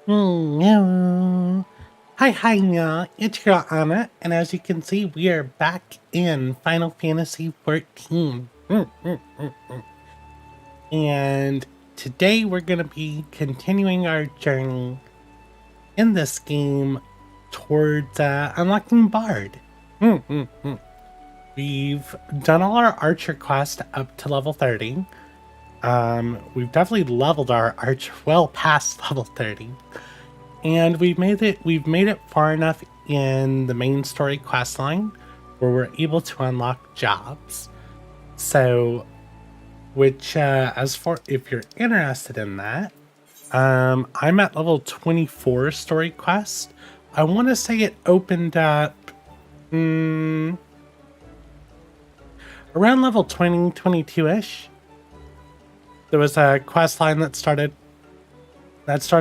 No. Hi, y'all. It's your Anna, and as you can see, we are back in Final Fantasy XIV. And today we're going to be continuing our journey in this game towards unlocking Bard. We've done all our Archer quest up to level 30. We've definitely leveled our Archer well past level 30. And we've made it far enough in the main story questline where we're able to unlock jobs. So, as for if you're interested in that, I'm at level 24 story quest. I want to say it opened up around level 20, 22-ish. There was a questline that started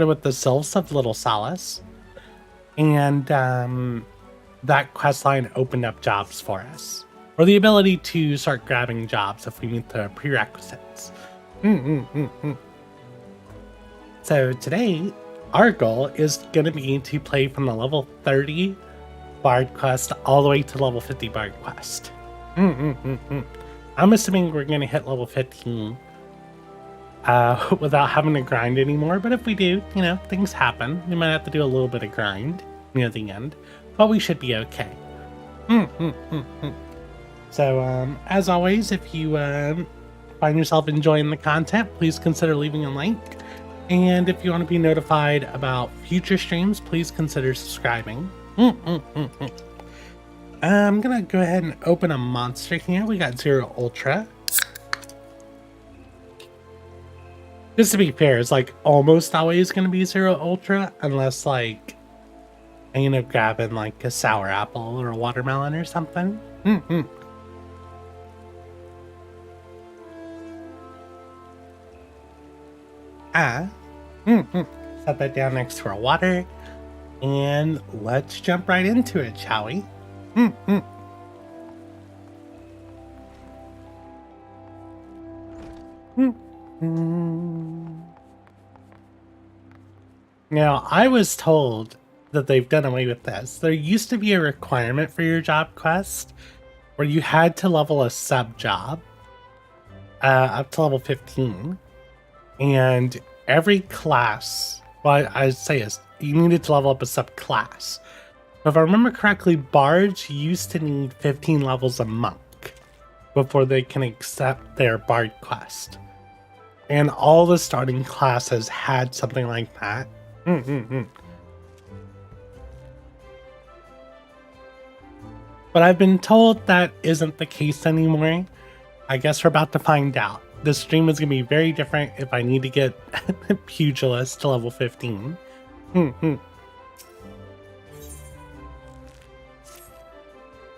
with the Sylphs of Little Solace, and that questline opened up jobs for us, or the ability to start grabbing jobs if we meet the prerequisites. So today, our goal is going to be to play from the level 30 Bard quest all the way to level 50 Bard quest. I'm assuming we're going to hit level 15 without having to grind anymore, but if we do, things happen. We might have to do a little bit of grind near the end, but we should be okay. So, as always, if you find yourself enjoying the content, please consider leaving a like, and if you want to be notified about future streams, please consider subscribing. I'm gonna go ahead and open a monster here. We got Zero Ultra. Just to be fair, it's like almost always going to be Zero Ultra, unless like I end up grabbing like a sour apple or a watermelon or something. Set that down next to our water, and let's jump right into it, shall we? Now, I was told that they've done away with this. There used to be a requirement for your job quest where you had to level a sub job up to level 15. And every class, well, I'd say you needed to level up a subclass. But if I remember correctly, bards used to need 15 levels a monk before they can accept their bard quest. And all the starting classes had something like that. But I've been told that isn't the case anymore. I guess we're about to find out. This stream is going to be very different if I need to get Pugilist to level 15.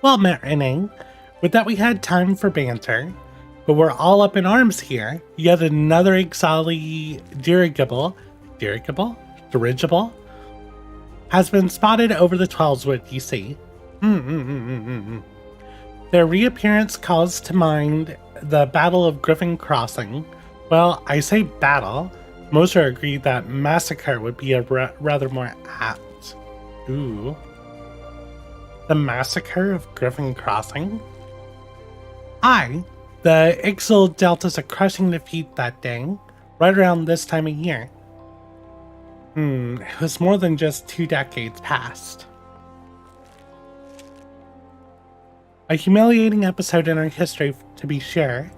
Well met, Renee. With that, we had time for banter. But we're all up in arms here. Yet another Ixali dirigible has been spotted over the Twelveswood, you see. Their reappearance calls to mind the Battle of Griffin Crossing. Well, I say battle. Most are agreed that massacre would be a rather more apt. Ooh. The Massacre of Griffin Crossing? The Ixal dealt us a crushing defeat that day, right around this time of year. It was more than just 2 decades past. A humiliating episode in our history, to be sure,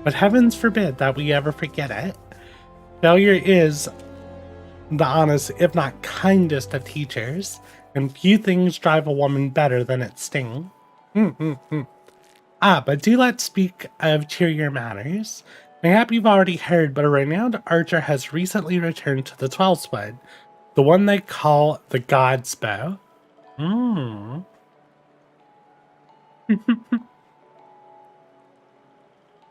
but heavens forbid that we ever forget it. Failure is the honest, if not kindest, of teachers, and few things drive a woman better than its sting. But do let's speak of cheerier matters. Mayhap you've already heard, but a renowned archer has recently returned to the Twelveswood, the one they call the God's Bow.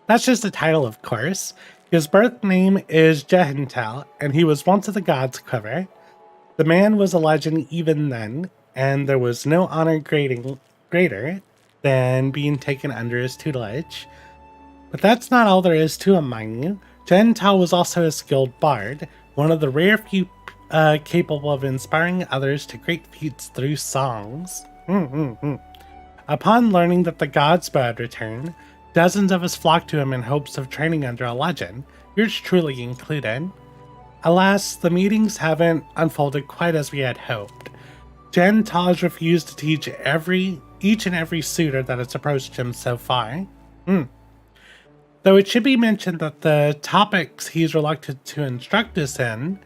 That's just the title, of course. His birth name is Jehentel, and he was once of the God's Quiver. The man was a legend even then, and there was no honor greater than being taken under his tutelage. But that's not all there is to him, mind you. Jehentel was also a skilled bard, one of the rare few capable of inspiring others to great feats through songs. Upon learning that the gods had returned, dozens of us flocked to him in hopes of training under a legend, yours truly included. Alas, the meetings haven't unfolded quite as we had hoped. Gental has refused to teach each and every suitor that has approached him so far. Though it should be mentioned that the topics he's reluctant to instruct us in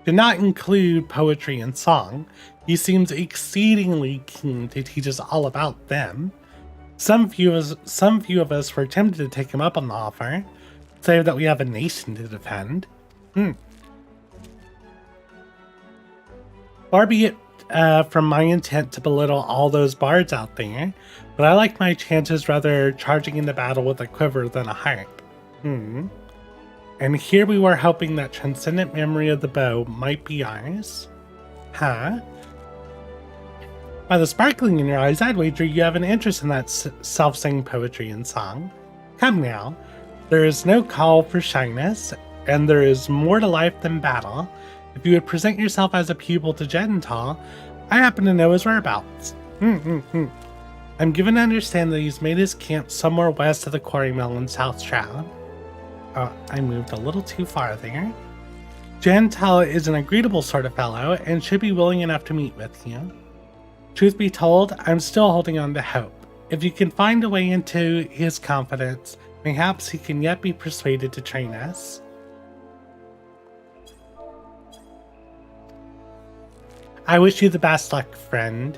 do not include poetry and song. He seems exceedingly keen to teach us all about them. Some few of us were tempted to take him up on the offer, save that we have a nation to defend. Far be it from my intent to belittle all those bards out there, but I like my chances rather charging into battle with a quiver than a harp. And here we were hoping that transcendent memory of the bow might be ours. Huh? By the sparkling in your eyes, I'd wager you have an interest in that self-singing poetry and song. Come now, there is no call for shyness, and there is more to life than battle. If you would present yourself as a pupil to Gental, I happen to know his whereabouts. I'm given to understand that he's made his camp somewhere west of the quarry mill in South Shroud. I moved a little too far there. Gental is an agreeable sort of fellow and should be willing enough to meet with you. Truth be told, I'm still holding on to hope. If you can find a way into his confidence, perhaps he can yet be persuaded to train us. I wish you the best luck, friend.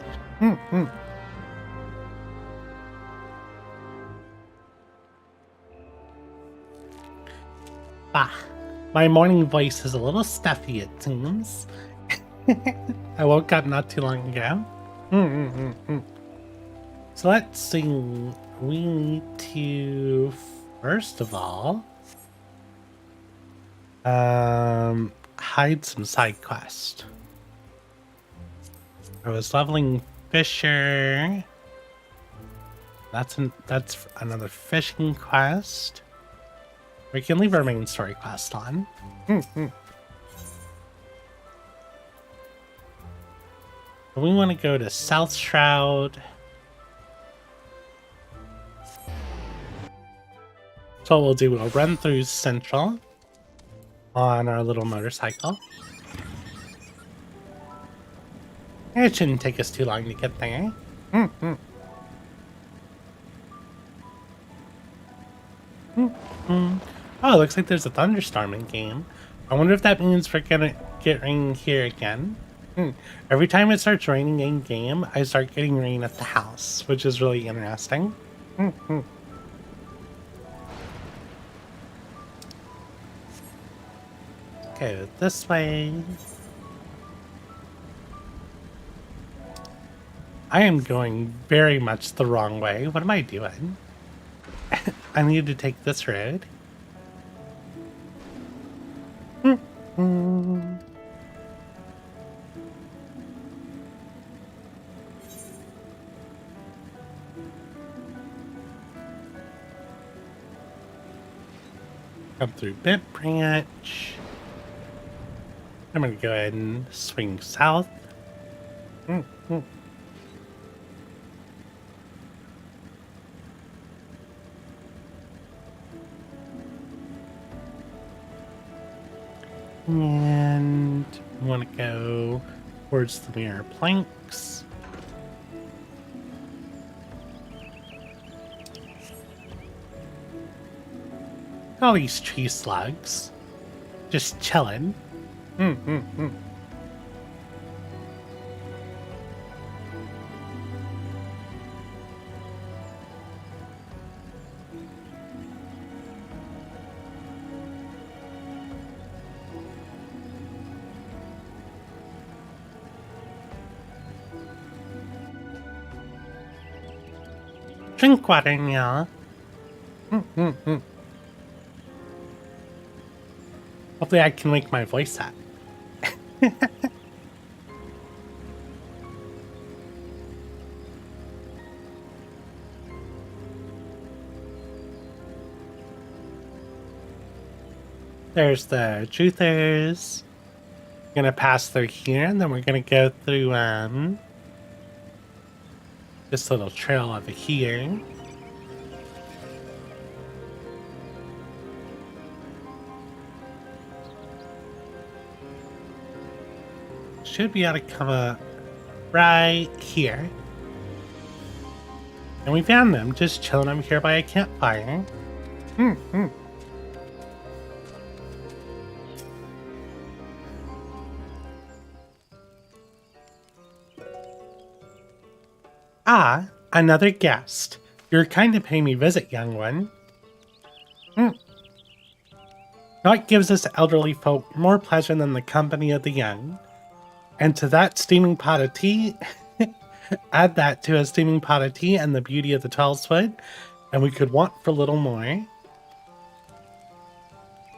My morning voice is a little stuffy, it seems. I woke up not too long ago. So let's see. We need to, first of all, hide some side quest. I was leveling Fisher. That's another fishing quest. We can leave our main story quest on. We want to go to South Shroud. So what we'll do, we'll run through Central on our little motorcycle. It shouldn't take us too long to get there. Oh, it looks like there's a thunderstorm in game. I wonder if that means we're gonna get rain here again. Every time it starts raining in game, I start getting rain at the house, which is really interesting. Go this way. I am going very much the wrong way. What am I doing? I need to take this road. Come through Bent Branch. I'm going to go ahead and swing south. And we want to go towards the mirror planks. All these tree slugs just chilling. Drink water now. Hopefully I can wake my voice up. There's the truthers. Gonna pass through here, and then we're gonna go through this little trail over here. Should be able to come up right here. And we found them, just chilling over here by a campfire. Ah, another guest. You're kind to pay me visit, young one. Naught gives us elderly folk more pleasure than the company of the young. And to that steaming pot of tea, add that to a steaming pot of tea and the beauty of the 12-wood, and we could want for little more.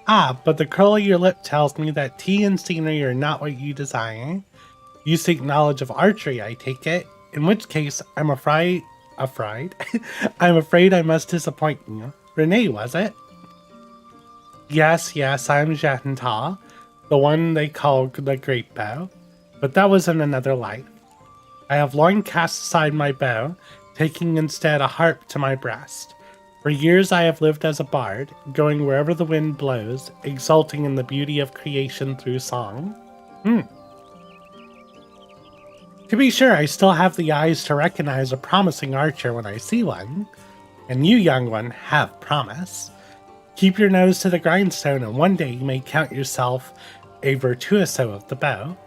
Ah, but the curl of your lip tells me that tea and scenery are not what you desire. You seek knowledge of archery, I take it, in which case I'm afraid I'm afraid I must disappoint you. Renee, was it? Yes, I'm Jetantal, the one they call the Great Bow, but that was in another life. I have long cast aside my bow, taking instead a harp to my breast. For years I have lived as a bard, going wherever the wind blows, exulting in the beauty of creation through song. To be sure, I still have the eyes to recognize a promising archer when I see one. And you, young one, have promise. Keep your nose to the grindstone, and one day you may count yourself a virtuoso of the bow.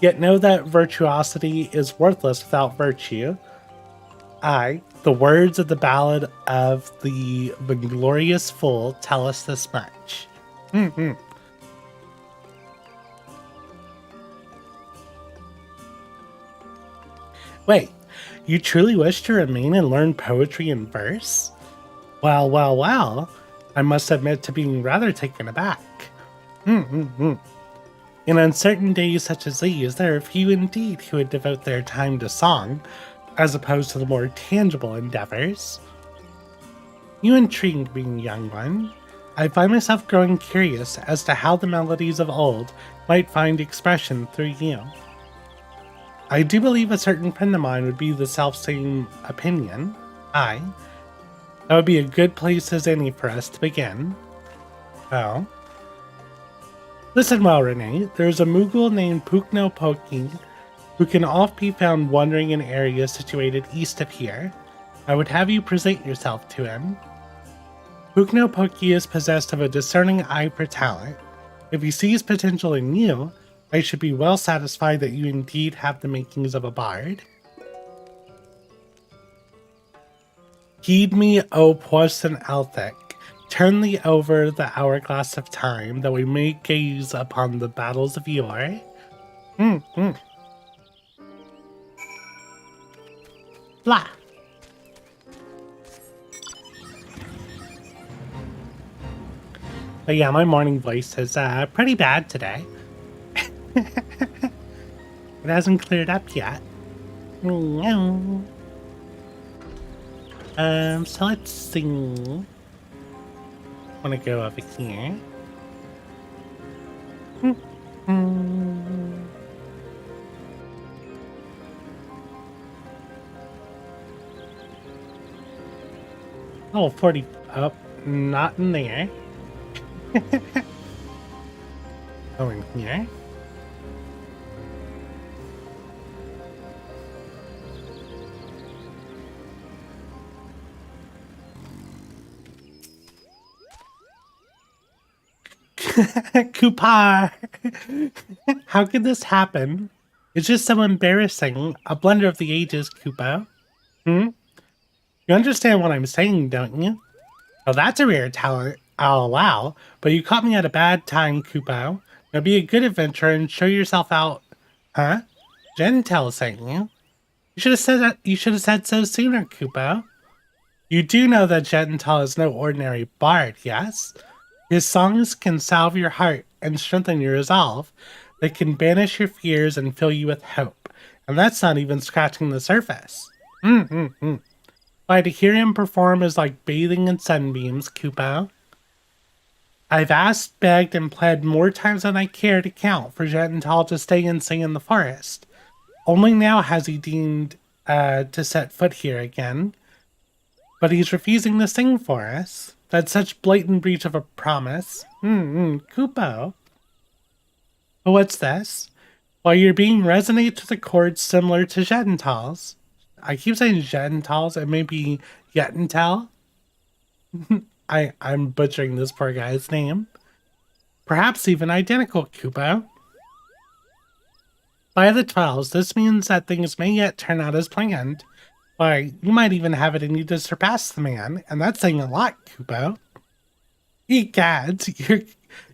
Yet know that virtuosity is worthless without virtue. Aye, the words of the ballad of the Vainglorious Fool tell us this much. Wait, you truly wish to remain and learn poetry and verse? Well, I must admit to being rather taken aback. In uncertain days such as these, there are few indeed who would devote their time to song, as opposed to the more tangible endeavors. You intrigue me, young one. I find myself growing curious as to how the melodies of old might find expression through you. I do believe a certain friend of mine would be the self-same opinion. Aye. That would be a good place as any for us to begin. Oh. Listen well, Renee. There's a Moogle named Pukno Poki who can oft be found wandering in areas situated east of here. I would have you present yourself to him. Pukno Poki is possessed of a discerning eye for talent. If he sees potential in you, I should be well satisfied that you indeed have the makings of a bard. Heed me, O Poison Elthic. Turn thee over the hourglass of time, that we may gaze upon the battles of yore. Blah. But yeah, my morning voice is pretty bad today. It hasn't cleared up yet. So let's see. I'm gonna go over here. Oh, 40. Oh, not in there. Oh, in here. Kupar! How could this happen? It's just so embarrassing. A blunder of the ages, Kupo. You understand what I'm saying, don't you? Well, that's a rare talent, I'll allow, but you caught me at a bad time, Kupo. Now be a good adventurer and show yourself out. Huh? Gentel's saying you. You should have said that. You should have said so sooner, Kupo. You do know that Gentel is no ordinary bard, yes? His songs can salve your heart and strengthen your resolve. They can banish your fears and fill you with hope. And that's not even scratching the surface. Why, to hear him perform is like bathing in sunbeams, Kupo. I've asked, begged, and pled more times than I care to count for Gental to stay and sing in the forest. Only now has he deemed to set foot here again. But he's refusing to sing for us. That's such blatant breach of a promise. Kupo. But what's this? While your being resonates with a chord similar to Gental's. I keep saying Gental's, it may be Yetental. I'm butchering this poor guy's name. Perhaps even identical, Kupo. By the 12s, this means that things may yet turn out as planned. Why, you might even have it in you to surpass the man, and that's saying a lot, Kupo. Egads,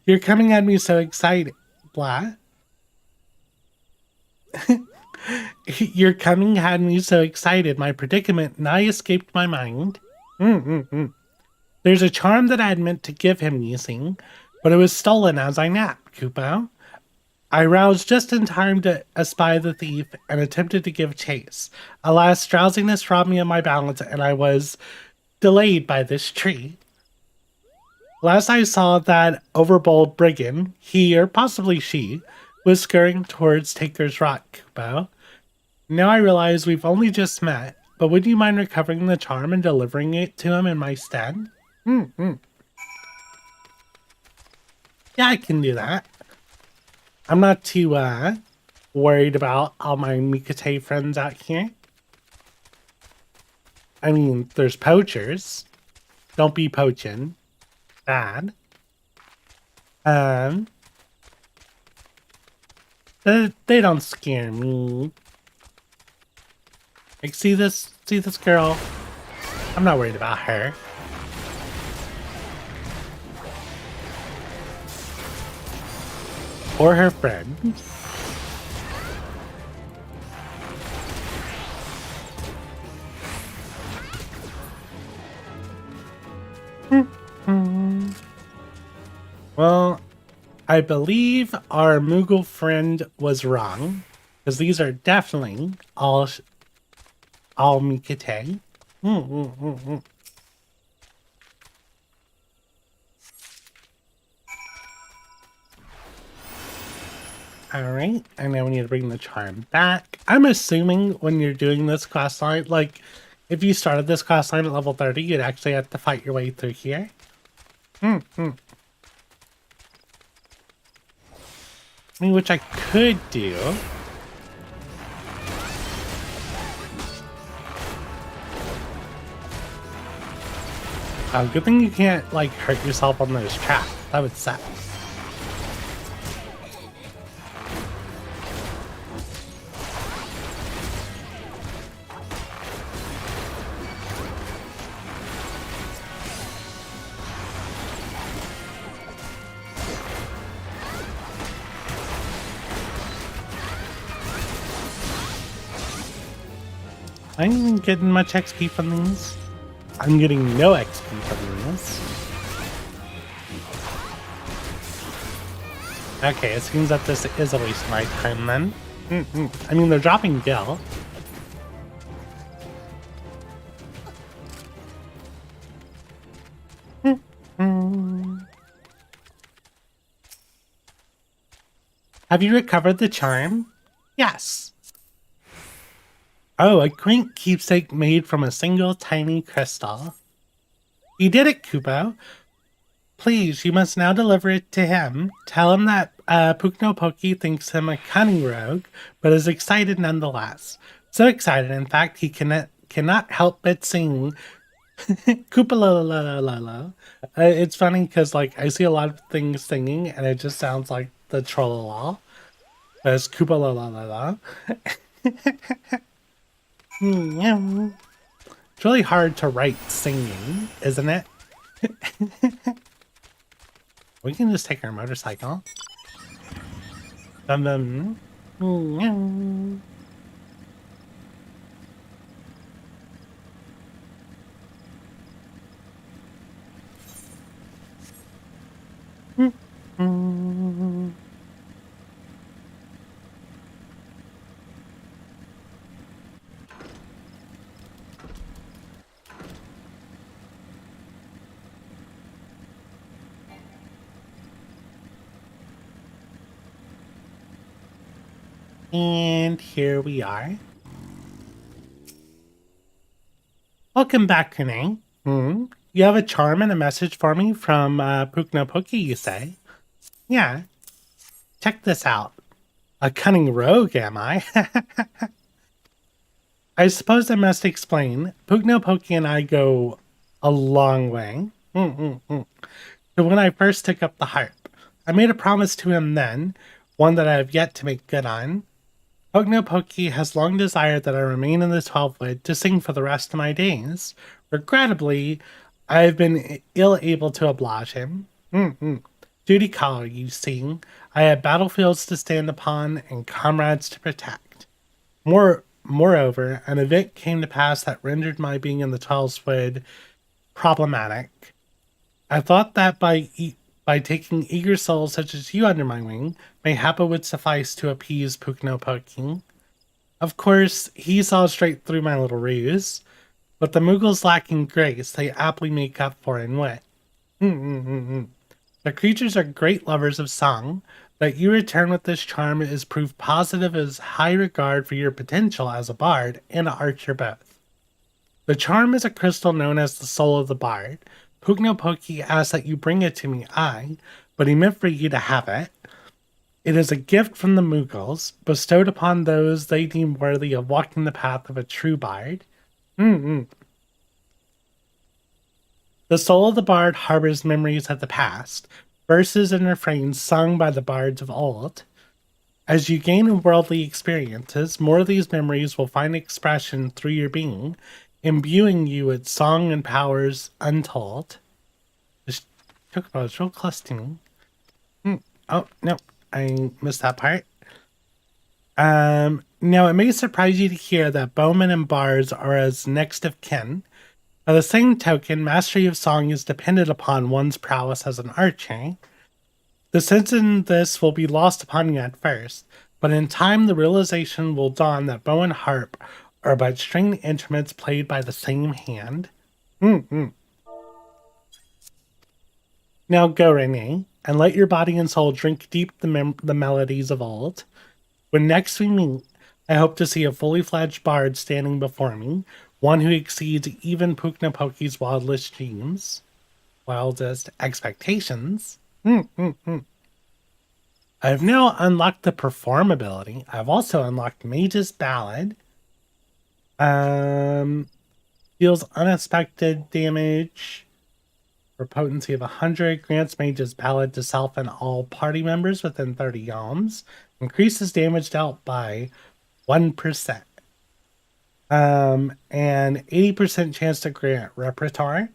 you're coming at me so excited. Blah. Your coming had me so excited, my predicament nigh escaped my mind. There's a charm that I had meant to give him, you see, but it was stolen as I napped, Kupo. I roused just in time to espy the thief and attempted to give chase. Alas, drowsiness robbed me of my balance, and I was delayed by this tree. Last I saw that overbold brigand, he, or possibly she, was scurrying towards Taker's Rock, Kupo. Now I realize we've only just met, but would you mind recovering the charm and delivering it to him in my stead? Yeah, I can do that. I'm not too, worried about all my Mikate friends out here. I mean, there's poachers. Don't be poaching. Bad. They don't scare me. Like, see this girl? I'm not worried about her. Or her friend. Well, I believe our Moogle friend was wrong, because these are definitely all Mikate. Alright, and now we need to bring the charm back. I'm assuming when you're doing this quest line, like, if you started this quest line at level 30, you'd actually have to fight your way through here. I mean, which I could do. Oh, good thing you can't, like, hurt yourself on those traps. That would suck. I ain't even getting much XP from these. I'm getting no XP from these. Okay, it seems that this is a waste of my time then. I mean, they're dropping Gil. Have you recovered the charm? Yes. Oh, a quaint keepsake made from a single tiny crystal. You did it, Kupo. Please, you must now deliver it to him. Tell him that Pukno Poki thinks him a cunning rogue, but is excited nonetheless. So excited, in fact, he cannot help but sing Koopa la la la la la. It's funny because, like, I see a lot of things singing, and it just sounds like the troll-la-la. It's Koopa la la la la. It's really hard to write singing, isn't it? We can just take our motorcycle. Dum dum. And here we are. Welcome back, Renee. You have a charm and a message for me from Puknopoki, you say? Yeah. Check this out. A cunning rogue, am I? I suppose I must explain. Puknopoki and I go a long way. So when I first took up the harp, I made a promise to him then, one that I have yet to make good on. Puknopoki has long desired that I remain in the 12-wood to sing for the rest of my days. Regrettably, I have been ill able to oblige him. Duty call, you see. I have battlefields to stand upon and comrades to protect. Moreover, an event came to pass that rendered my being in the 12-wood problematic. I thought that by taking eager souls such as you under my wing, mayhap it would suffice to appease Puknopoki. Of course, he saw straight through my little ruse, but the Mughals lacking grace, they aptly make up for in wit. The creatures are great lovers of song. That you return with this charm is proof positive of his high regard for your potential as a bard and an archer both. The charm is a crystal known as the soul of the bard. Puknopoki asks that you bring it to me, but he meant for you to have it. It is a gift from the Mughals, bestowed upon those they deem worthy of walking the path of a true bard. The soul of the bard harbors memories of the past, verses and refrains sung by the bards of old. As you gain in worldly experiences, more of these memories will find expression through your being, imbuing you with song and powers untold. This chocobo is real close to me. Oh, no, I missed that part. Now, it may surprise you to hear that bowmen and bards are as next of kin. By the same token, mastery of song is dependent upon one's prowess as an archer. The sense in this will be lost upon you at first, but in time the realization will dawn that bow and harp are but stringed instruments played by the same hand. Now go, Renee, and let your body and soul drink deep the melodies of old. When next we meet, I hope to see a fully fledged bard standing before me, one who exceeds even Puknopoki's wildest expectations. I have now unlocked the perform ability. I've also unlocked Mage's Ballad. Deals unexpected damage for potency of 100. Grants Mage's Ballad to self and all party members within 30 yalms. Increases damage dealt by 1%. And 80% chance to grant repertoire.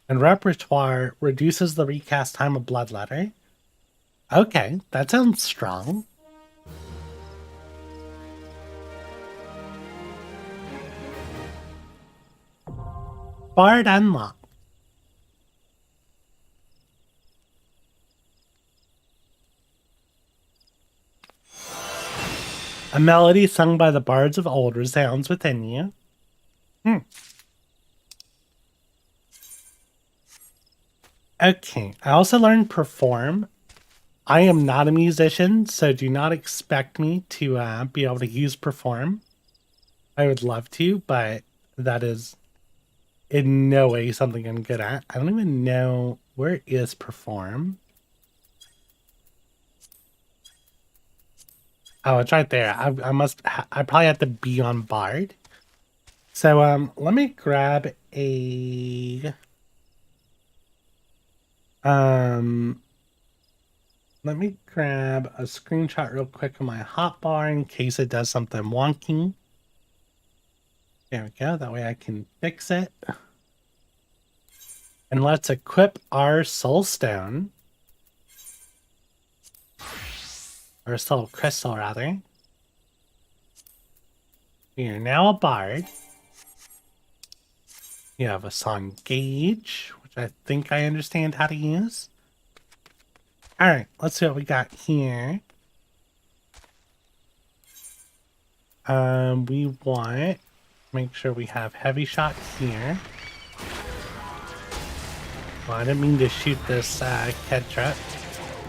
And repertoire reduces the recast time of Bloodletter. Okay, that sounds strong. Bard unlocked. A melody sung by the bards of old resounds within you. Okay, I also learned perform. I am not a musician, so do not expect me to be able to use perform. I would love to, but that is in no way something I'm good at. I don't even know where is perform. Oh, it's right there. I probably have to be on bard. So let me grab a let me grab a screenshot real quick of my hotbar in case it does something wonky. There we go. That way I can fix it. And let's equip our soul stone. Or soul crystal, rather. We are now a bard. You have a song gauge, which I think I understand how to use. Alright, let's see what we got here. We want make sure we have heavy shot here. Well, I didn't mean to shoot this Kedra,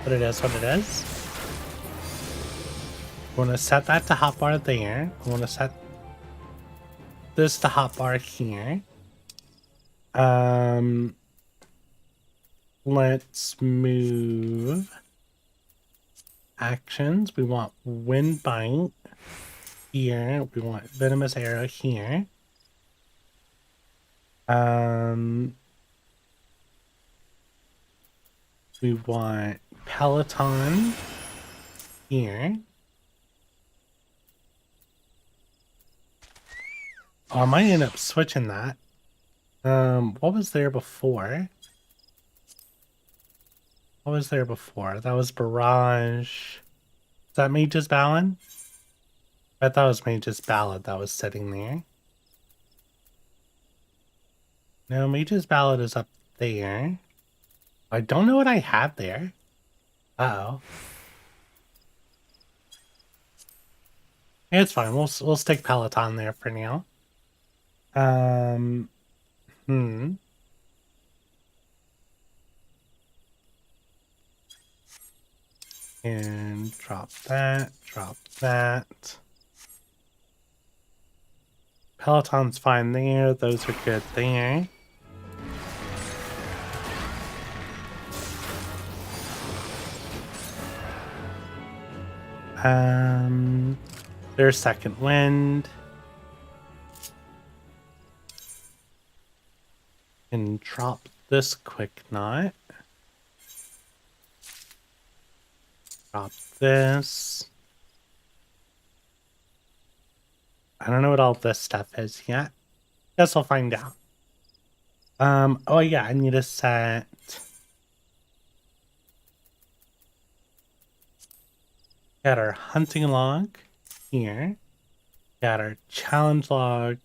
but it is what it is. want to set that to hotbar there. I want to set this to hotbar here. Let's move actions. We want wind bite here. We want venomous arrow here. We want Peloton here. Oh, I might end up switching that. What was there before? What was there before? That was Barrage. Is that Mage's Ballad? I thought that was Mage's Ballad that was sitting there. No, Mage's Ballad is up there. I don't know what I had there. Uh-oh. It's fine. We'll stick Peloton there for now. And drop that, drop that. Peloton's fine there. Those are good there. There's second wind. And drop this quick knot. Drop this. I don't know what all this stuff is yet. Guess I'll find out. Oh yeah, I need to set got our hunting log here. Got our challenge log.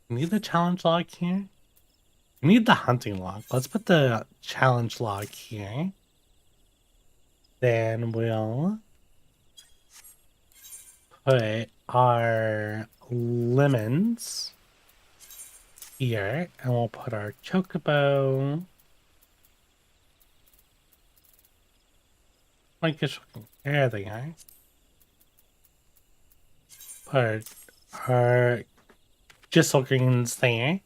Need the challenge log here? We need the hunting log. Let's put the challenge log here. Then we'll put our lemons here, and we'll put our chocobo. I guess there they are. Put our Gissel greens there.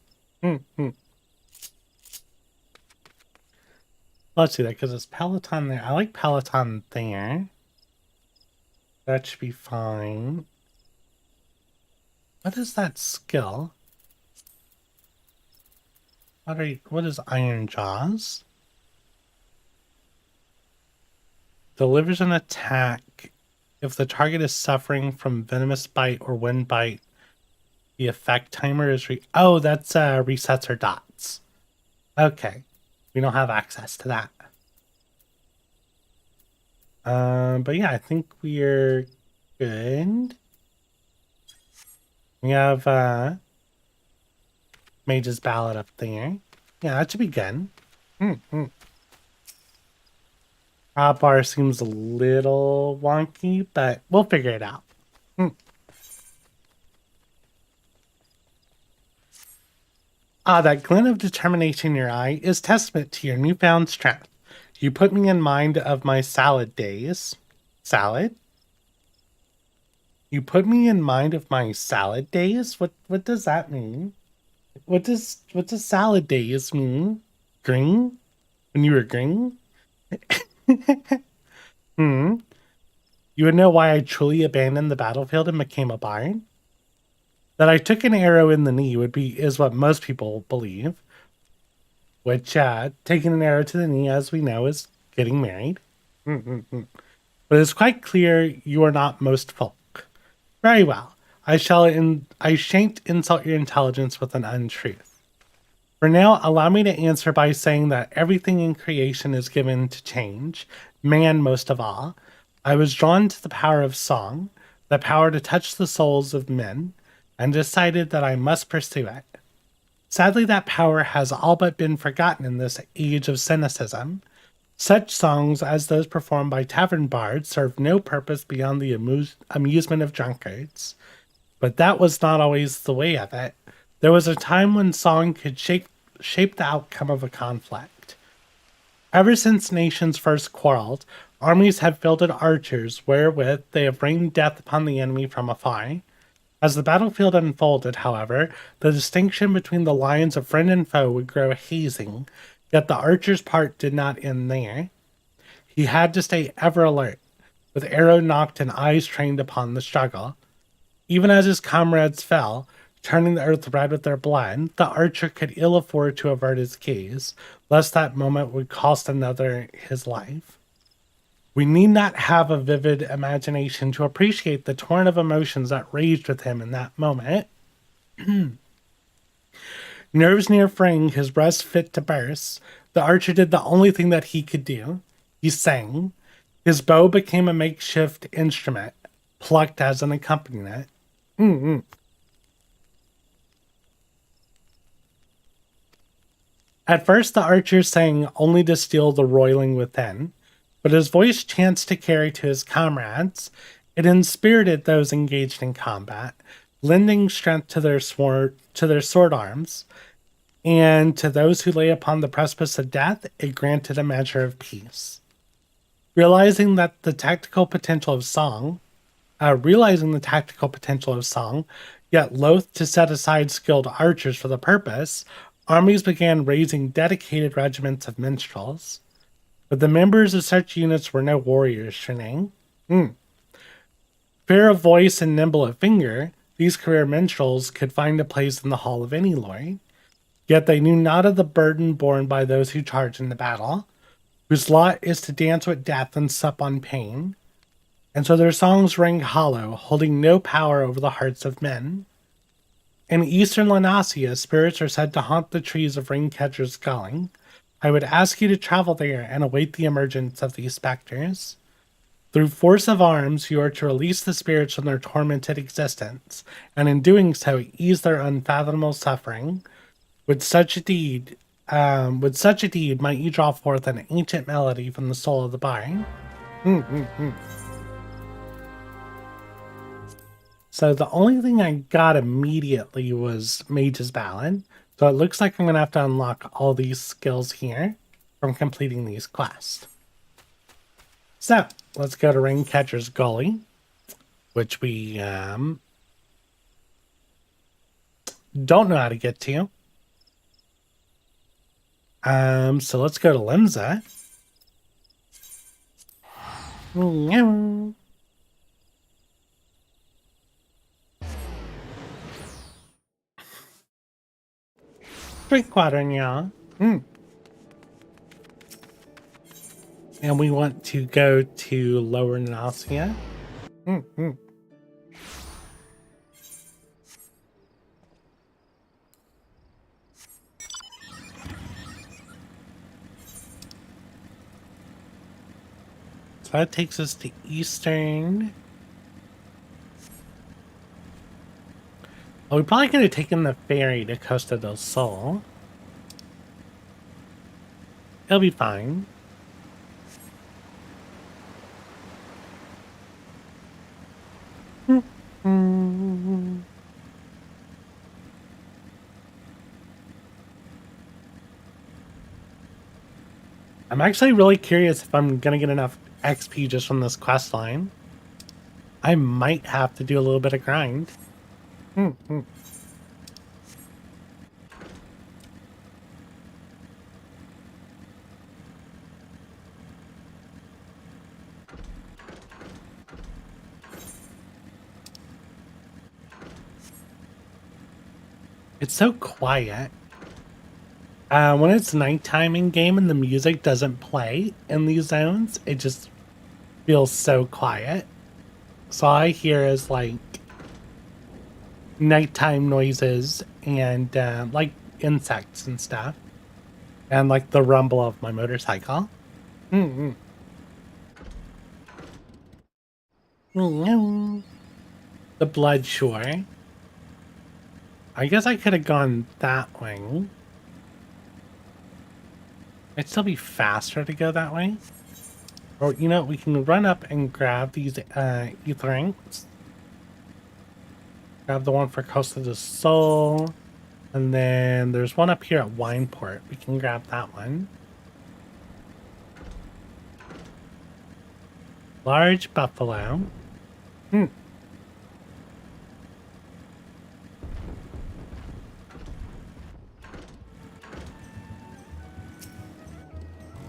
Let's do that because it's Peloton there. I like Peloton there. That should be fine. What is that skill? What is Iron Jaws? Delivers an attack if the target is suffering from venomous bite or wind bite. The effect timer is oh, that's resets her dots. Okay. We don't have access to that. But yeah, I think we're good. We have Mage's Ballad up there. Yeah, that should be good. Bar seems a little wonky, but we'll figure it out. That glint of determination in your eye is testament to your newfound strength. You put me in mind of my salad days. Salad? You put me in mind of my salad days? What does that mean? What does salad days mean? Green? When you were green? You would know why I truly abandoned the battlefield and became a bard? That I took an arrow in the knee is what most people believe. Which, taking an arrow to the knee, as we know, is getting married. But it's quite clear you are not most folk. Very well. I shan't insult your intelligence with an untruth. For now, allow me to answer by saying that everything in creation is given to change, man most of all. I was drawn to the power of song, the power to touch the souls of men, and decided that I must pursue it. Sadly, that power has all but been forgotten in this age of cynicism. Such songs as those performed by tavern bards serve no purpose beyond the amusement of drunkards. But that was not always the way of it. There was a time when song could shape the outcome of a conflict. Ever since nations first quarreled, armies have fielded archers wherewith they have rained death upon the enemy from afar. As the battlefield unfolded, however, the distinction between the lines of friend and foe would grow hazy, yet the archer's part did not end there. He had to stay ever alert, with arrow nocked and eyes trained upon the struggle. Even as his comrades fell, turning the earth red with their blood, the archer could ill afford to avert his gaze, lest that moment would cost another his life. We need not have a vivid imagination to appreciate the torrent of emotions that raged with him in that moment. Nerves near fraying, his breast fit to burst, the archer did the only thing that he could do. He sang. His bow became a makeshift instrument, plucked as an accompaniment. At first, the archer sang only to still the roiling within, but his voice chanced to carry to his comrades. It inspirited those engaged in combat, lending strength to their sword arms, and to those who lay upon the precipice of death, it granted a measure of peace. Realizing the tactical potential of song, yet loath to set aside skilled archers for the purpose, armies began raising dedicated regiments of minstrels. But the members of such units were no warriors, Shanae. Fair of voice and nimble of finger, these career minstrels could find a place in the hall of any lord. Yet they knew not of the burden borne by those who charge in the battle, whose lot is to dance with death and sup on pain. And so their songs rang hollow, holding no power over the hearts of men. In eastern Lanasia, spirits are said to haunt the trees of Ringcatcher's Gulling. I would ask you to travel there and await the emergence of these specters. Through force of arms, you are to release the spirits from their tormented existence, and in doing so, ease their unfathomable suffering. With such a deed, might you draw forth an ancient melody from the soul of the bard. So the only thing I got immediately was Mage's Ballad. So it looks like I'm going to have to unlock all these skills here from completing these quests. So let's go to Ringcatcher's Gully, which we don't know how to get to. So let's go to Limsa. Drink water, yeah. And we want to go to Lower Nausea. So that takes us to Eastern. Oh, we probably could have taken the ferry to Costa del Sol. It'll be fine. I'm actually really curious if I'm gonna get enough XP just from this quest line. I might have to do a little bit of grind. It's so quiet. When it's nighttime in game and the music doesn't play in these zones, it just feels so quiet. So all I hear is like nighttime noises and like insects and stuff, and like the rumble of my motorcycle. The Blood Shore. I guess I could have gone that way. It'd still be faster to go that way. Or, you know, we can run up and grab these Aetheranks. Grab the one for Costa del Sol. And then there's one up here at Wineport. We can grab that one. Large buffalo. Hmm.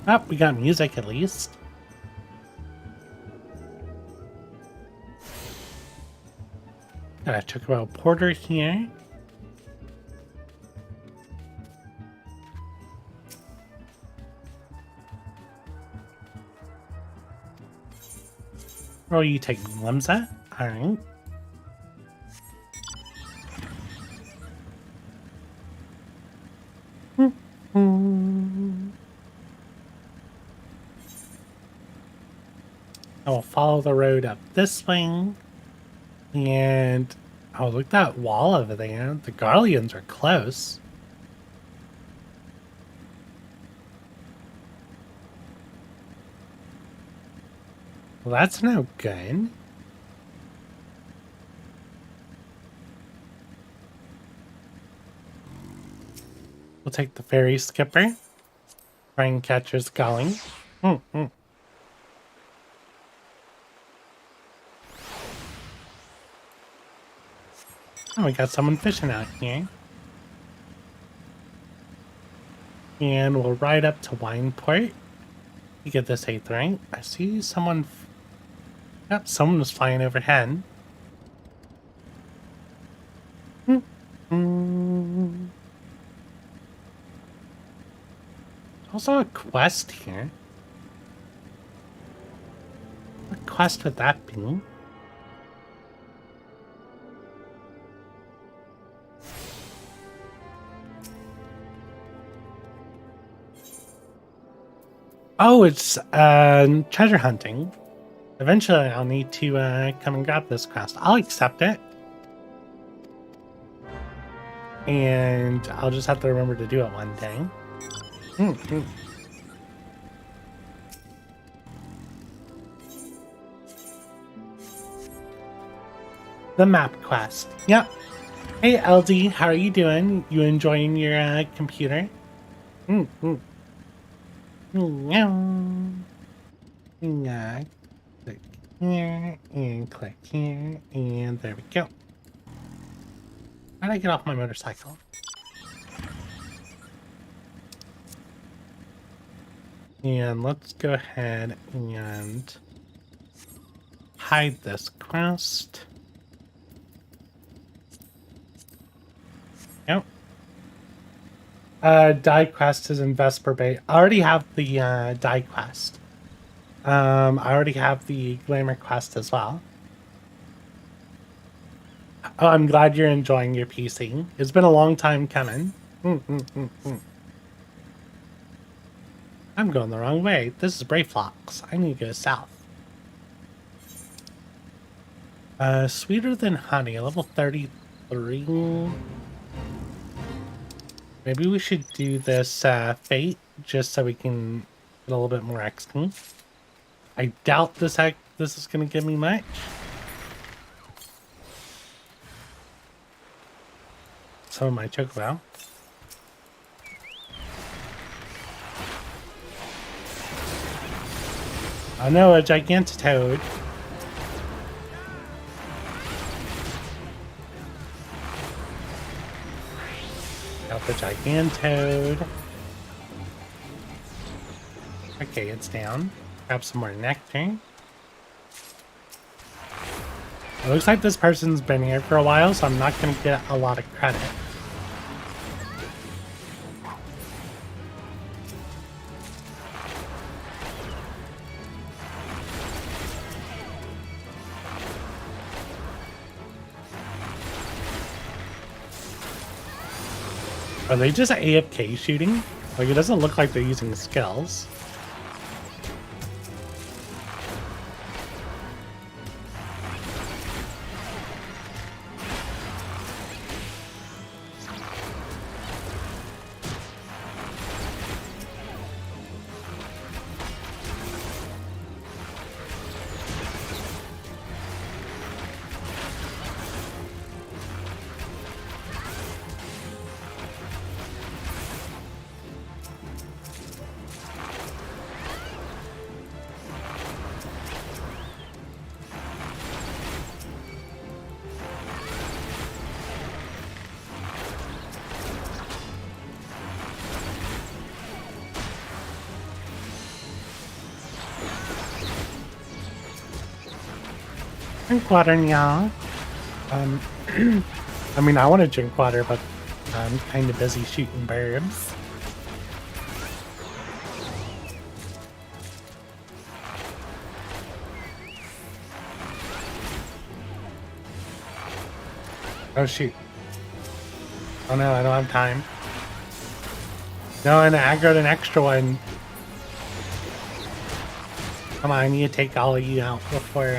Oh, we got music at least. Gotta talk about Porter here. Oh, you take Limsa? Alright. I will follow the road up this way. And oh, look at that wall over there. The Garleans are close. Well, that's no good. We'll take the ferry skipper. Try and catch his gulling. Oh, we got someone fishing out here. And we'll ride up to Wineport. You get this 8th right. I see someone. Yep, someone was flying overhead. Also a quest here. What quest would that be? Oh, it's treasure hunting. Eventually, I'll need to come and grab this quest. I'll accept it. And I'll just have to remember to do it one day. The map quest. Yep. Hey, LD, how are you doing? You enjoying your computer? Yeah. Click here and click here, and there we go. How did I get off my motorcycle? And let's go ahead and hide this quest. Yep. Die quest is in Vesper Bay. I already have the die quest. I already have the glamour quest as well. Oh, I'm glad you're enjoying your PC. It's been a long time coming. I'm going the wrong way. This is Brayflox. I need to go south. Sweeter than honey, level 33. Maybe we should do this fate just so we can get a little bit more XP. I doubt this is going to give me much. Some of my chocobo. Oh no, a Gigantitoad. Got the Gigantoad. Okay, it's down. Grab some more nectar. It looks like this person's been here for a while, so I'm not going to get a lot of credit. Are they just AFK shooting? Like, it doesn't look like they're using skills. Drink water, y'all. I mean, I want to drink water, but I'm kind of busy shooting birds. Oh, shoot. Oh, no, I don't have time. No, and I aggroed an extra one. Come on, I need to take all of you out before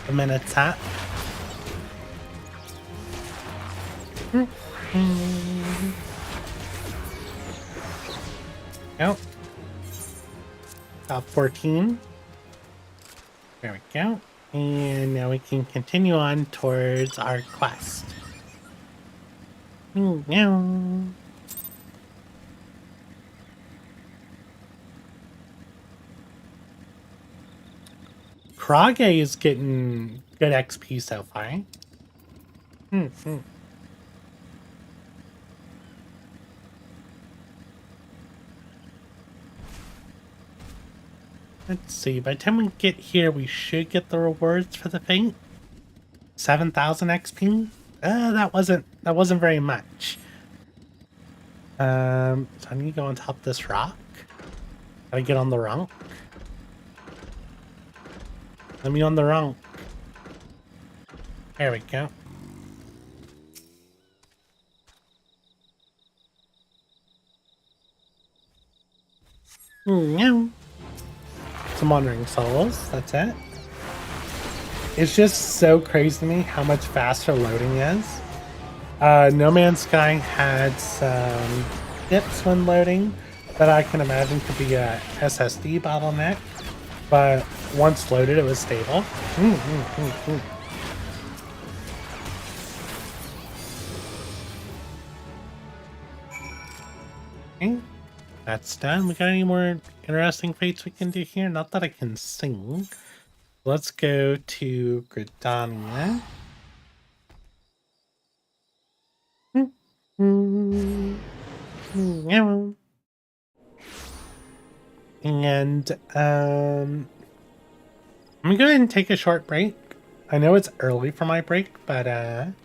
the minute's up. Nope. Top 14. There we go. And now we can continue on towards our quest. Krage is getting good XP so far. Let's see, by the time we get here, we should get the rewards for the feat. 7,000 XP? That wasn't very much. So I need to go on top of this rock. Gotta get on the rock. Let me on the rock. There we go. Some wandering souls, that's it. It's just so crazy to me how much faster loading is. No Man's Sky had some dips when loading that I can imagine could be a SSD bottleneck, but once loaded, it was stable. Okay, that's done. We got any more interesting fates we can do here? Not that I can sing. Let's go to Gridania. And I'm gonna go ahead and take a short break. I know it's early for my break, but I'm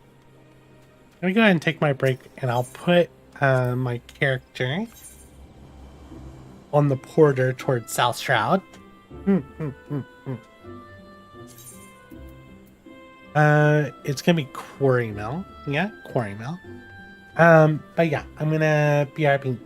gonna go ahead and take my break, and I'll put my character on the porter towards South Shroud. It's gonna be Quarry Mill. Yeah, Quarry Mill. But yeah, I'm gonna be RP.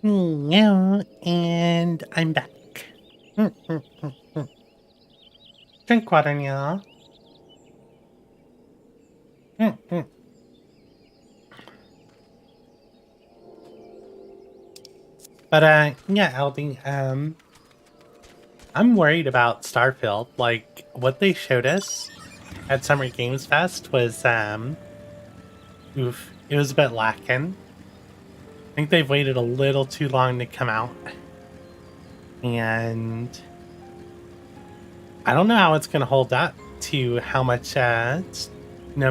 Yeah, and I'm back. Drink water, y'all. But yeah, Aldi, I'm worried about Starfield. Like, what they showed us at Summer Games Fest was, oof, it was a bit lacking. I think they've waited a little too long to come out. And I don't know how it's going to hold up to how much No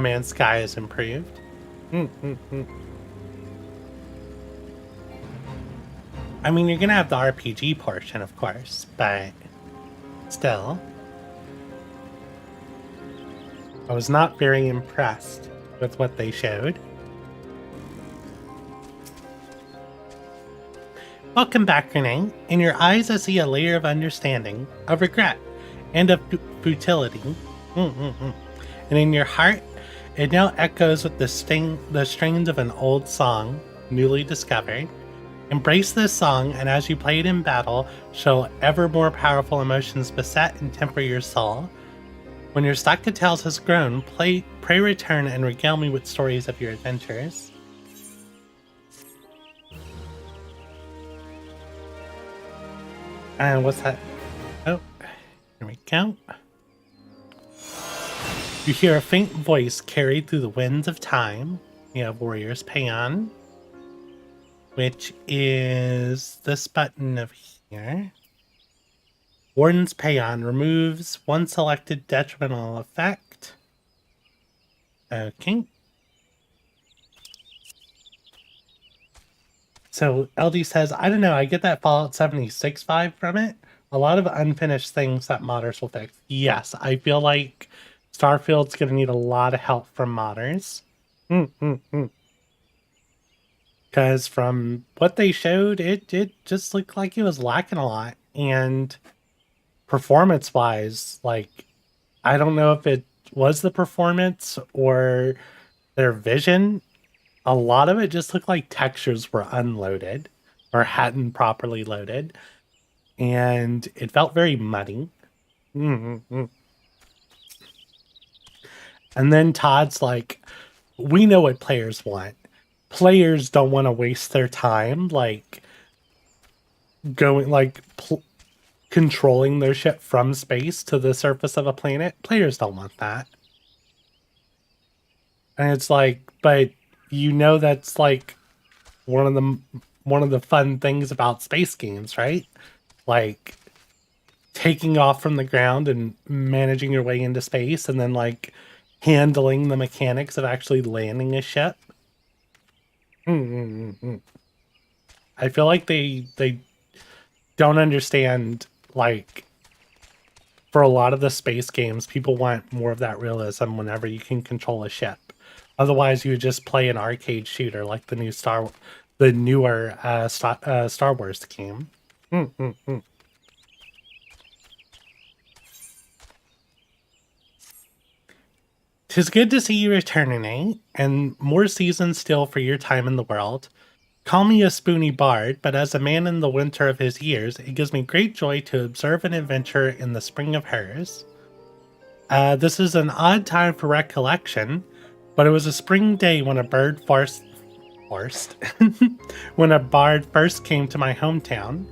Man's Sky has improved. I mean, you're going to have the RPG portion, of course, but still. I was not very impressed with what they showed. Welcome back, Renee. In your eyes, I see a layer of understanding, of regret, and of futility. And in your heart, it now echoes with the strains of an old song, newly discovered. Embrace this song, and as you play it in battle, show ever more powerful emotions beset and temper your soul. When your stock of tales has grown, pray return and regale me with stories of your adventures. And what's that? Oh, here we go. You hear a faint voice carried through the winds of time. You have Warrior's Paean, which is this button of here. Warden's Paean removes one selected detrimental effect. Okay. So LD says, I don't know, I get that Fallout 76 vibe from it. A lot of unfinished things that modders will fix. Yes, I feel like Starfield's going to need a lot of help from modders. Because from what they showed, it just looked like it was lacking a lot. And performance-wise, like, I don't know if it was the performance or their vision. A lot of it just looked like textures were unloaded or hadn't properly loaded. And it felt very muddy. And then Todd's like, we know what players want. Players don't want to waste their time, like, going, like, controlling their ship from space to the surface of a planet. Players don't want that. And it's like, but you know that's like one of the fun things about space games, right? Like taking off from the ground and managing your way into space, and then like handling the mechanics of actually landing a ship. I feel like they don't understand, like, for a lot of the space games, people want more of that realism whenever you can control a ship. Otherwise, you would just play an arcade shooter like the newer Star Wars game. 'Tis good to see you returning, eh? And more seasons still for your time in the world. Call me a spoony bard, but as a man in the winter of his years, it gives me great joy to observe an adventure in the spring of hers. This is an odd time for recollection, but it was a spring day when a bird when a bard first came to my hometown.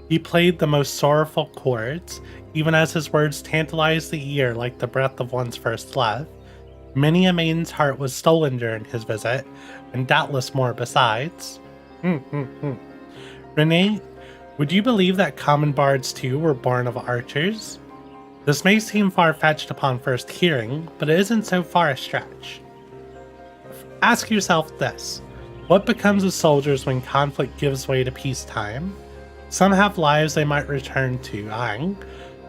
He played the most sorrowful chords, even as his words tantalized the ear like the breath of one's first love. Many a maiden's heart was stolen during his visit, and doubtless more besides. Renee, would you believe that common bards too were born of archers? This may seem far-fetched upon first hearing, but it isn't so far a stretch. Ask yourself this: what becomes of soldiers when conflict gives way to peacetime? Some have lives they might return to, aye,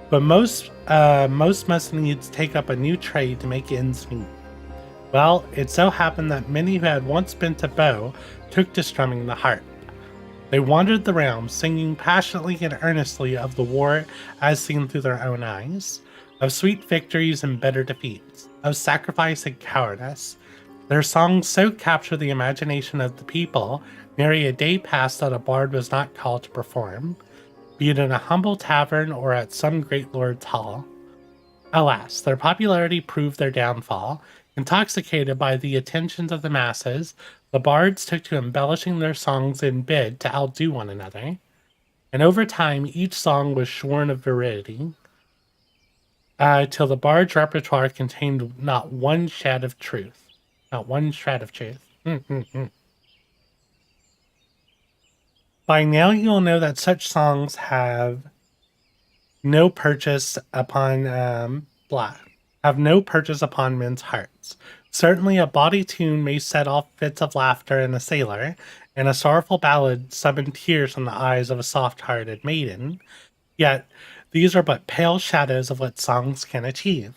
but most must needs take up a new trade to make ends meet. Well, it so happened that many who had once been to bow took to strumming the harp. They wandered the realms, singing passionately and earnestly of the war as seen through their own eyes, of sweet victories and bitter defeats, of sacrifice and cowardice. Their songs so captured the imagination of the people, nary a day passed that a bard was not called to perform, be it in a humble tavern or at some great lord's hall. Alas, their popularity proved their downfall. Intoxicated by the attentions of the masses, the bards took to embellishing their songs in bid to outdo one another, and over time each song was shorn of veridity, till the bard's repertoire contained not one shred of truth. Not one shred of truth. By now you'll know that such songs have no purchase upon have no purchase upon men's hearts. Certainly a bawdy tune may set off fits of laughter in a sailor, and a sorrowful ballad summon tears from the eyes of a soft-hearted maiden. Yet these are but pale shadows of what songs can achieve.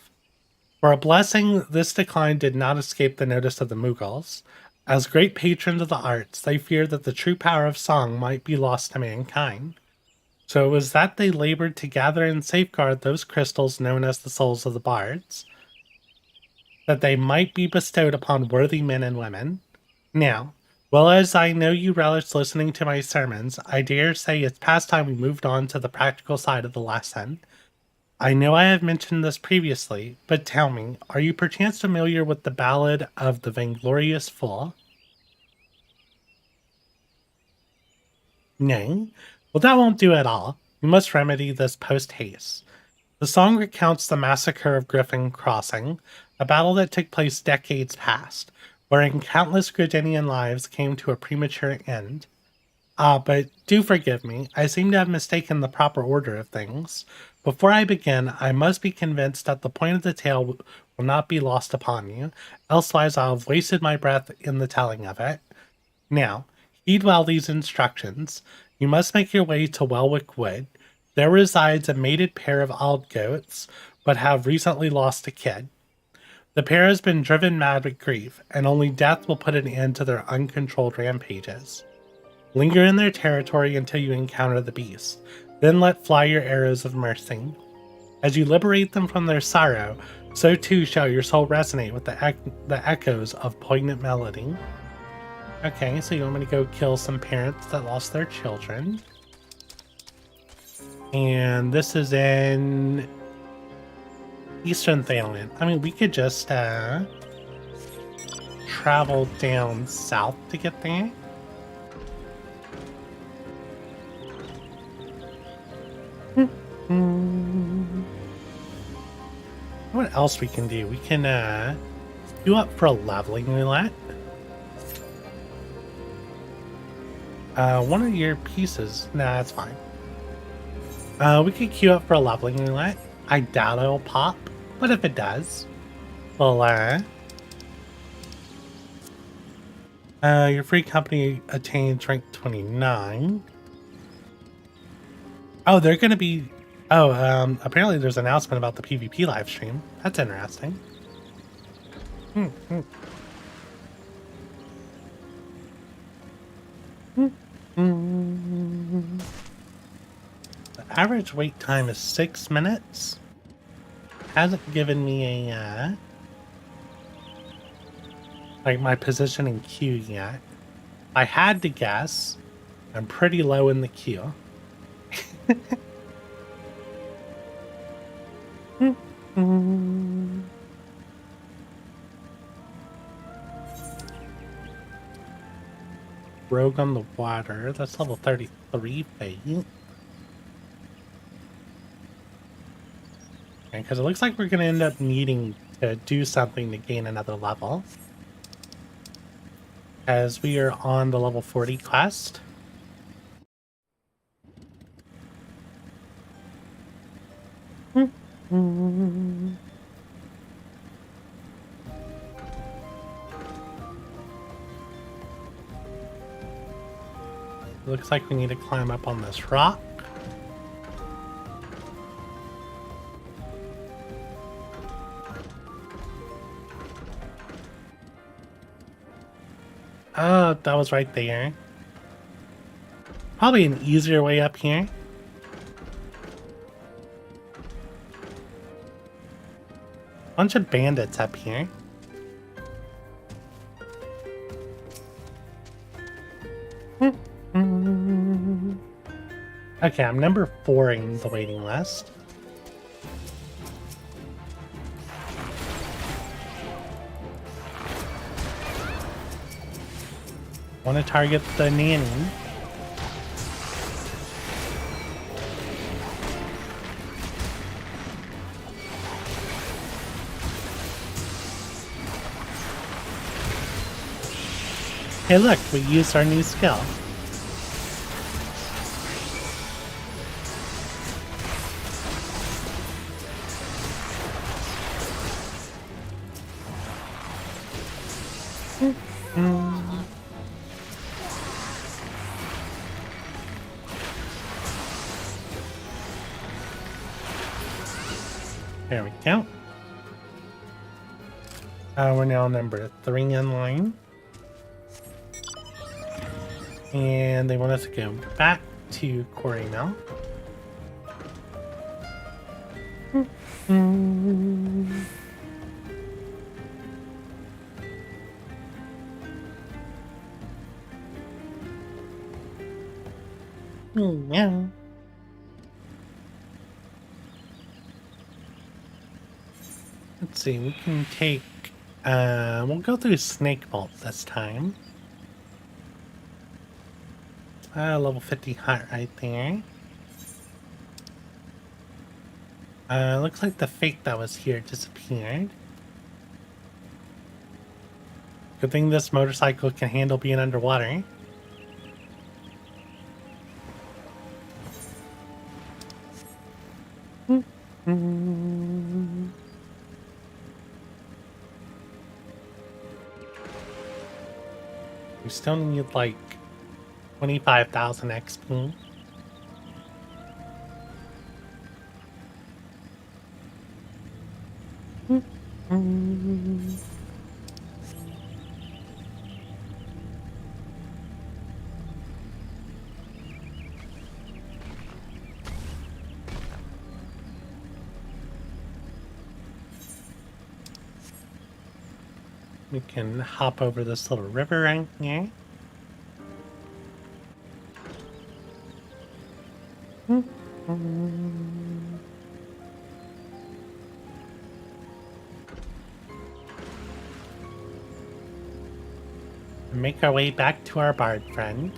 For a blessing, this decline did not escape the notice of the Mughals. As great patrons of the arts, they feared that the true power of song might be lost to mankind. So it was that they labored to gather and safeguard those crystals known as the souls of the bards, that they might be bestowed upon worthy men and women. Now, well as I know you relish listening to my sermons, I dare say it's past time we moved on to the practical side of the lesson. I know I have mentioned this previously, but tell me, are you perchance familiar with the ballad of the Vainglorious Fool? Nay? Well, that won't do at all. We must remedy this post-haste. The song recounts the massacre of Griffin Crossing, a battle that took place decades past, wherein countless Gridanian lives came to a premature end. But do forgive me, I seem to have mistaken the proper order of things. Before I begin, I must be convinced that the point of the tale will not be lost upon you, elsewise I'll have wasted my breath in the telling of it. Now, heed well these instructions. You must make your way to Welwick Wood. There resides a mated pair of old goats, but have recently lost a kid. The pair has been driven mad with grief, and only death will put an end to their uncontrolled rampages. Linger in their territory until you encounter the beast. Then let fly your arrows of mercy. As you liberate them from their sorrow, so too shall your soul resonate with the echoes of poignant melody. Okay, so you want me to go kill some parents that lost their children. And this is in Eastern Thailand. I mean, we could just travel down south to get there. What else we can do? We can queue up for a leveling roulette. One of your pieces. Nah, that's fine. We could queue up for a leveling roulette. I doubt it'll pop, but if it does, well, your free company attains rank 29. Oh, they're gonna be... Oh, apparently there's an announcement about the PvP live stream. That's interesting. The average wait time is 6 minutes. Hasn't given me a, like my position in queue yet. I had to guess. I'm pretty low in the queue. Rogue on the water. That's level 33 fate. Because it looks like we're going to end up needing to do something to gain another level. As we are on the level 40 quest. Looks like we need to climb up on this rock. Oh, that was right there. Probably an easier way up here. Bunch of bandits up here. Okay, I'm number 4 in the waiting list. Want to target the nanny. Hey look, we used our new skill. There we go. We're now number 3 in line. And they want us to go back to Quarry now. Yeah. Let's see, we can take, we'll go through Snake Bolt this time. Level 50 hut right there. Looks like the fake that was here disappeared. Good thing this motorcycle can handle being underwater. We still need like 25,000 XP. We can hop over this little river right here. Make our way back to our bard friend.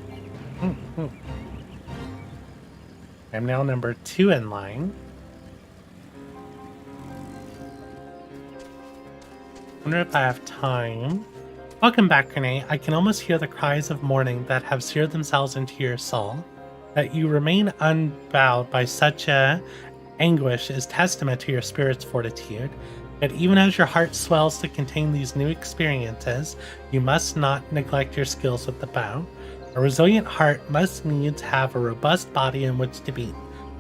I'm now number 2 in line. Wonder if I have time. Welcome back, Renee. I can almost hear the cries of mourning that have seared themselves into your soul. That you remain unbowed by such a anguish is testament to your spirit's fortitude. Yet even as your heart swells to contain these new experiences, you must not neglect your skills with the bow. A resilient heart must needs have a robust body in which to beat.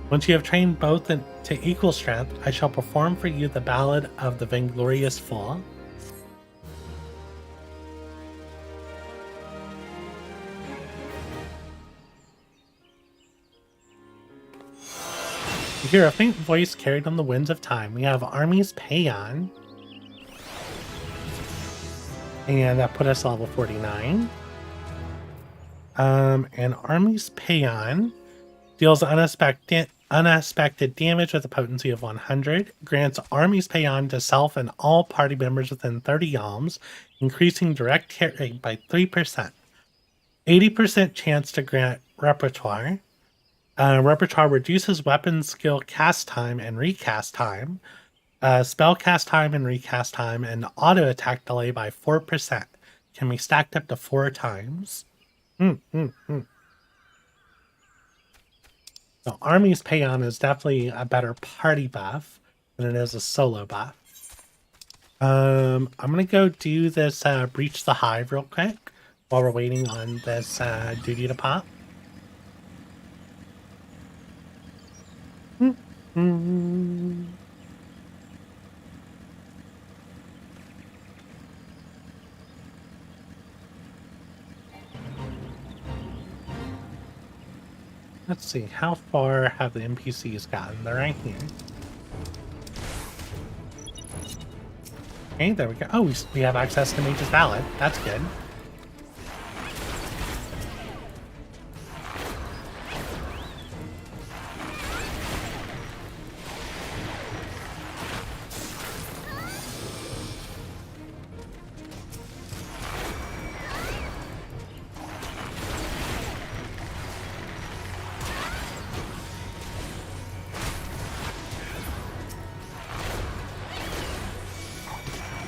Once you have trained both to equal strength, I shall perform for you the ballad of the vainglorious fool. You hear a faint voice carried on the winds of time. We have Army's Payon. And that put us level 49. And Army's Payon deals unexpected damage with a potency of 100. Grants Army's Payon to self and all party members within 30 yalms, increasing direct hit rate by 3%. 80% chance to grant Repertoire. Repertoire reduces weapon skill cast time and recast time, spell cast time and recast time, and auto attack delay by 4%. Can be stacked up to 4 times. So Army's Payon is definitely a better party buff than it is a solo buff. I'm gonna go do this Breach the Hive real quick while we're waiting on this duty to pop. Let's see, how far have the NPCs gotten? They're right here. Okay, there we go. Oh, we have access to Mage's Ballad. That's good.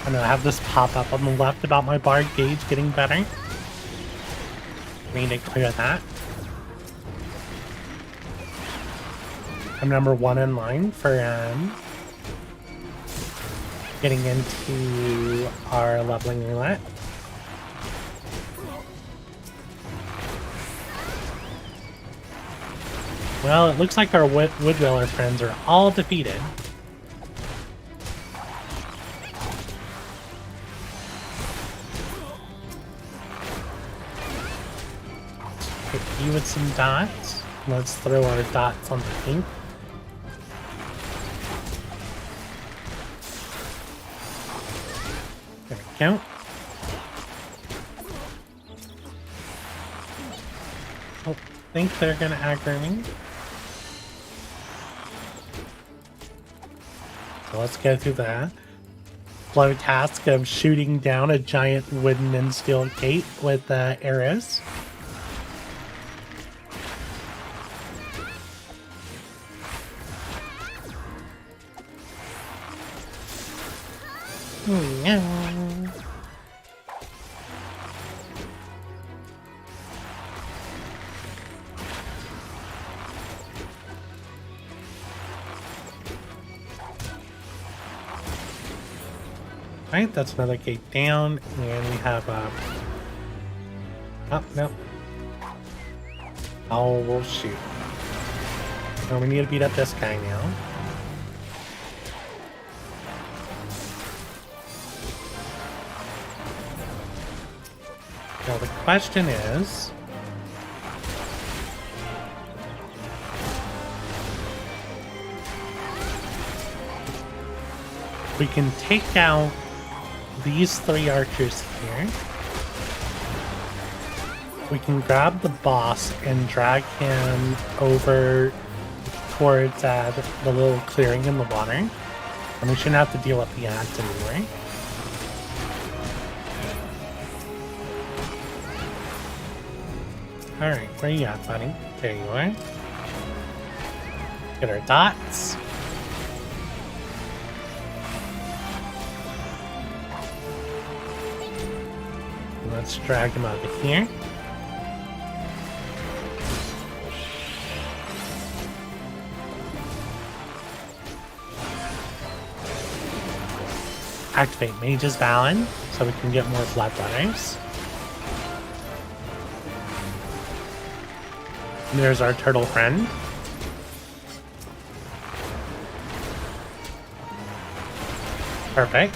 And I have this pop up on the left about my bar gauge getting better. We need to clear that. I'm number 1 in line for getting into our leveling roulette. Well, it looks like our Woodwiller friends are all defeated. Hit you with some dots. Let's throw our dots on the pink. There we go. Oh, I think they're gonna aggro me. So let's go through the flow task of shooting down a giant wooden and steel gate with arrows. Yeah. Right, that's another gate down, and we have oh no. Oh, we'll shoot. Oh, we need to beat up this guy now. Now the question is, we can take out these 3 archers here. We can grab the boss and drag him over towards the little clearing in the water. And we shouldn't have to deal with the ants anymore. Alright, where you at, buddy? There you are. Get our dots. Let's drag him over here. Activate Mage's Balance so we can get more bloodrunners. And there's our turtle friend. Perfect.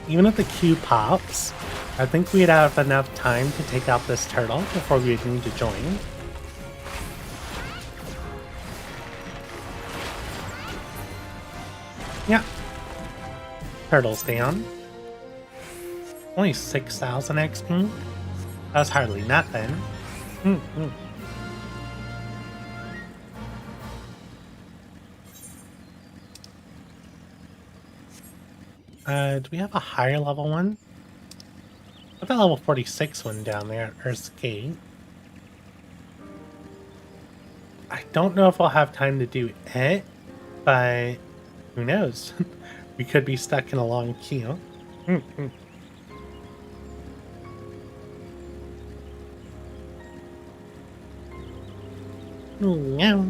Even if the queue pops, I think we'd have enough time to take out this turtle before we'd need to join. Yeah. Turtle's down. Only 6,000 XP? That's hardly nothing. Do we have a higher level one? I've got level 46 one down there at Earth's Gate. I don't know if I'll have time to do it, but who knows? We could be stuck in a long queue. Yeah.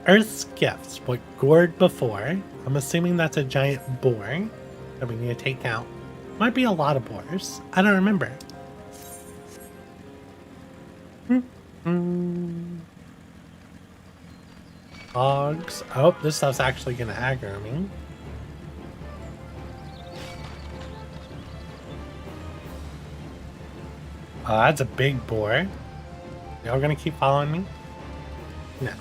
Earth's Gifts, what gored before. I'm assuming that's a giant boar that we need to take out. Might be a lot of boars. I don't remember. Dogs. Oh, this stuff's actually going to aggro me. Oh, that's a big boar. Y'all going to keep following me? No.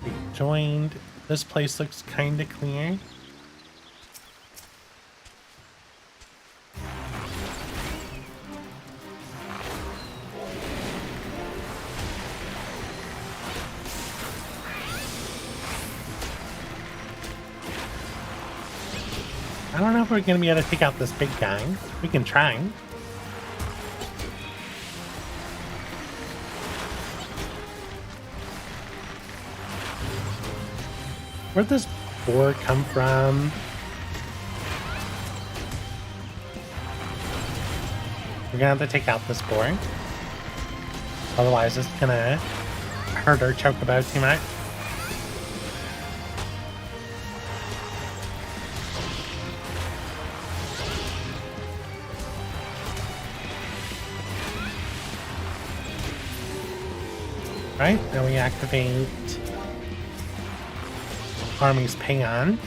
We joined. This place looks kind of clear. I don't know if we're going to be able to take out this big guy. We can try. Where'd this boar come from? We're gonna have to take out this boar. Otherwise it's gonna hurt our chocobo too much. Right, now we activate Army's Payon.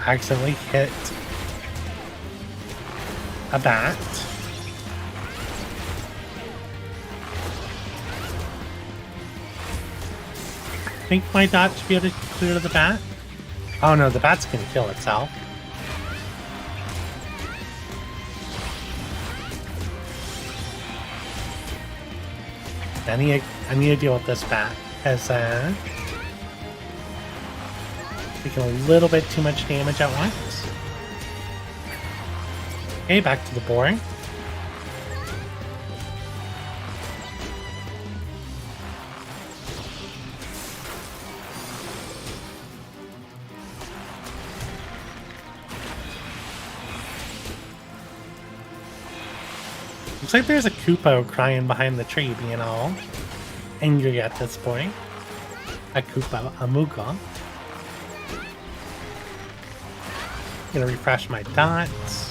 Accidentally hit a bat. I think my dot should be able to clear the bat. Oh no, the bat's gonna kill itself. I need to deal with this bat as taking a little bit too much damage at once. Okay, back to the boring. Looks like there's a Koopo crying behind the tree, being all angry at this point. A Koopo, a Moogle. Gonna refresh my dots.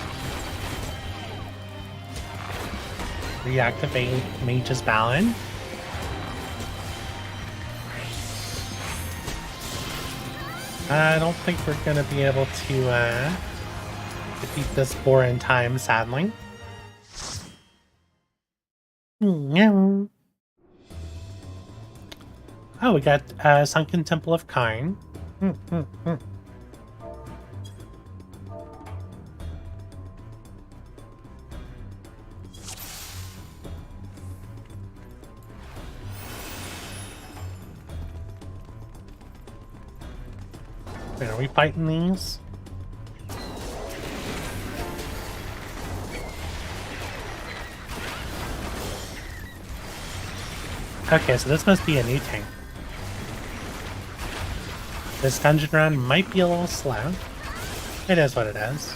Reactivate Mage's Ballad. I don't think we're gonna be able to defeat this boar in time, sadly. Oh, we got Sunken Temple of Karn. Wait, are we fighting these? Okay, so this must be a new tank. This dungeon run might be a little slow. It is what it is.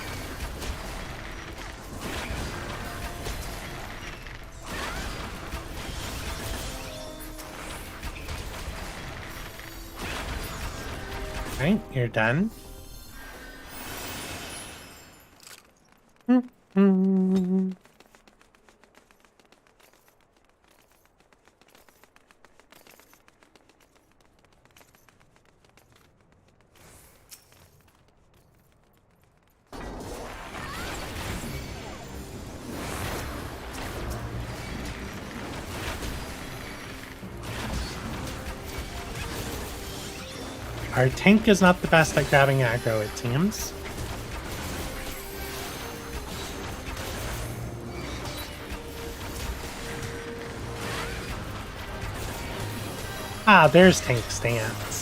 Right, you're done. Our tank is not the best at grabbing aggro, it seems. Ah, there's tank stance.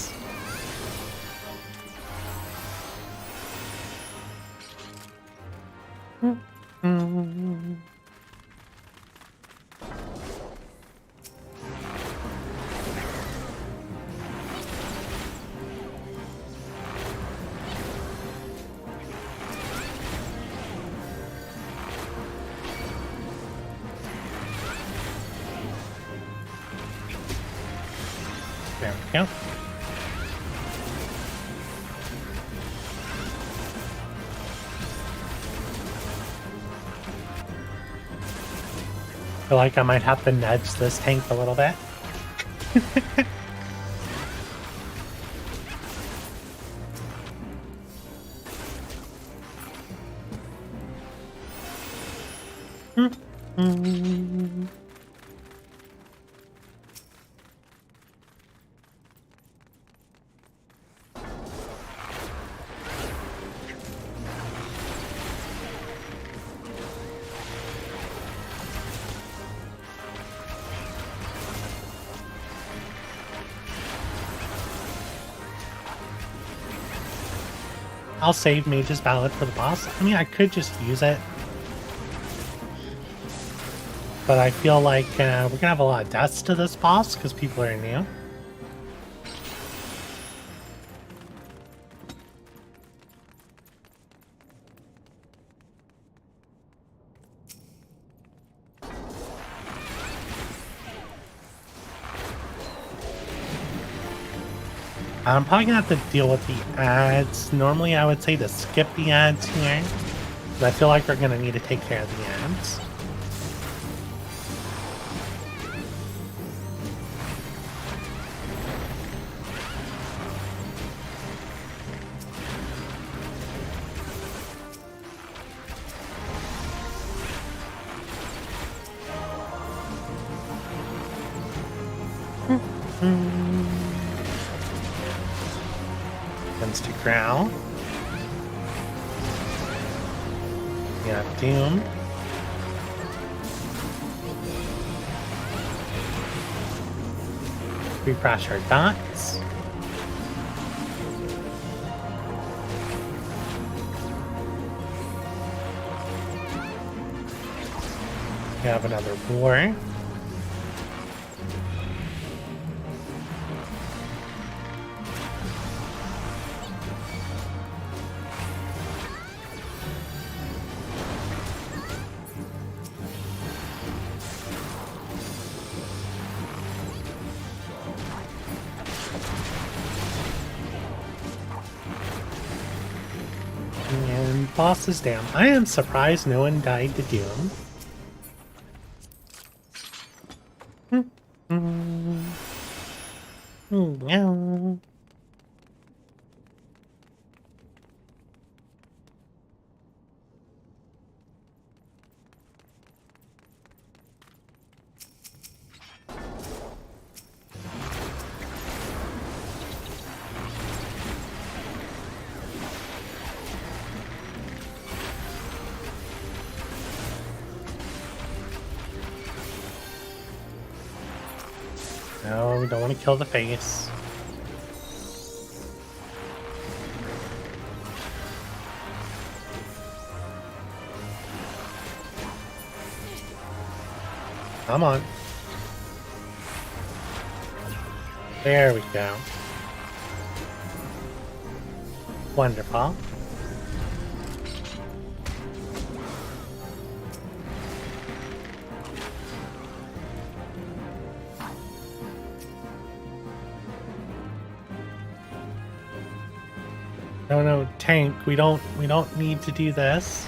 There we go. I feel like I might have to nudge this tank a little bit. I'll save Mage's Ballad for the boss. I mean, I could just use it. But I feel like we're going to have a lot of deaths to this boss because people are new. I'm probably going to have to deal with the ads. Normally I would say to skip the ads here. But I feel like we're going to need to take care of the ads. Tends to growl. Yeah, Doom. Refresh our dots. We have another war. And boss is down. I am surprised no one died to Doom. Yeah. No, we don't want to kill the face. Come on. There we go. Wonderful. No, tank. We don't need to do this.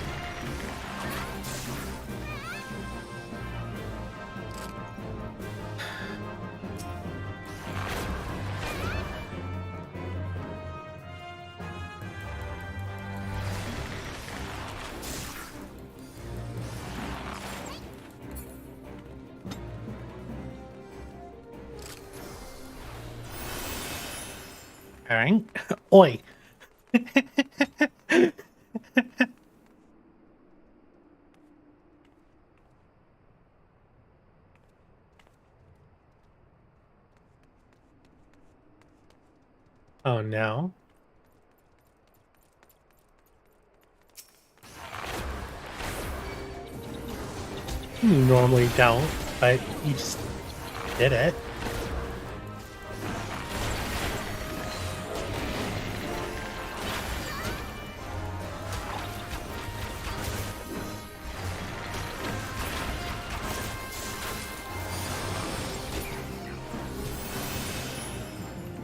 All right. Oi. Oh no. You normally don't, but you just did it.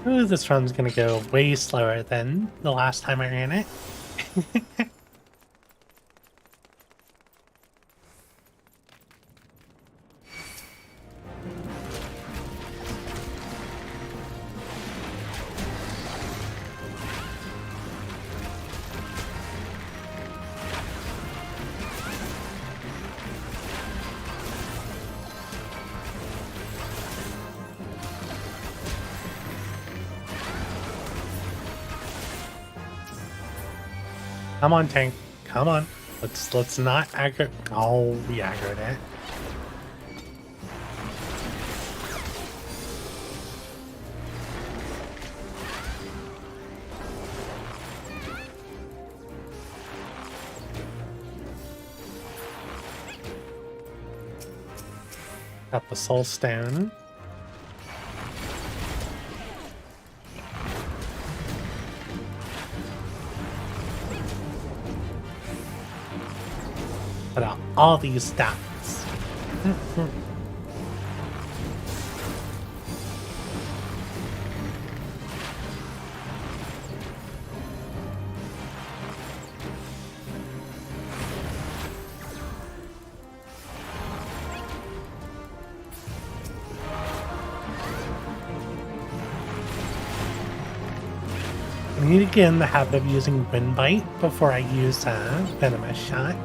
Ooh, this run's gonna go way slower than the last time I ran it. Come on, tank. Come on. Let's not aggro. Oh, we aggroed it. Got the soul stone. Put out all these stats. I need to get in the habit of using Wind Bite before I use Venomous Shot.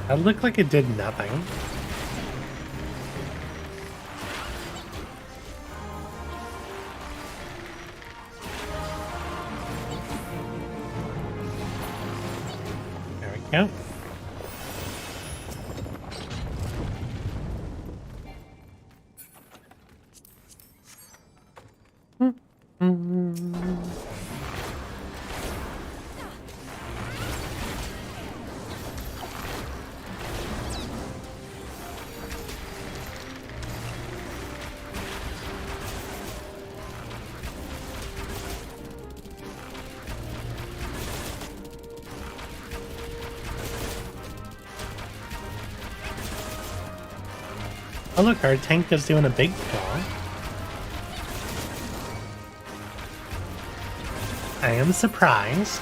That looked like it did nothing. There we go. Oh look, our tank is doing a big kill. I am surprised.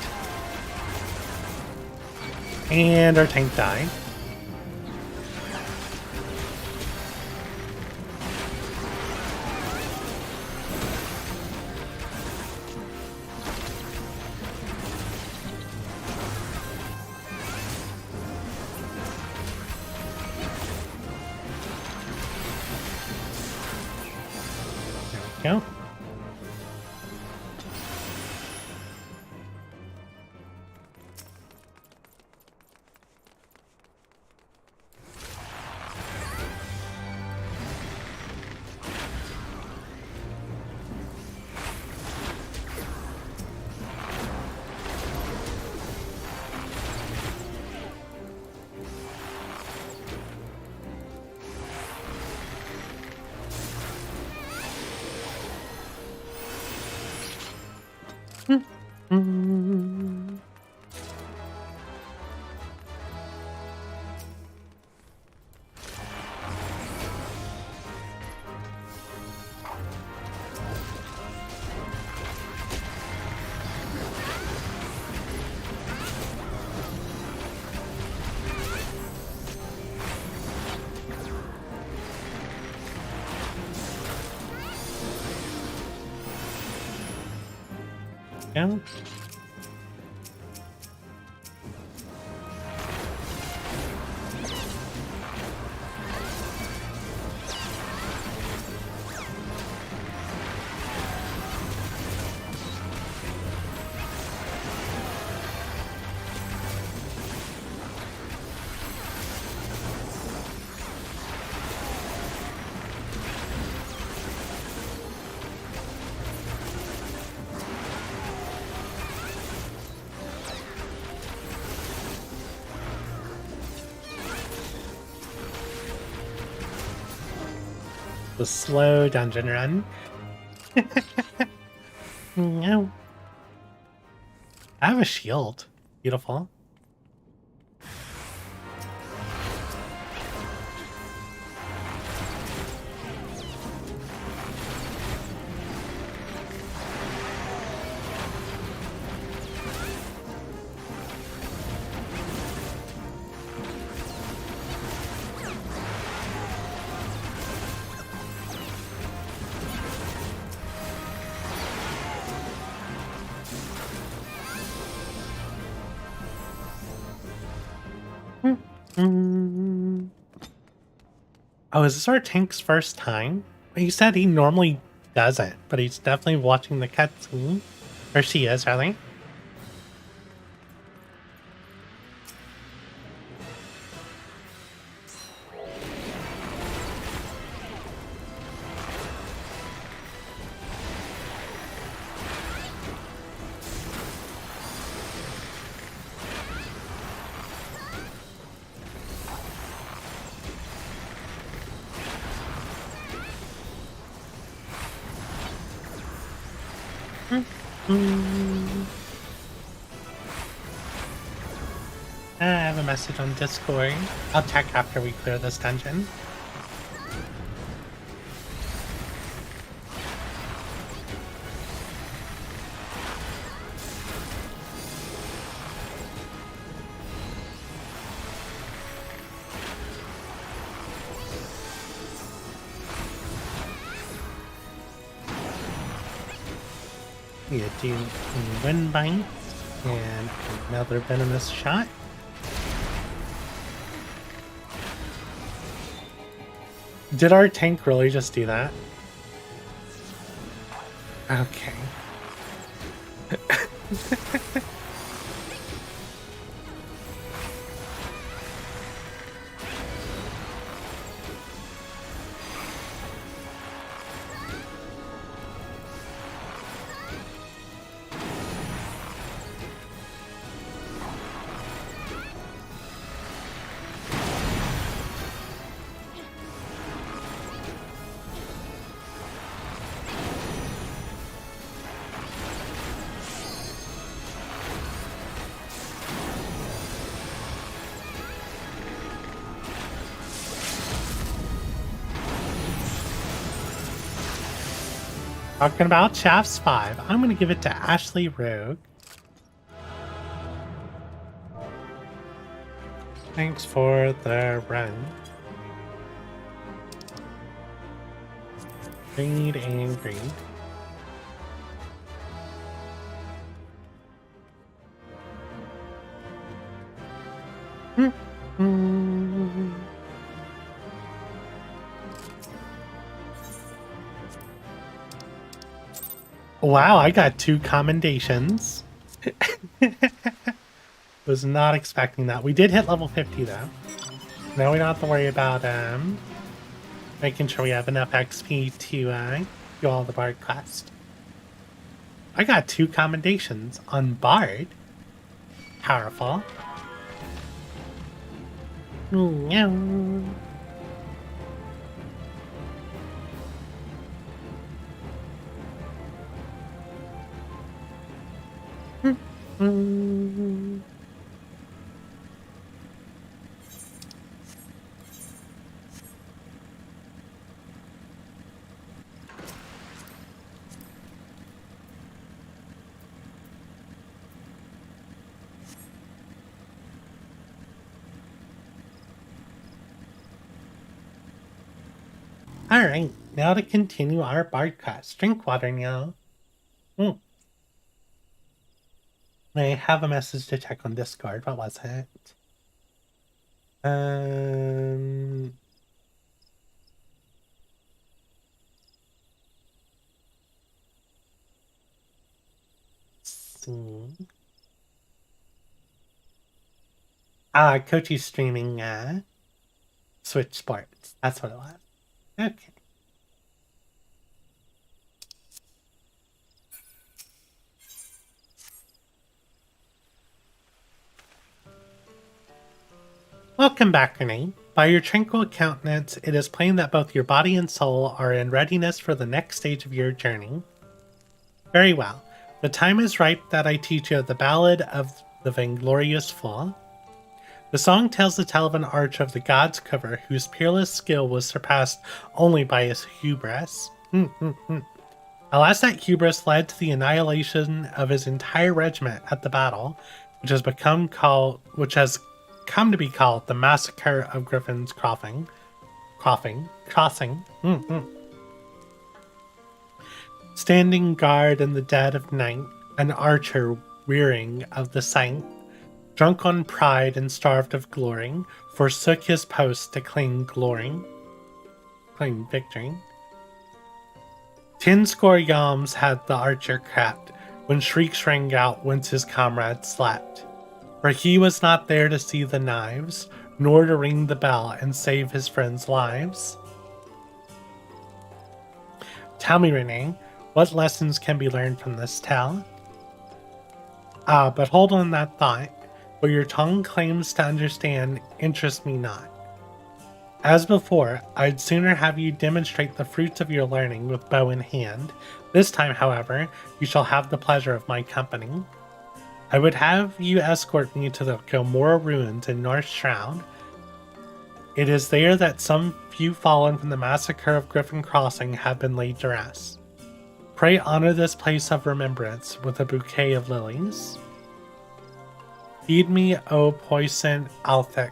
And our tank died. There we go. Yeah. The slow dungeon run. No. I have a shield. Beautiful. Mm. Oh, is this our tank's first time? He said he normally does it, but he's definitely watching the cutscene. Or she is, rather. I have a message on Discord. I'll check after we clear this dungeon. We do wind bite and another venomous shot. Did our tank really just do that? Okay. Talking about Shafts 5, I'm going to give it to Ashley Rogue. Thanks for the run. Greed and greed. Wow, I got 2 commendations. Was not expecting that. We did hit level 50 though. Now we don't have to worry about making sure we have enough XP to do all the Bard quest. I got 2 commendations on Bard. Powerful. Meow. Alright, now to continue our Bard quest. Drink water now. I have a message to check on Discord. What was it? See. Kochi's streaming Switch Sports. That's what it was. Okay. Welcome back, Renee. By your tranquil countenance, it is plain that both your body and soul are in readiness for the next stage of your journey. Very well. The time is ripe that I teach you the ballad of the Vainglorious Fool. The song tells the tale of an archer of the gods' cover whose peerless skill was surpassed only by his hubris. Alas, that hubris led to the annihilation of his entire regiment at the battle, which has come to be called the Massacre of Griffin's Crossing. Standing guard in the dead of night, an archer wearying of the sight, drunk on pride and starved of glory, forsook his post to claim victory. 10 score yalms had the archer cracked, when shrieks rang out whence his comrades slept. For he was not there to see the knives, nor to ring the bell and save his friends' lives. Tell me, Renee, what lessons can be learned from this tale? But hold on that thought. What your tongue claims to understand interests me not. As before, I'd sooner have you demonstrate the fruits of your learning with bow in hand. This time, however, you shall have the pleasure of my company. I would have you escort me to the Gomorrah ruins in North Shroud. It is there that some few fallen from the massacre of Griffin Crossing have been laid to rest. Pray honor this place of remembrance with a bouquet of lilies. Heed me, O poison Althic,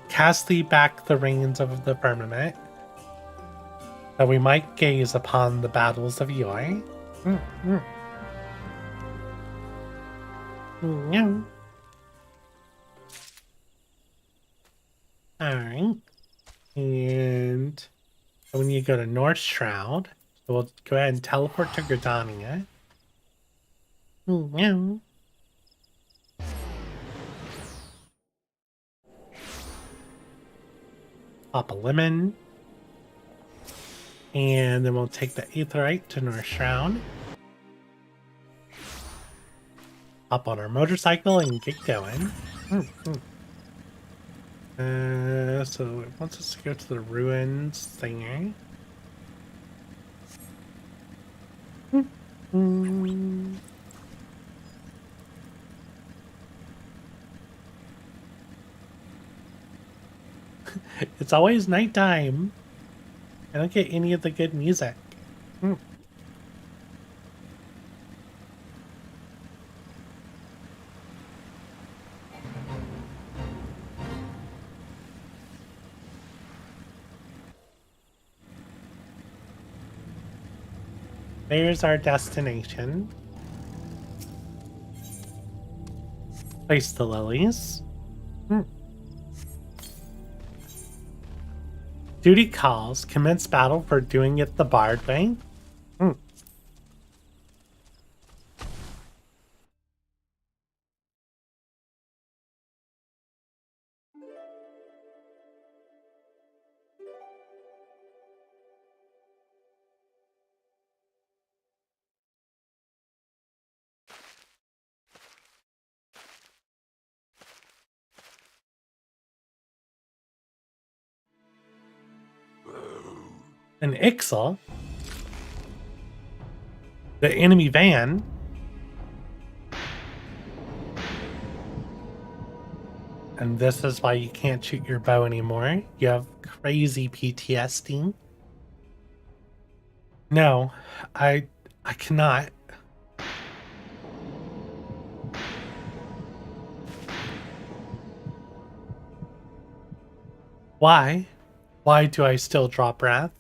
cast thee back the reins of the firmament, that we might gaze upon the battles of yore. Alright. And when you go to North Shroud, we'll go ahead and teleport to Gridania. Pop a lemon. And then we'll take the Aetherite to North Shroud. Hop on our motorcycle and get going. So it wants us to go to the ruins thingy. It's always nighttime. I don't get any of the good music. There's our destination. Place the lilies. Duty calls. Commence battle for doing it the Bard way. An Ixal, the enemy van, and this is why you can't shoot your bow anymore. You have crazy PTSD. No, I cannot. Why? Why do I still draw breath?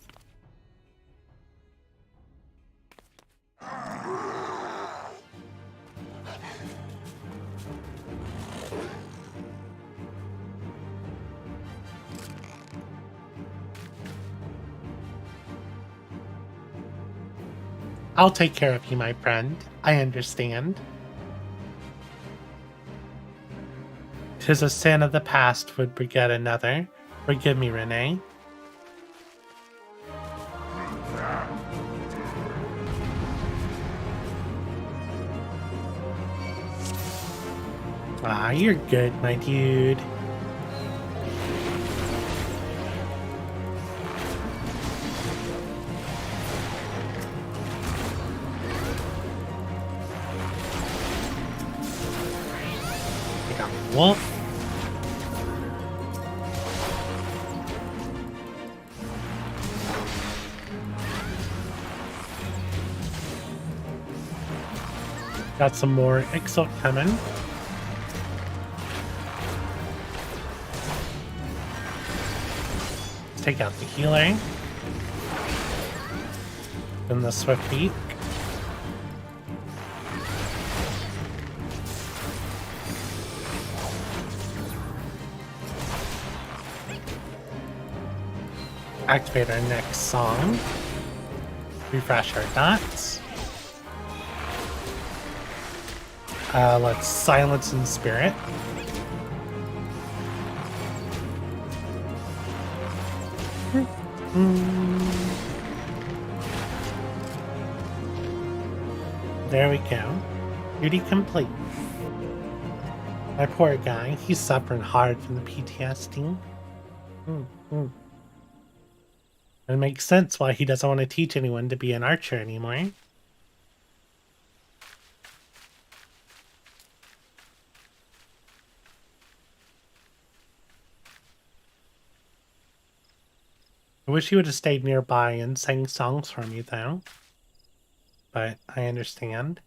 I'll take care of you, my friend. I understand. 'Tis a sin of the past would beget another. Forgive me, Renee. Ah, you're good, my dude. Wolf. Got some more Ixal coming. Let's take out the healer. Then the Swift Beak. activate our next song. Refresh our dots. Let's silence in spirit. There we go. Duty complete. My poor guy, he's suffering hard from the PTSD. It makes sense why he doesn't want to teach anyone to be an archer anymore. I wish he would have stayed nearby and sang songs for me, though. But I understand.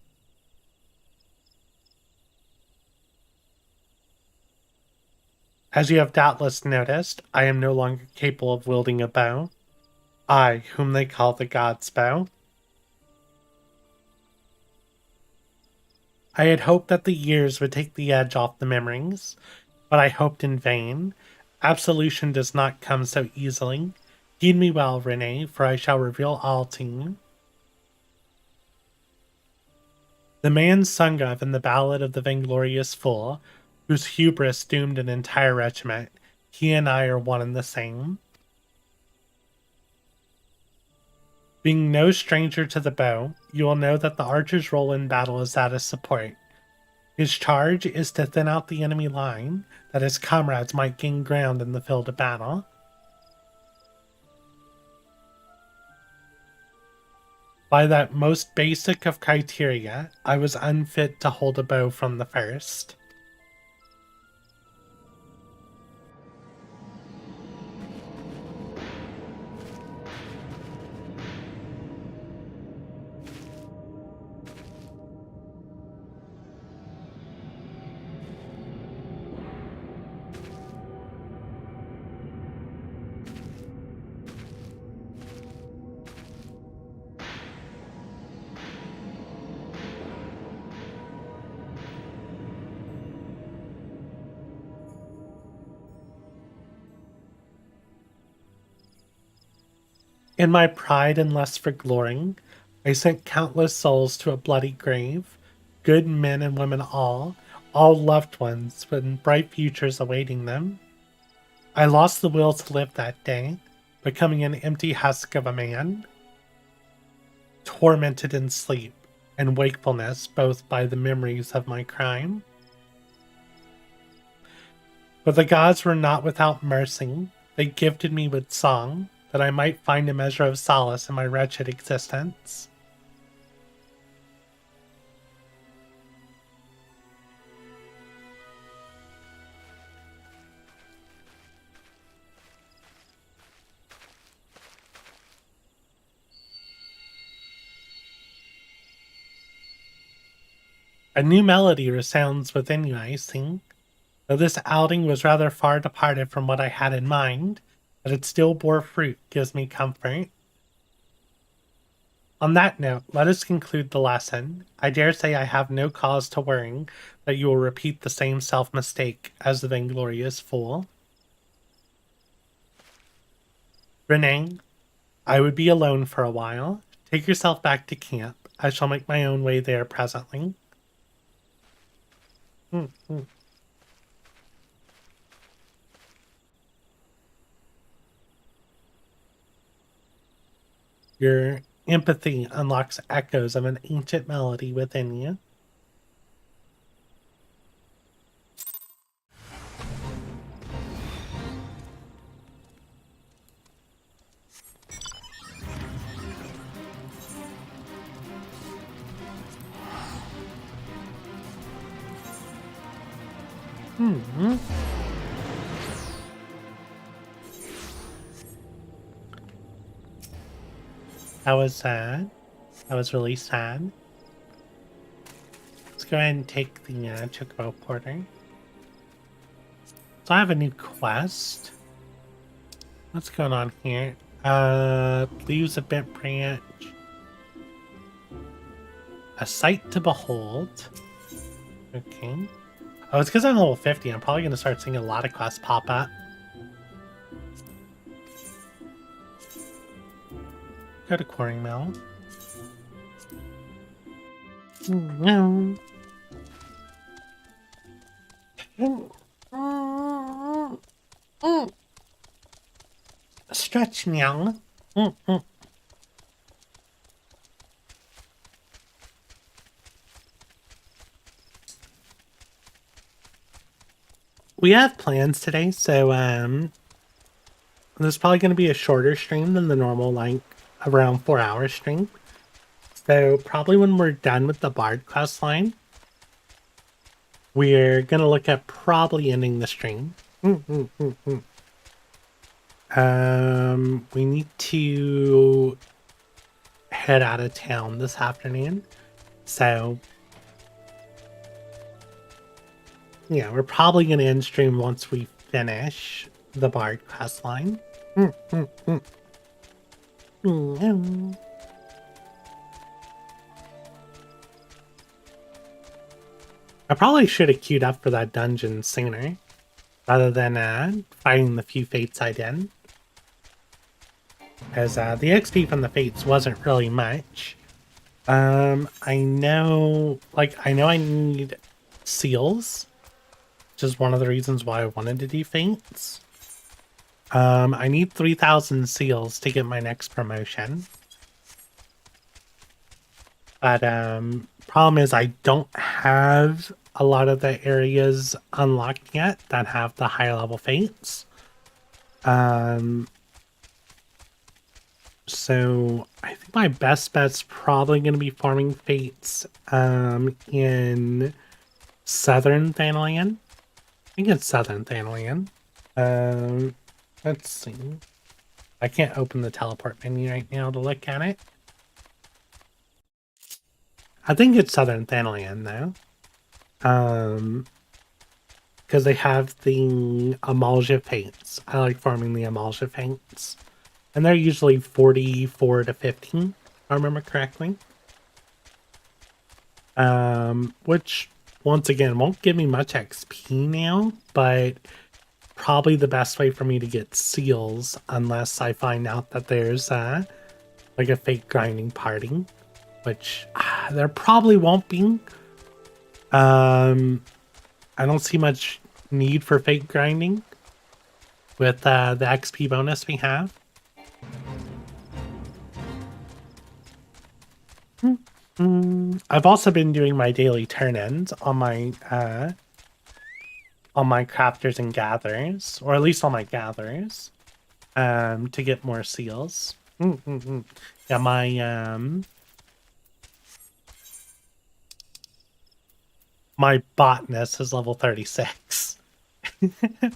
As you have doubtless noticed, I am no longer capable of wielding a bow. I, whom they call the God's Bow. I had hoped that the years would take the edge off the memories, but I hoped in vain. Absolution does not come so easily. Heed me well, Renee, for I shall reveal all to you. The man sung of in the ballad of the vainglorious fool, whose hubris doomed an entire regiment, he and I are one and the same. Being no stranger to the bow, you will know that the archer's role in battle is that of support. His charge is to thin out the enemy line, that his comrades might gain ground in the field of battle. By that most basic of criteria, I was unfit to hold a bow from the first. In my pride and lust for glory, I sent countless souls to a bloody grave, good men and women all loved ones with bright futures awaiting them. I lost the will to live that day, becoming an empty husk of a man, tormented in sleep and wakefulness both by the memories of my crime. But the gods were not without mercy. They gifted me with song, that I might find a measure of solace in my wretched existence. A new melody resounds within you, I see. Though this outing was rather far departed from what I had in mind, that it still bore fruit gives me comfort. On that note, let us conclude the lesson. I dare say I have no cause to worry that you will repeat the same self-mistake as the vainglorious fool. Renee, I would be alone for a while. Take yourself back to camp. I shall make my own way there presently. Your empathy unlocks echoes of an ancient melody within you. That was sad. That was really sad. Let's go ahead and take the Chocobo Porter. So I have a new quest. What's going on here? Leaves a bent branch. A sight to behold. Okay. Oh, it's because I'm level 50. I'm probably going to start seeing a lot of quests pop up. go to Quarry Mill. No. Stretch now. We have plans today, so this is probably going to be a shorter stream than the normal, like around 4-hour stream. So probably when we're done with the Bard quest line, we're going to look at probably ending the stream. We need to head out of town this afternoon. So yeah, we're probably going to end stream once we finish the Bard quest line. I probably should have queued up for that dungeon sooner, rather than fighting the few fates I did. Because the XP from the fates wasn't really much. I know I need seals, which is one of the reasons why I wanted to do fates. I need 3,000 seals to get my next promotion. But problem is I don't have a lot of the areas unlocked yet that have the higher level fates. So I think my best bet's probably going to be farming fates in Southern Thanalan. I think it's Southern Thanalan. Let's see. I can't open the teleport menu right now to look at it. I think it's Southern Thanalan though. Because they have the Amalja fates. I like farming the Amalja fates. And they're usually 44 to 15, if I remember correctly. Which, once again, won't give me much XP now, but probably the best way for me to get seals, unless I find out that there's like a fake grinding party, which there probably won't be. I don't see much need for fake grinding with the XP bonus we have. I've also been doing my daily turn-ins on my crafters and gatherers, or at least on my gatherers, to get more seals. Yeah, my botanist is level 36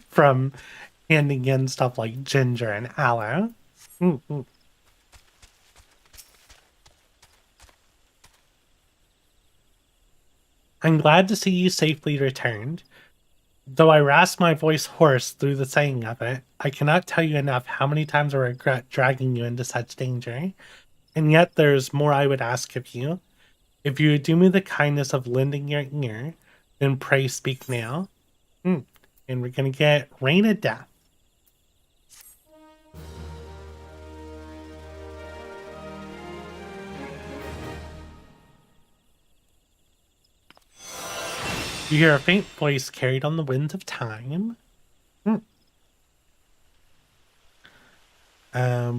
from handing in stuff like ginger and aloe. I'm glad to see you safely returned. Though I rasped my voice hoarse through the saying of it, I cannot tell you enough how many times I regret dragging you into such danger. And yet there's more I would ask of you. If you would do me the kindness of lending your ear, then pray speak now. And we're gonna get Rain of Death. You hear a faint voice carried on the winds of time.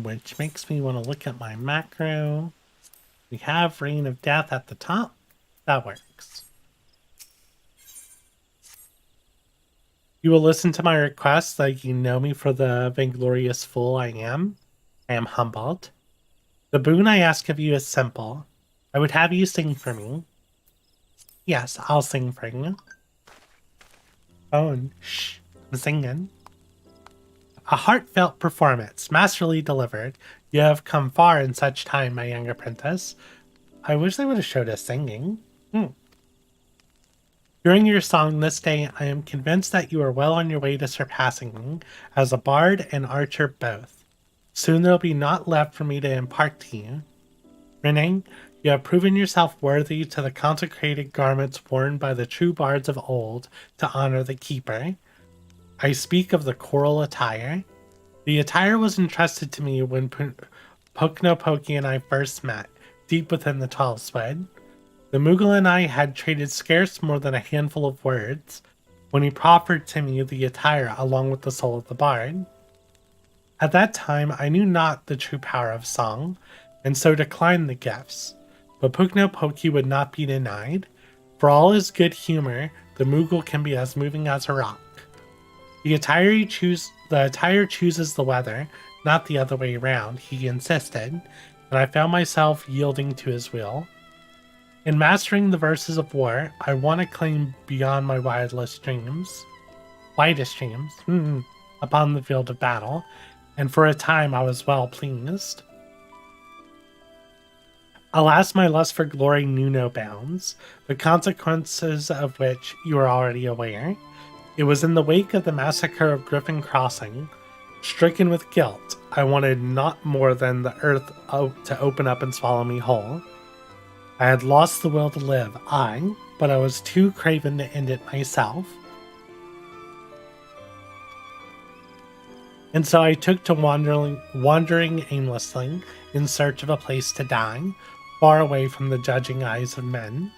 Which makes me want to look at my macro. We have Rain of Death at the top. That works. You will listen to my request that you know me for the vainglorious fool I am. I am humbled. The boon I ask of you is simple. I would have you sing for me. Yes, I'll sing for you. Oh, and shh, I'm singing. A heartfelt performance, masterly delivered. You have come far in such time, my young apprentice. I wish they would have showed us singing. During your song this day, I am convinced that you are well on your way to surpassing me, as a bard and archer both. Soon there will be naught left for me to impart to you. Minake, you have proven yourself worthy to the consecrated garments worn by the true bards of old to honor the keeper. I speak of the choral attire. The attire was entrusted to me when Pokey and I first met, deep within the tall wood. The Moogle and I had traded scarce more than a handful of words when he proffered to me the attire along with the soul of the bard. At that time, I knew not the true power of song, and so declined the gifts. But Pokey would not be denied. For all his good humor, the Moogle can be as moving as a rock. The attire chooses the weather, not the other way around, he insisted, and I found myself yielding to his will. In mastering the verses of war, I won a claim beyond my widest dreams, upon the field of battle, and for a time I was well pleased. Alas, my lust for glory knew no bounds, the consequences of which you are already aware. It was in the wake of the massacre of Griffin Crossing. Stricken with guilt, I wanted not more than the earth to open up and swallow me whole. I had lost the will to live, but I was too craven to end it myself. And so I took to wandering aimlessly in search of a place to die, far away from the judging eyes of men.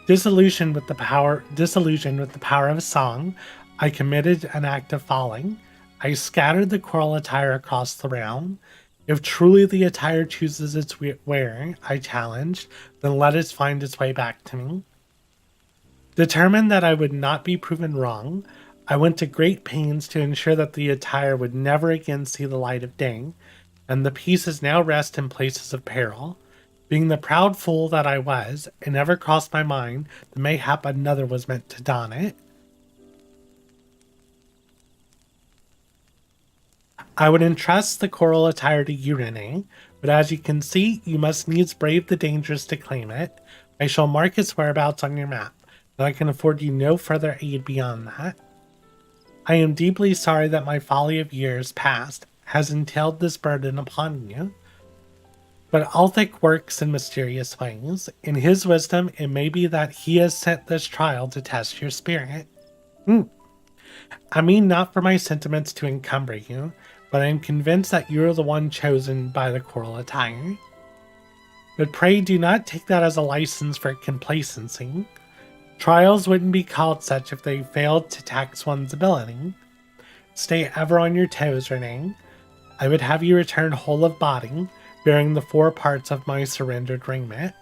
Disillusioned with the power of song, I committed an act of folly. I scattered the coral attire across the realm. If truly the attire chooses its wearer, I challenged, then let it find its way back to me. Determined that I would not be proven wrong, I went to great pains to ensure that the attire would never again see the light of day, and the pieces now rest in places of peril. Being the proud fool that I was, it never crossed my mind that mayhap another was meant to don it. I would entrust the coral attire to you, Renee, but as you can see, you must needs brave the dangers to claim it. I shall mark its whereabouts on your map, but I can afford you no further aid beyond that. I am deeply sorry that my folly of years past has entailed this burden upon you. But Althic works in mysterious ways. In his wisdom, it may be that he has sent this trial to test your spirit. I mean not for my sentiments to encumber you, but I am convinced that you are the one chosen by the coral attire. But pray do not take that as a license for complacency. Trials wouldn't be called such if they failed to tax one's ability. Stay ever on your toes, Renee. I would have you return whole of body, bearing the 4 parts of my surrendered raiment.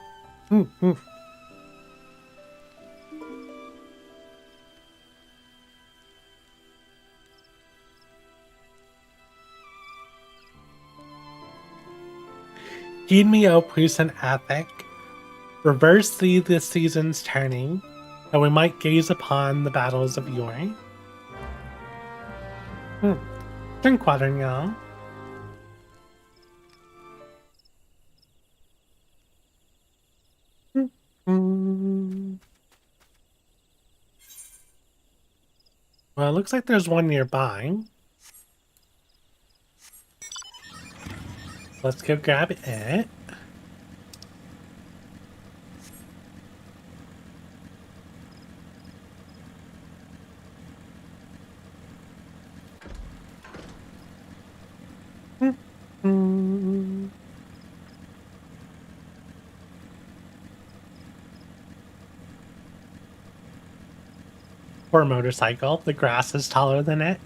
Heed me, O puissant Athic. Reverse thee the seasons turning, that we might gaze upon the battles of yore. Drink water, y'all. Well, it looks like there's one nearby. Let's go grab it. Poor motorcycle. The grass is taller than it.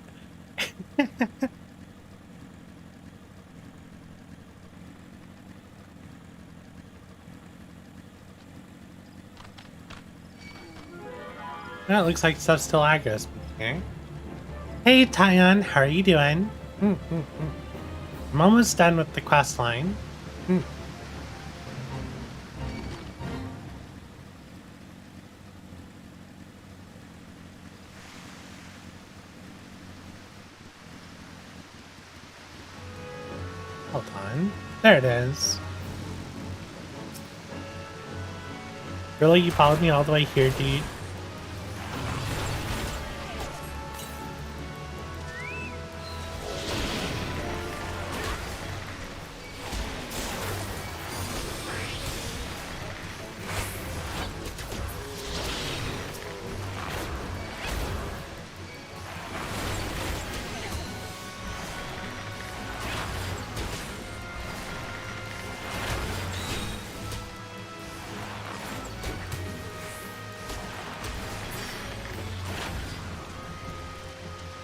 That looks like stuff's still aggro's here. Hey Tyon, how are you doing? I'm almost done with the quest line. Hold on. There it is. Really? You followed me all the way here, dude?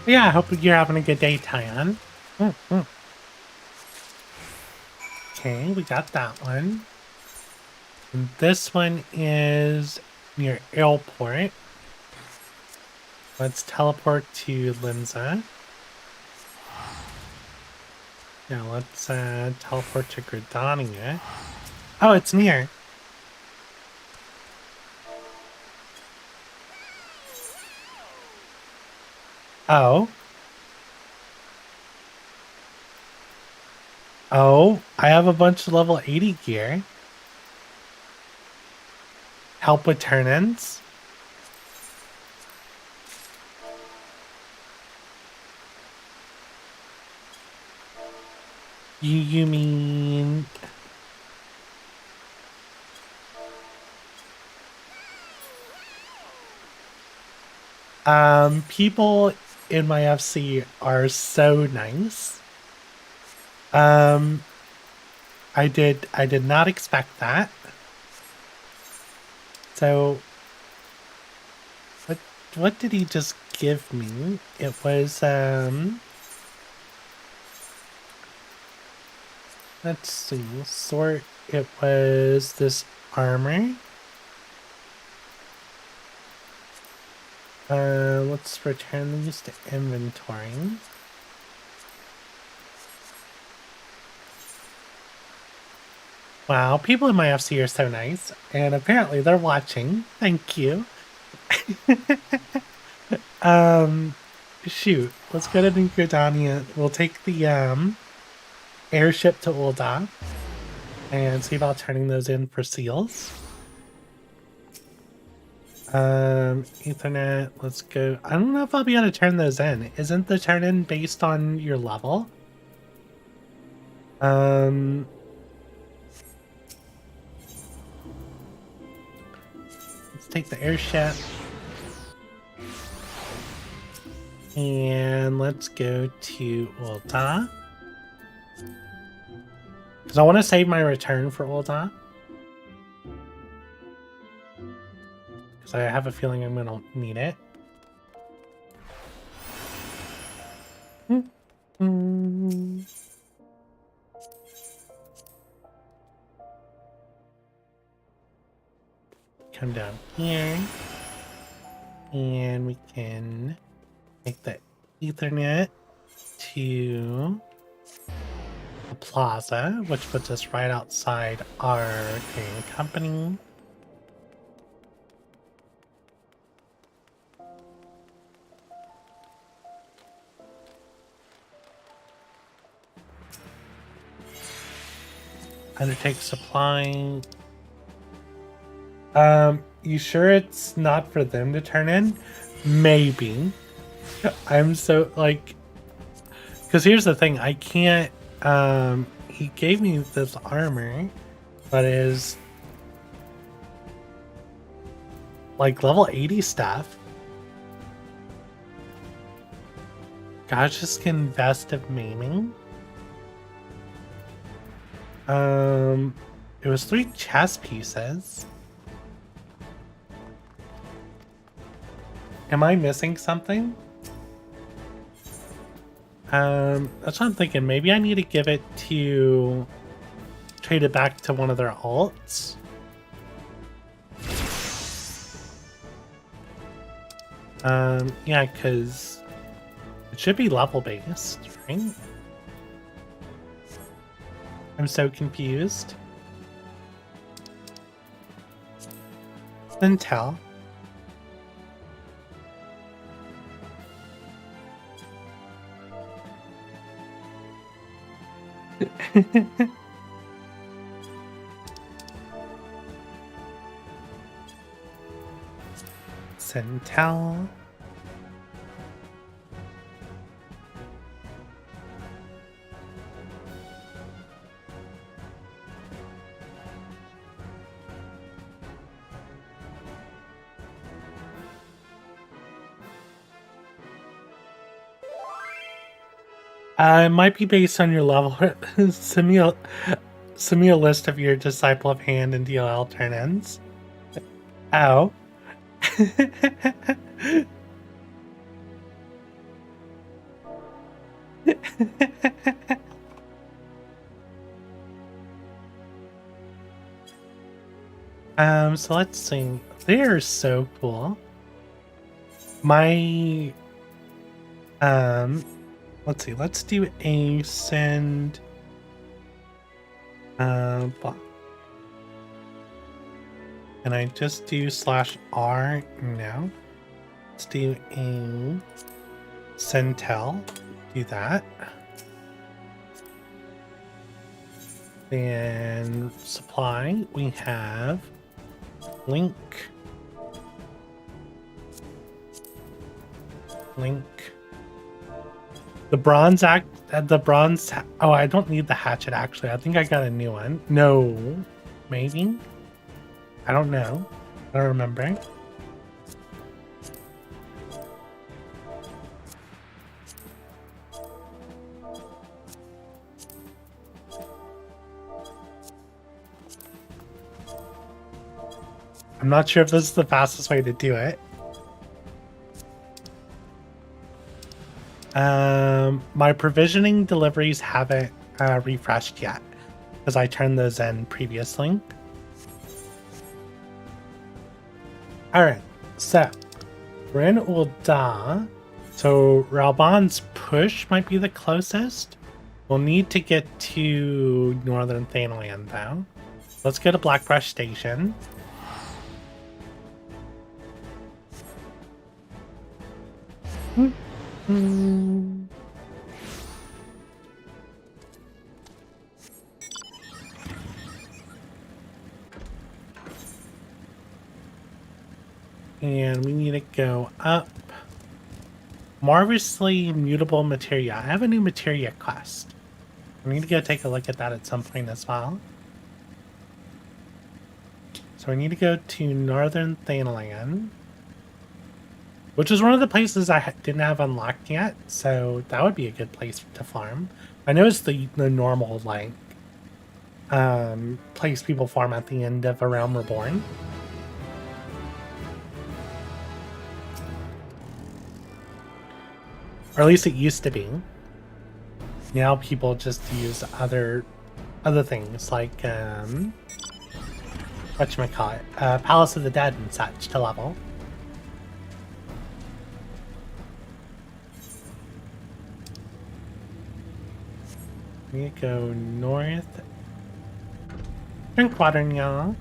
Yeah, I hope you're having a good day, Tyan. Okay, we got that one. And this one is near airport. Let's teleport to Linza. Now let's teleport to Gridania. Oh, it's near. Oh. Oh, I have a bunch of level 80 gear. Help with turn-ins. You mean... People in my FC are so nice. I did not expect that. So what did he just give me? It was let's see, sort it was this armor. Let's return these to inventory. Wow, people in my FC are so nice, and apparently they're watching. Thank you. Shoot, let's go to New Gridania. We'll take the airship to Ul'dah and see about turning those in for seals. Ethernet, let's go. I don't know if I'll be able to turn those in. Isn't the turn in based on your level? Let's take the airship. And let's go to Ul'dah. Because I want to save my return for Ul'dah. Because I have a feeling I'm going to need it. Come down here. And we can take the Ethernet to the plaza, which puts us right outside our trading company. Undertake supply. You sure it's not for them to turn in? Maybe. I'm so, like... Because here's the thing, I can't... he gave me this armor that is... like, level 80 stuff. Gotcha skin vest of maiming. It was 3 chest pieces. Am I missing something? That's what I'm thinking. Maybe I need to give it to... trade it back to one of their alts. Yeah, because it should be level based, right? I'm so confused. Then tell. Centel. It might be based on your level. Send me a list of your Disciple of Hand and DLL turn-ins. Ow. So let's see. They're so cool. My let's see, let's do a send block. And I just do /R now. Let's do a send tell. Do that. Then supply, we have link. The bronze oh, I don't need the hatchet actually. I think I got a new one. No, maybe. I don't know. I don't remember. I'm not sure if this is the fastest way to do it. My provisioning deliveries haven't refreshed yet because I turned those in previously. Alright, so we're in Ul'dah. So Ralban's push might be the closest. We'll need to get to Northern Thanaland though. Let's go to Blackbrush Station. And we need to go up. Marvelously mutable materia. I have a new materia quest. We need to go take a look at that at some point as well. So we need to go to Northern Thanaland, which is one of the places I didn't have unlocked yet, so that would be a good place to farm. I know it's the normal, like, place people farm at the end of A Realm Reborn. Or at least it used to be. Now people just use other things, like, whatchamacallit, Palace of the Dead and such to level. We go north. Drink water, y'all.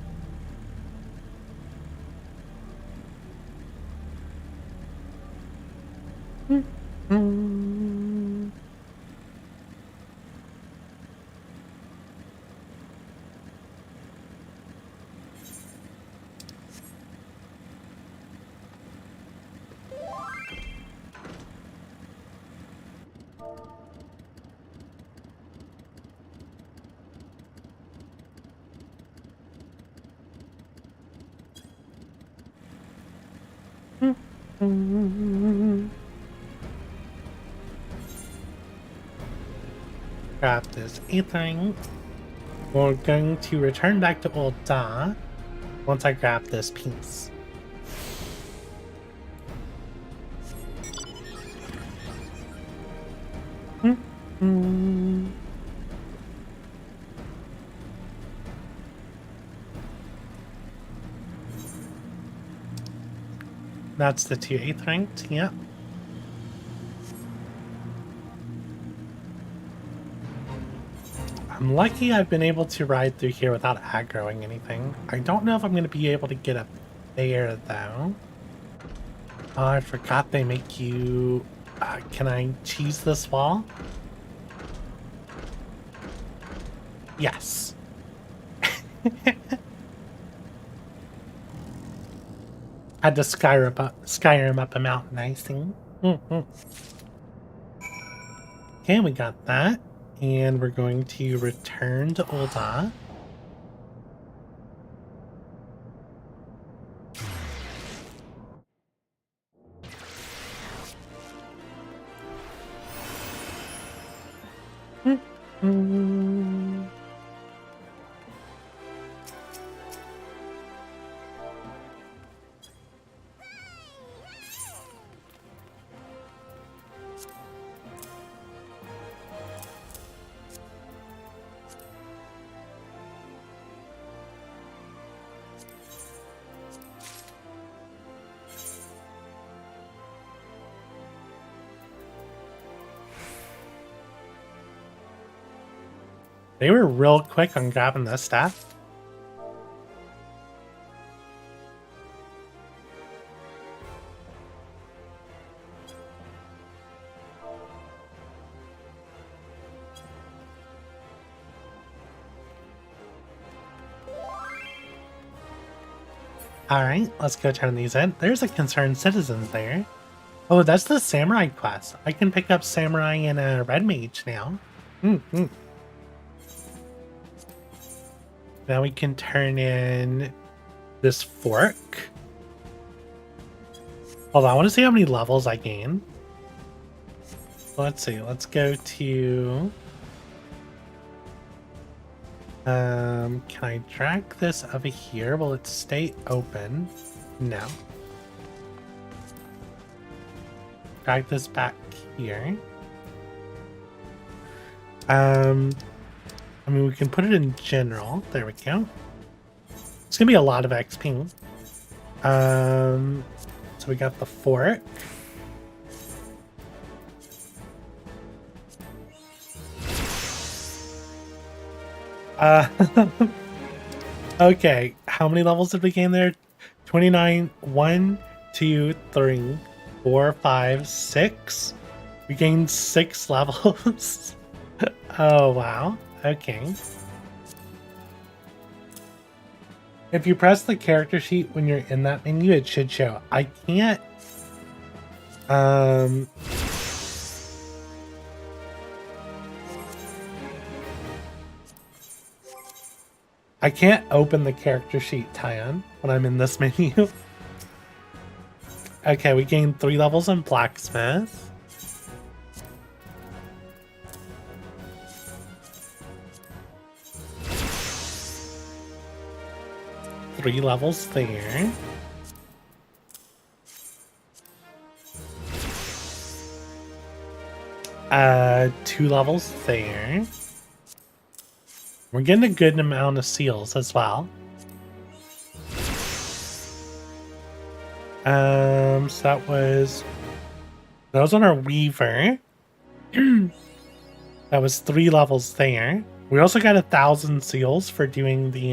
Grab this ethering. We're going to return back to Ul'dah once I grab this piece. That's the 2 8th ranked, yeah. I'm lucky I've been able to ride through here without aggroing anything. I don't know if I'm going to be able to get up there, though. Oh, I forgot they make you... can I cheese this wall? Yes. Had to Skyrim up a mountain, I see. Okay, we got that. And we're going to return to Ul'dah. They were real quick on grabbing this stuff. Alright, let's go turn these in. There's a concerned citizen there. Oh, that's the samurai quest. I can pick up samurai and a red mage now. Now we can turn in this fork. Hold on, I want to see how many levels I gain. Let's see, let's go to... can I drag this over here? Will it stay open? No. Drag this back here. I mean, we can put it in general. There we go. It's gonna be a lot of XP. So we got the fork. Okay, how many levels did we gain there? 29. 1, 2, 3, 4, 5, 6. We gained 6 levels. Oh, wow. Okay. If you press the character sheet when you're in that menu, it should show. I can't... I can't open the character sheet tie-on when I'm in this menu. Okay, we gained 3 levels in Blacksmith. Three levels there. Two levels there. We're getting a good amount of seals as well. So that was on our Weaver. That was 3 levels there. We also got 1,000 seals for doing the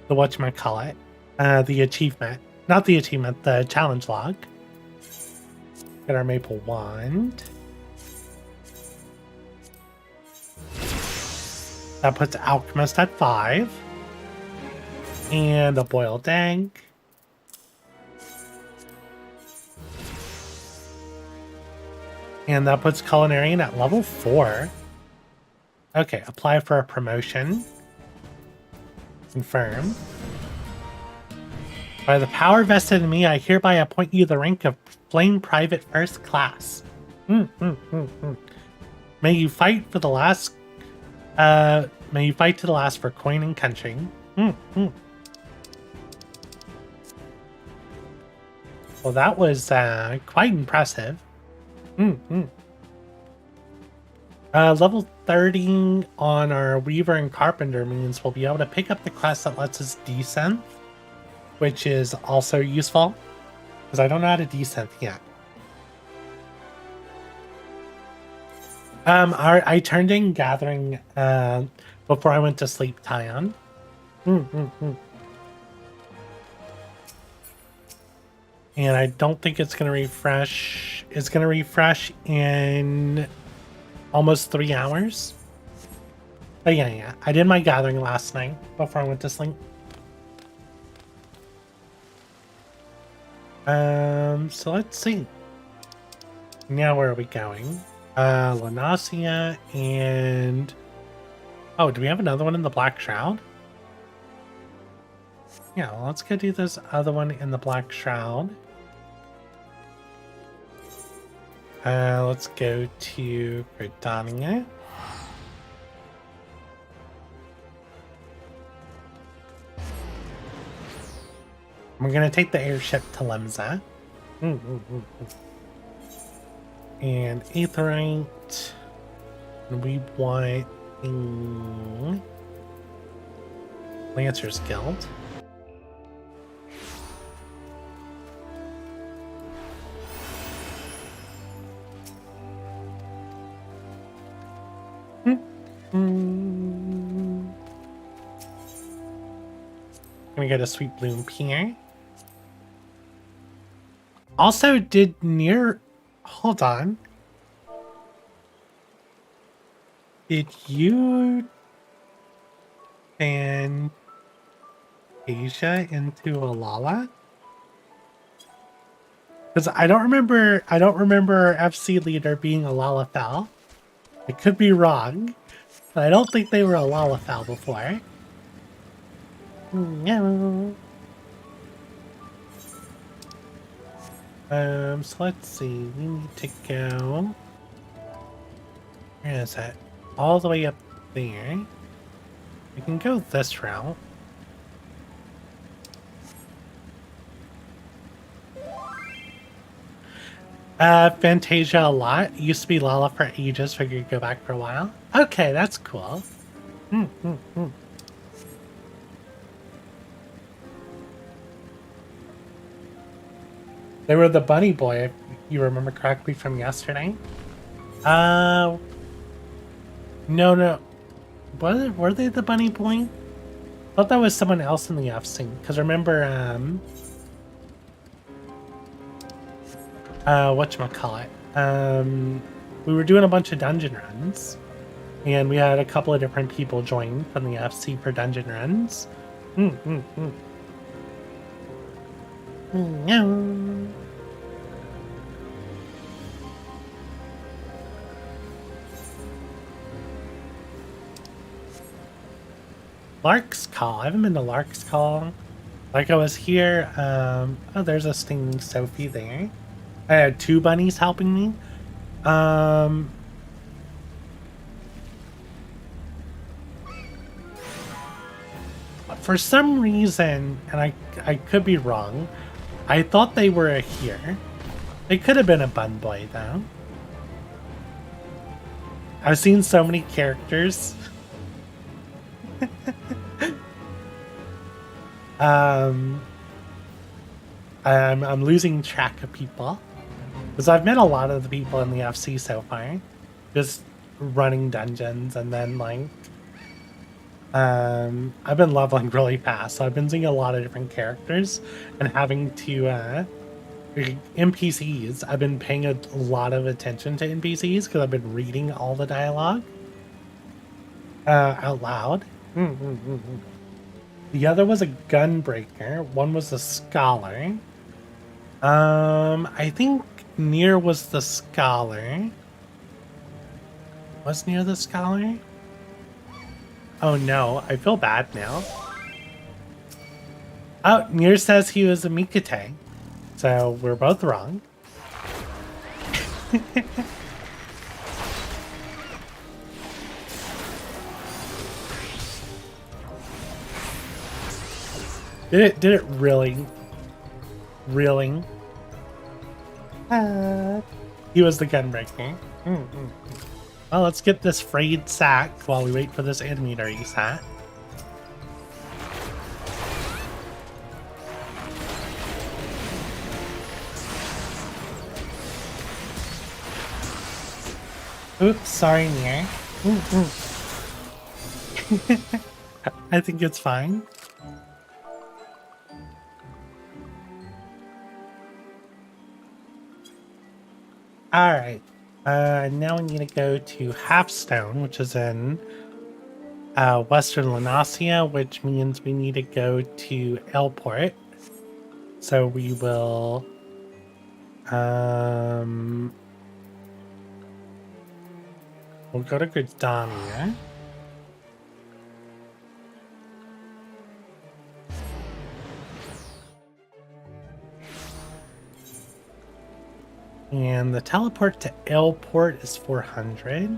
whatchamacallit, the achievement. Not the achievement, the challenge log. Get our maple wand. That puts Alchemist at 5. And a boiled egg. And that puts Culinarian at level 4. Okay, apply for a promotion. Confirm. By the power vested in me, I hereby appoint you the rank of Flame Private First Class. May you fight for the last... may you fight to the last for coin and country. Well, that was quite impressive. Level 30 on our Weaver and Carpenter means we'll be able to pick up the quest that lets us desynth, which is also useful, because I don't know how to desynth yet. I turned in Gathering before I went to sleep, Tyon. And I don't think it's going to refresh. It's going to refresh in almost 3 hours. But yeah. I did my Gathering last night before I went to sleep. So let's see. Now where are we going? Lanasia and... Oh, do we have another one in the Black Shroud? Yeah, well, let's go do this other one in the Black Shroud. Let's go to Gridania. We're gonna take the airship to Lemza. And Aetherite. And we want Lancer's Guild. Can we get a sweet bloom here? Also, did near... Hold on. Did you... ban Asia into Alala? Because I don't remember FC leader being a Lalafell. I could be wrong, but I don't think they were a Lalafell before. No. So let's see. We need to go. Where is it? All the way up there. We can go this route. Fantasia a lot. It used to be Lala for ages, figured you'd go back for a while. Okay, that's cool. They were the bunny boy, if you remember correctly from yesterday. No. Were they the bunny boy? I thought that was someone else in the FC. Because remember, whatchamacallit? We were doing a bunch of dungeon runs, and we had a couple of different people join from the FC for dungeon runs. No. Lark's Call. I haven't been to Lark's Call. Like I was here. Oh, there's a stinging Sophie there. I had 2 bunnies helping me. For some reason, and I could be wrong, I thought they were here. They could have been a bun boy though. I've seen so many characters. I'm losing track of people because I've met a lot of the people in the FC so far, just running dungeons, and then like I've been leveling really fast, so I've been seeing a lot of different characters and having to NPCs. I've been paying a lot of attention to NPCs because I've been reading all the dialogue out loud. The other was a gunbreaker. One was a scholar. I think Nier was the scholar. Was Nier the scholar? Oh no, I feel bad now. Oh, Nier says he was a Mikate. So we're both wrong. Did it really? Really? He was the gunbreaker. Well, let's get this frayed sack while we wait for this enemy to reset. Oops, sorry, Nier. I think it's fine. Alright, now we need to go to Halfstone, which is in Western Lanasia, which means we need to go to Elport. So we will we'll go to Gridania. And the teleport to Elport is 400.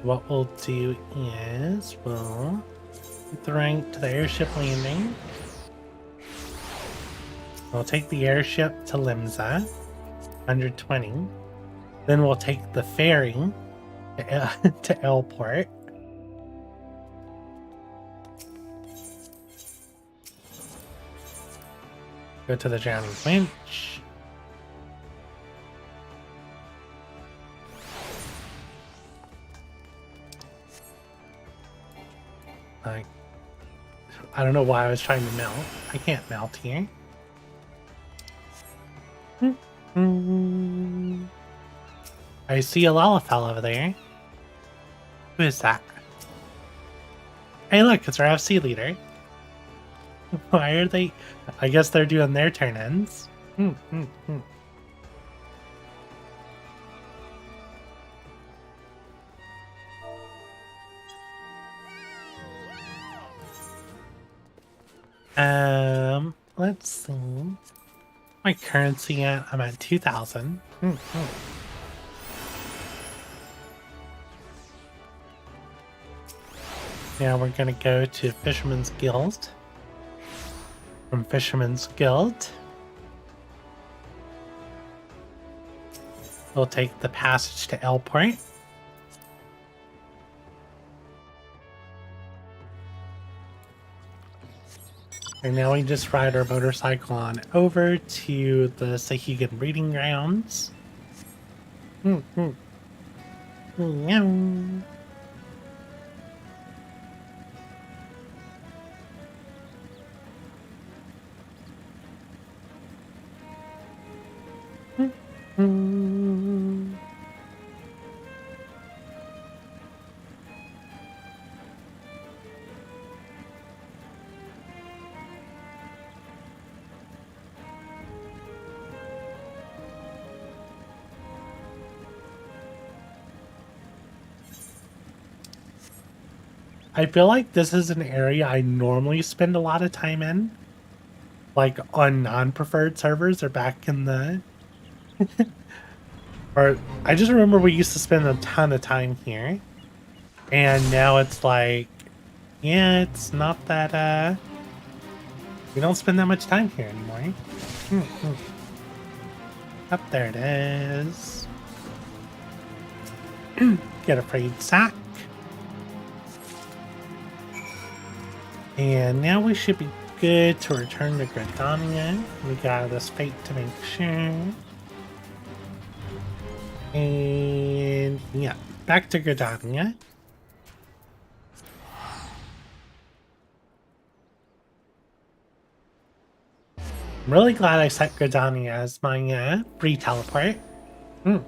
What we'll do is we'll get the rank to the airship landing. We'll take the airship to Limsa, 120. Then we'll take the ferry to Elport. Go to the Drowning Winch. Like, I don't know why I was trying to melt. I can't melt here. I see a Lalafell over there. Who is that? Hey, look, it's our FC leader. Why are they? I guess they're doing their turn ends. Let's see. My currency at? I'm at 2,000. Now we're gonna go to Fisherman's Guild. From Fisherman's Guild, we'll take the passage to L-Point. And now we just ride our motorcycle on over to the Sahigan Breeding Grounds. I feel like this is an area I normally spend a lot of time in. Like on non-preferred servers or back in the... or I just remember we used to spend a ton of time here. And now it's like, yeah, it's not that, we don't spend that much time here anymore. Up there it is. Get a frayed sack. And now we should be good to return to Gridania. We got this fate to make sure. And yeah, back to Gridania. I'm really glad I set Gridania as my free teleport. I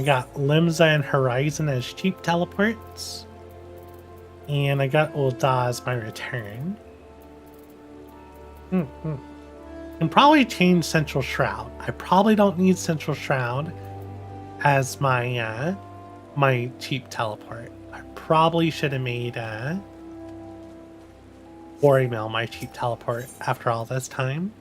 got Limsa and Horizon as cheap teleports. And I got Ul'dah as my return. And probably change Central Shroud. I probably don't need Central Shroud as my my cheap teleport. I probably should have made Borymel my cheap teleport after all this time.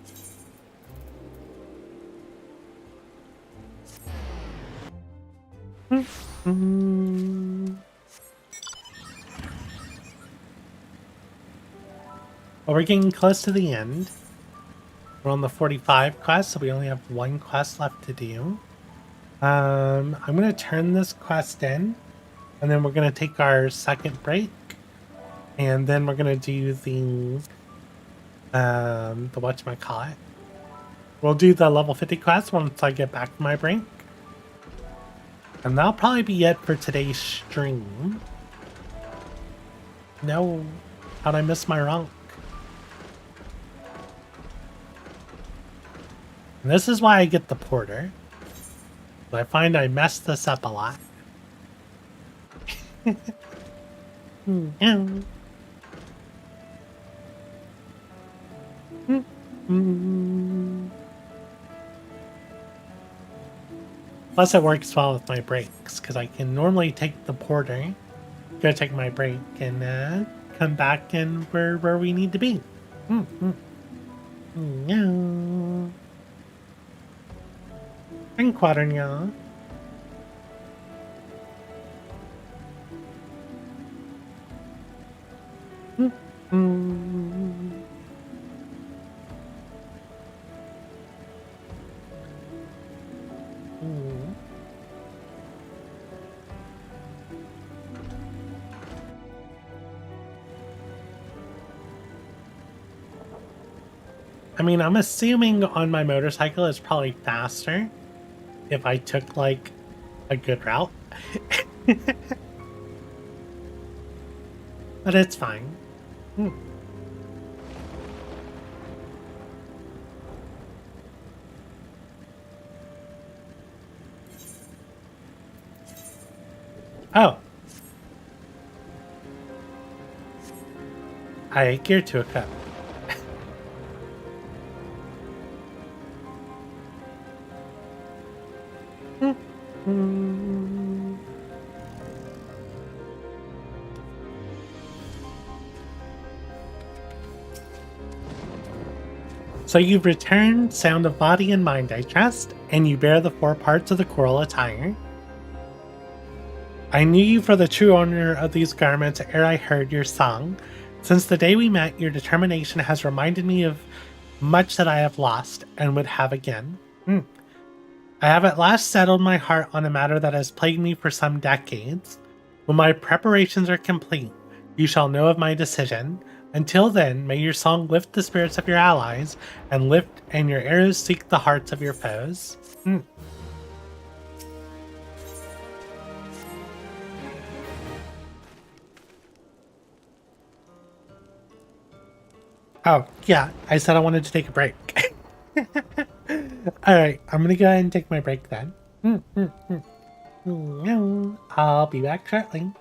Well, we're getting close to the end. We're on the 45 quest, so we only have one quest left to do. I'm going to turn this quest in, and then we're going to take our second break, and then we're going to do the whatchamacallit. We'll do the level 50 quest once I get back from my break. And that'll probably be it for today's stream. No, how'd I miss my rank? And this is why I get the porter. I find I mess this up a lot. Plus it works well with my breaks, because I can normally take the porter, go take my break, and come back and where we need to be. Quaternia. I mean, I'm assuming on my motorcycle it's probably faster if I took, like, a good route. but it's fine. Hmm. Oh. I gear to equip. So you've returned sound of body and mind, I trust, and you bear the 4 parts of the coral attire. I knew you for the true owner of these garments ere I heard your song. Since the day we met, your determination has reminded me of much that I have lost and would have again. I have at last settled my heart on a matter that has plagued me for some decades. When my preparations are complete, you shall know of my decision. Until then, may your song lift the spirits of your allies, and your arrows seek the hearts of your foes. Oh, yeah, I said I wanted to take a break. Alright, I'm gonna go ahead and take my break then. I'll be back shortly.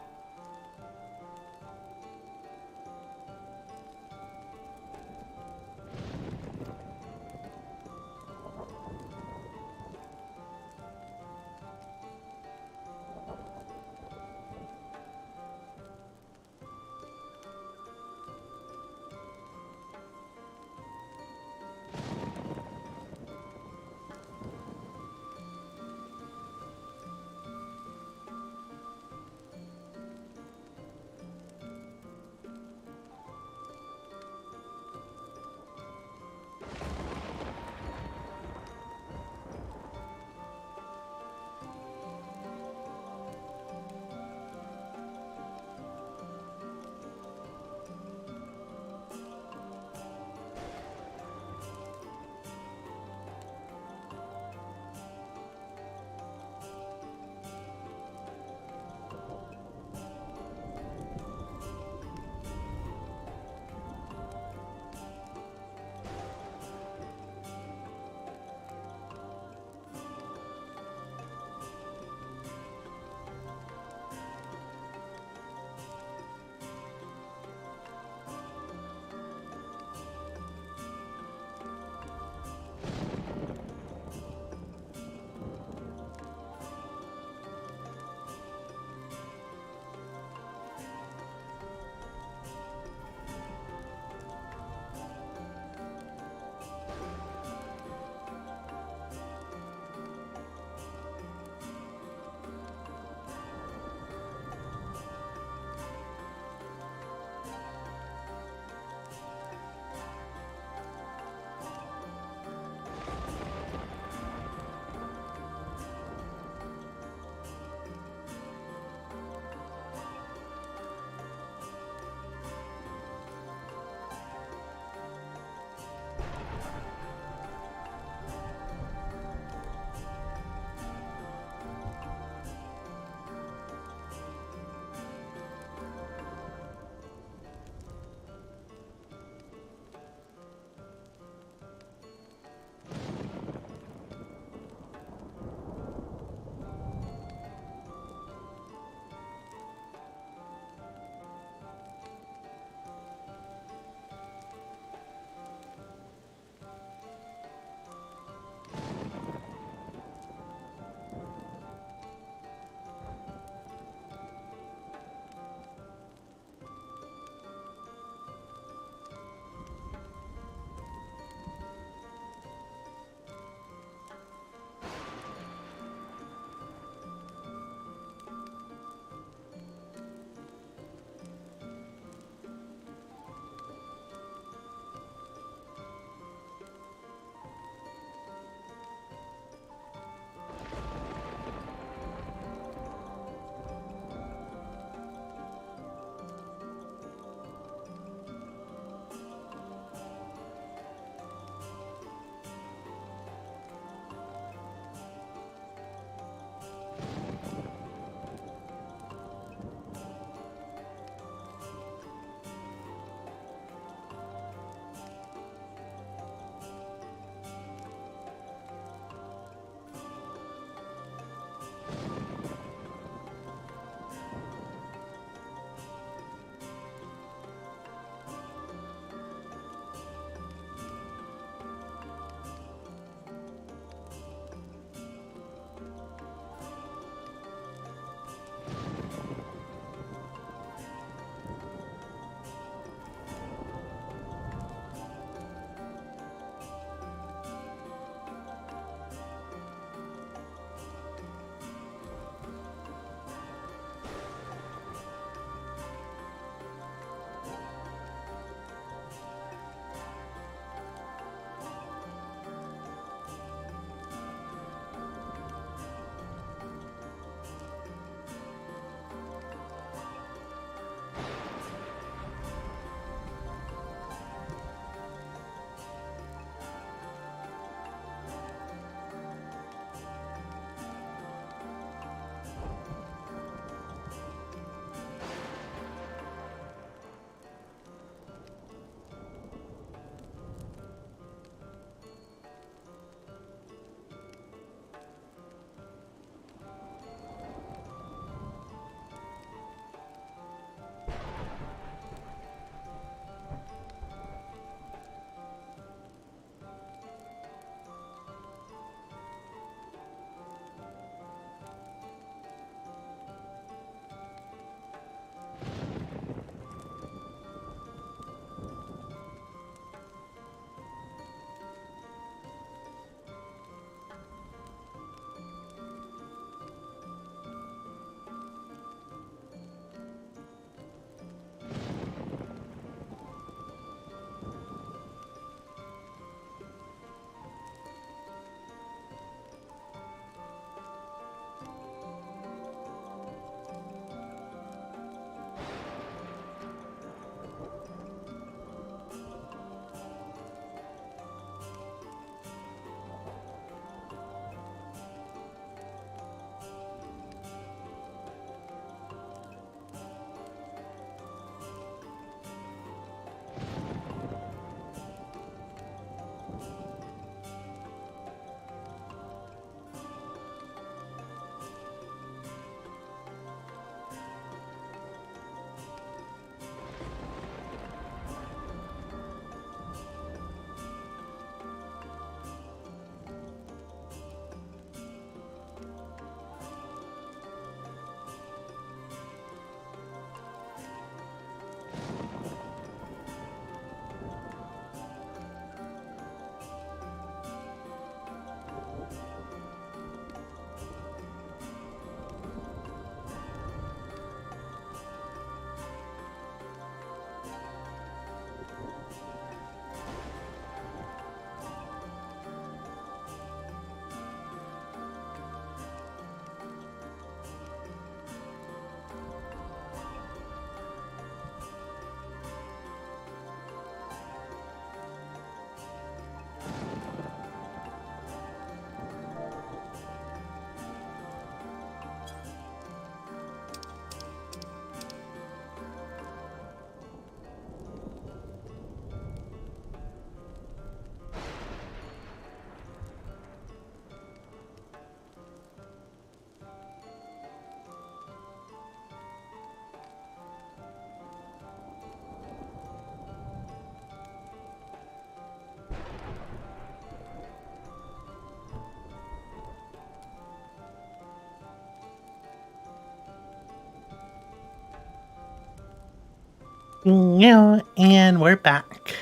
Yeah, and we're back.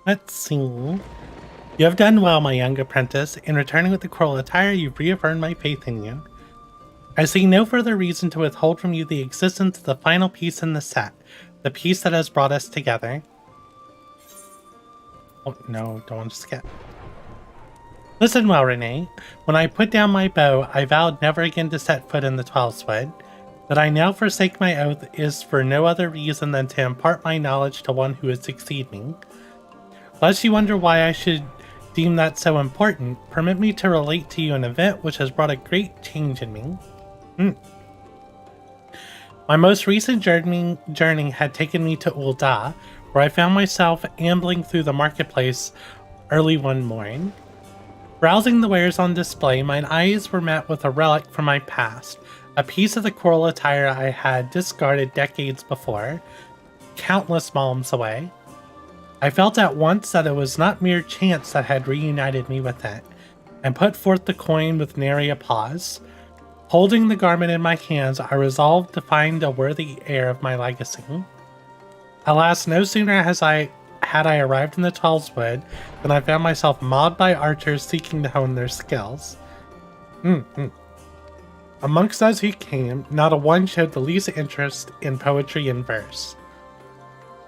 Let's see. You have done well, my young apprentice. In returning with the coral attire, you've reaffirmed my faith in you. I see no further reason to withhold from you the existence of the final piece in the set, the piece that has brought us together. Oh, no, don't want to skip. Listen well, Renee. When I put down my bow, I vowed never again to set foot in the 12-wood. That I now forsake my oath is for no other reason than to impart my knowledge to one who would succeed me. Lest you wonder why I should deem that so important, permit me to relate to you an event which has brought a great change in me. My most recent journey had taken me to Ul'dah, where I found myself ambling through the marketplace early one morning. Browsing the wares on display, my eyes were met with a relic from my past, a piece of the coral attire I had discarded decades before, countless malms away. I felt at once that it was not mere chance that had reunited me with it, and put forth the coin with nary a pause. Holding the garment in my hands, I resolved to find a worthy heir of my legacy. Alas, no sooner had I arrived in the 12-wood than I found myself mobbed by archers seeking to hone their skills. Amongst those who came, not a one showed the least interest in poetry and verse.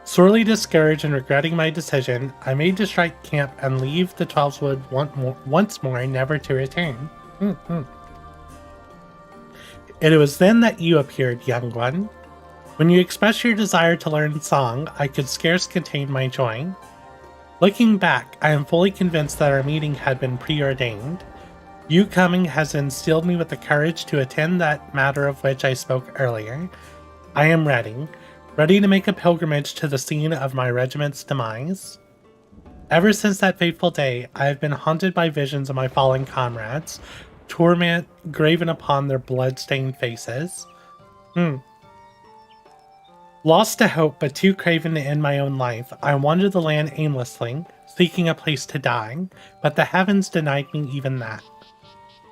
Sorely discouraged and regretting my decision, I made to strike camp and leave the 12-wood once more, never to return. It was then that you appeared, young one. When you expressed your desire to learn song, I could scarce contain my joy. Looking back, I am fully convinced that our meeting had been preordained. You coming has instilled me with the courage to attend that matter of which I spoke earlier. I am ready to make a pilgrimage to the scene of my regiment's demise. Ever since that fateful day, I have been haunted by visions of my fallen comrades, torment graven upon their blood-stained faces. Lost to hope, but too craven to end my own life, I wandered the land aimlessly, seeking a place to die, but the heavens denied me even that.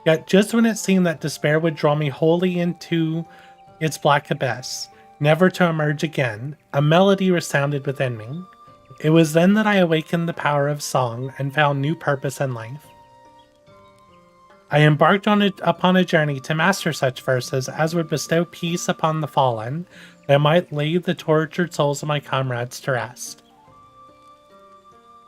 Yet just when it seemed that despair would draw me wholly into its black abyss, never to emerge again, a melody resounded within me. It was then that I awakened the power of song and found new purpose in life. I embarked upon a journey to master such verses as would bestow peace upon the fallen, that might lay the tortured souls of my comrades to rest.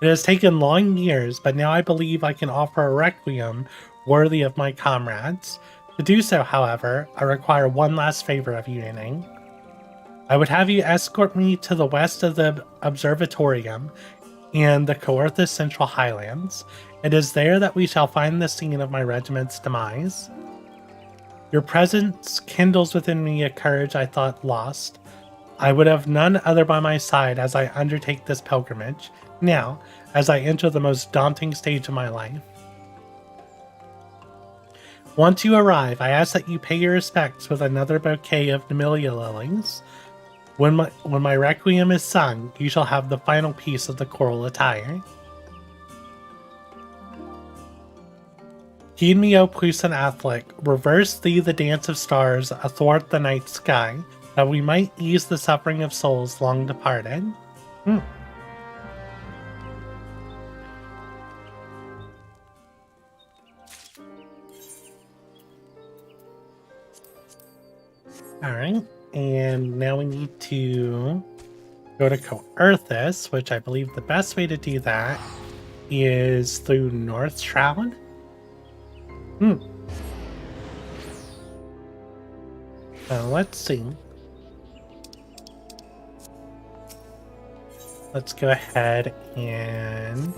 It has taken long years, but now I believe I can offer a requiem worthy of my comrades. To do so, however, I require one last favor of you, Minake. I would have you escort me to the west of the Observatorium and the Coerthus Central Highlands. It is there that we shall find the scene of my regiment's demise. Your presence kindles within me a courage I thought lost. I would have none other by my side as I undertake this pilgrimage, now, as I enter the most daunting stage of my life. Once you arrive, I ask that you pay your respects with another bouquet of Nemelia lilies. When my requiem is sung, you shall have the final piece of the coral attire. Heed me, O puissant Athlic, reverse thee the dance of stars athwart the night sky, that we might ease the suffering of souls long departed. Alright, and now we need to go to Coerthus, which I believe the best way to do that is through North Shroud. Let's see. Let's go ahead and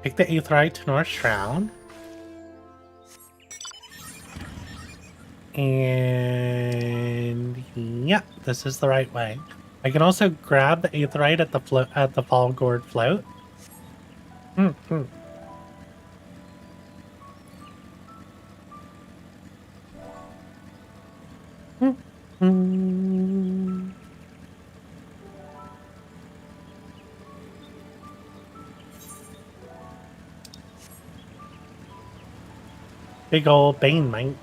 take the Aetheryte to North Shroud. And yeah, this is the right way. I can also grab the Aetheryte at the Fall Gourd float. Big ol' Bane Mite.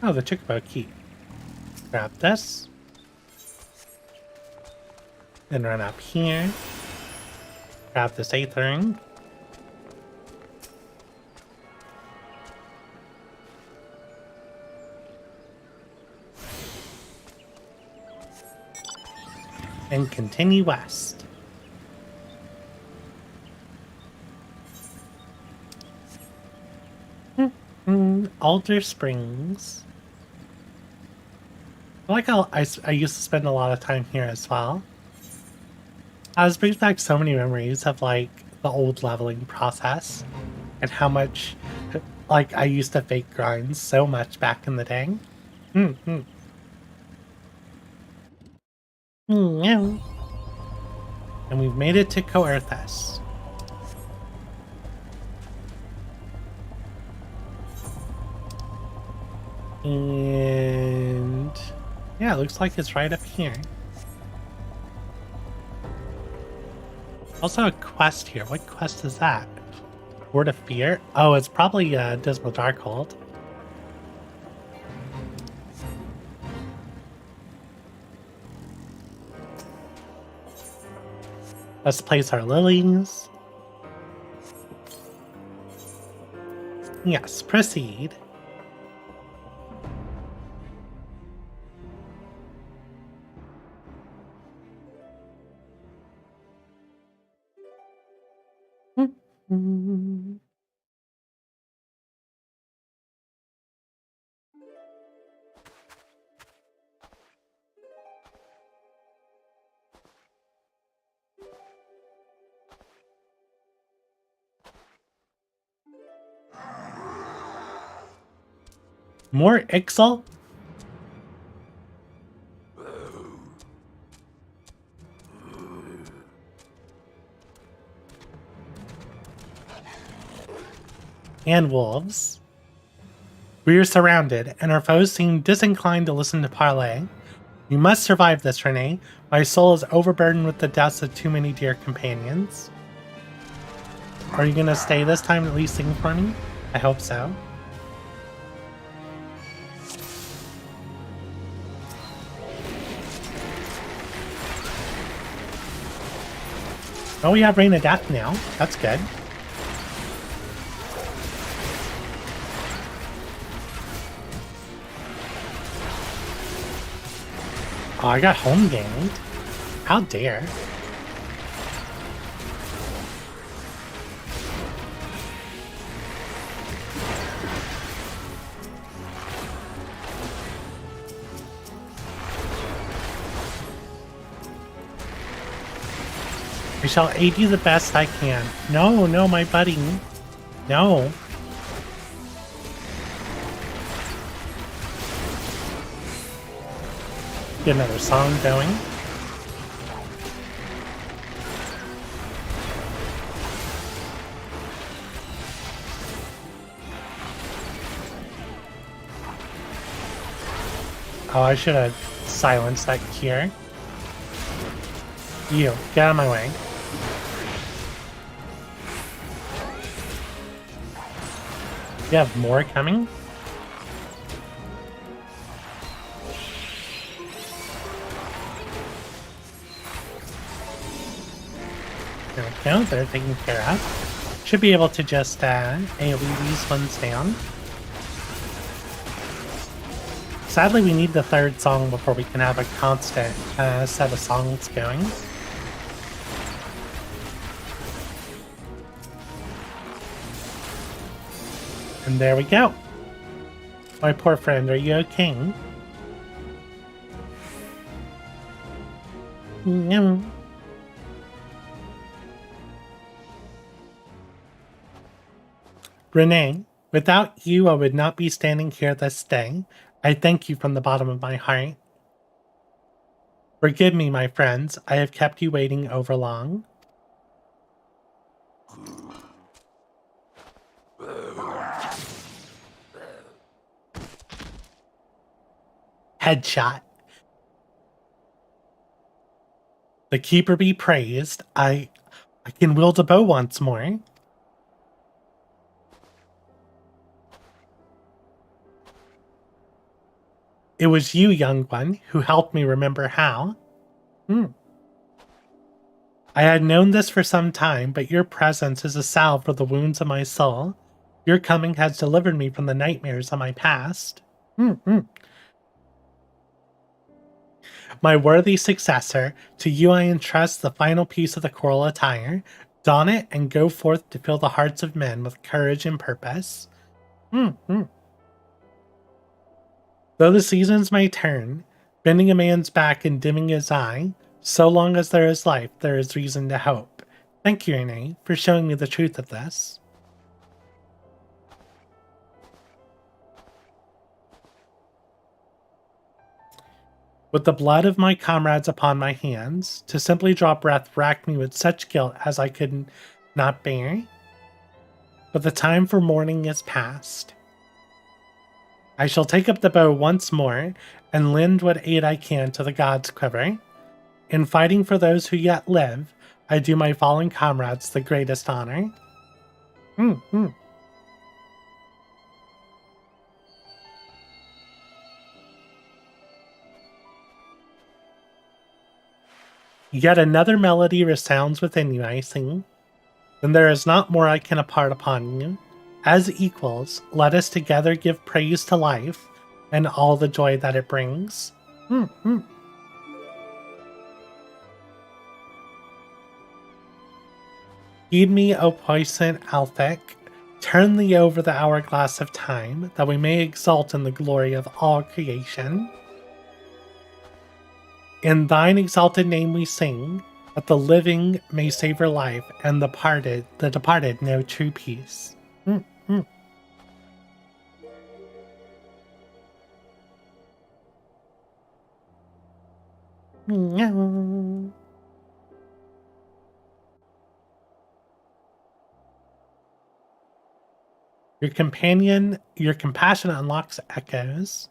Oh, the Chocobo key. Grab this. Then run up here. Grab this Aether ring. And continue west. Alder Springs. I like how I used to spend a lot of time here as well. This brings back so many memories of like the old leveling process and how much like I used to fake grind so much back in the day. And we've made it to Coerthas. And yeah, it looks like it's right up here. Also a quest here. What quest is that? Word of Fear? Oh, it's probably Dismal Darkhold. Let's place our lilies. Yes, proceed. More Ixal? And wolves. We are surrounded, and our foes seem disinclined to listen to parley. You must survive this, Renee. My soul is overburdened with the deaths of too many dear companions. Are you gonna stay this time and at least sing for me? I hope so. Oh, we have Rain of Death now. That's good. Oh, I got home gamed. How dare. I shall aid you the best I can. No, no, my buddy. No. Get another song going. Oh, I should have silenced that cure. You, get out of my way. You have more coming? There we go, they're taken care of. Should be able to just AoE these ones down. Sadly, we need the third song before we can have a constant set of songs going. And there we go. My poor friend, are you okay? No. Renee, without you, I would not be standing here this day. I thank you from the bottom of my heart. Forgive me, my friends. I have kept you waiting over long. Headshot. The keeper be praised. I can wield a bow once more. It was you, young one, who helped me remember how. I had known this for some time, but your presence is a salve for the wounds of my soul. Your coming has delivered me from the nightmares of my past. My worthy successor, to you I entrust the final piece of the coral attire. Don it and go forth to fill the hearts of men with courage and purpose. Though the seasons may turn, bending a man's back and dimming his eye, so long as there is life, there is reason to hope. Thank you, Renee, for showing me the truth of this. With the blood of my comrades upon my hands, to simply draw breath racked me with such guilt as I could not bear. But the time for mourning is past. I shall take up the bow once more and lend what aid I can to the gods' quiver. In fighting for those who yet live, I do my fallen comrades the greatest honor. Yet another melody resounds within you, I sing. Then there is not more I can impart upon you. As equals, let us together give praise to life and all the joy that it brings. Heed me, O puissant Althec. Turn thee over the hourglass of time, that we may exult in the glory of all creation. In thine exalted name we sing, that the living may savor life, and the departed know true peace. Your compassion unlocks echoes.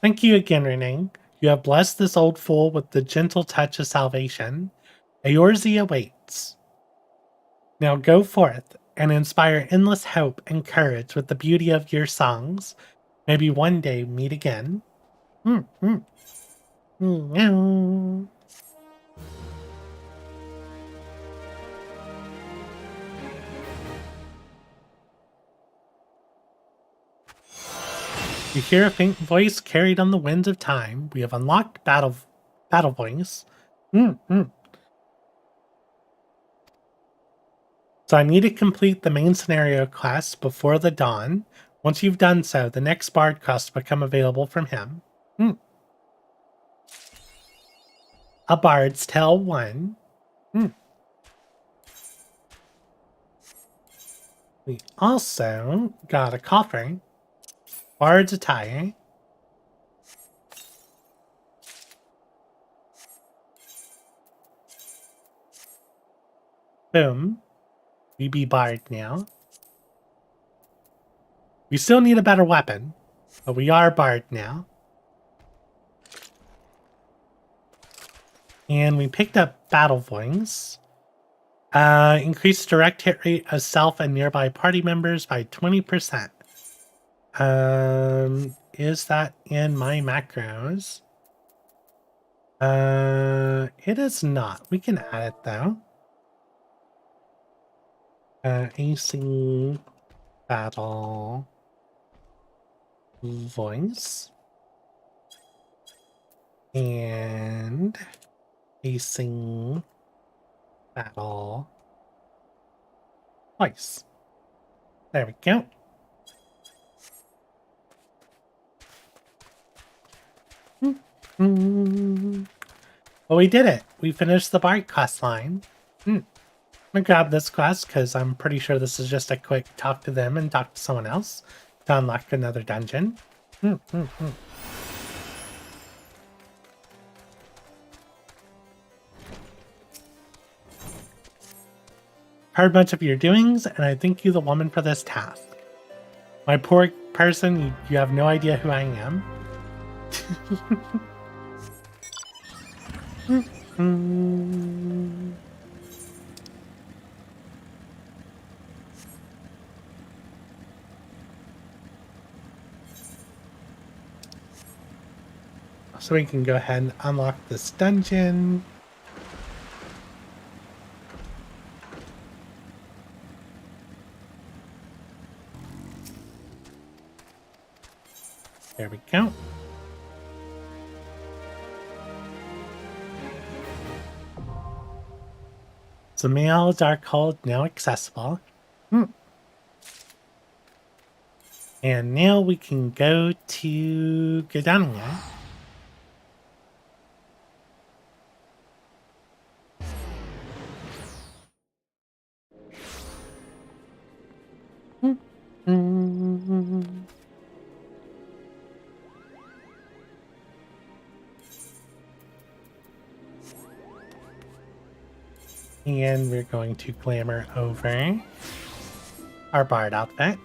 Thank you again, Renee. You have blessed this old fool with the gentle touch of salvation. Eorzea awaits. Now go forth and inspire endless hope and courage with the beauty of your songs. Maybe one day meet again. You hear a faint voice carried on the winds of time. We have unlocked battle voice. So I need to complete the main scenario quest before the dawn. Once you've done so, the next bard quest will become available from him. A Bard's Tale 1. We also got a coffer. Bard's Attire. Boom. We be Bard now. We still need a better weapon, but we are Bard now. And we picked up Battle Voice. Increased direct hit rate of self and nearby party members by 20%. Is that in my macros? It is not. We can add it though. AC Battle Voice. And AC Battle Voice. There we go. Well, we did it. We finished the Bard quest line. I'm gonna grab this quest because I'm pretty sure this is just a quick talk to them and talk to someone else to unlock another dungeon. Heard much of your doings, and I thank you, the woman, for this task. My poor person, you have no idea who I am. So we can go ahead and unlock this dungeon. There we go. So Mail Darkhold now accessible. And now we can go to Gdannia. And we're going to glamour over our bard outfit.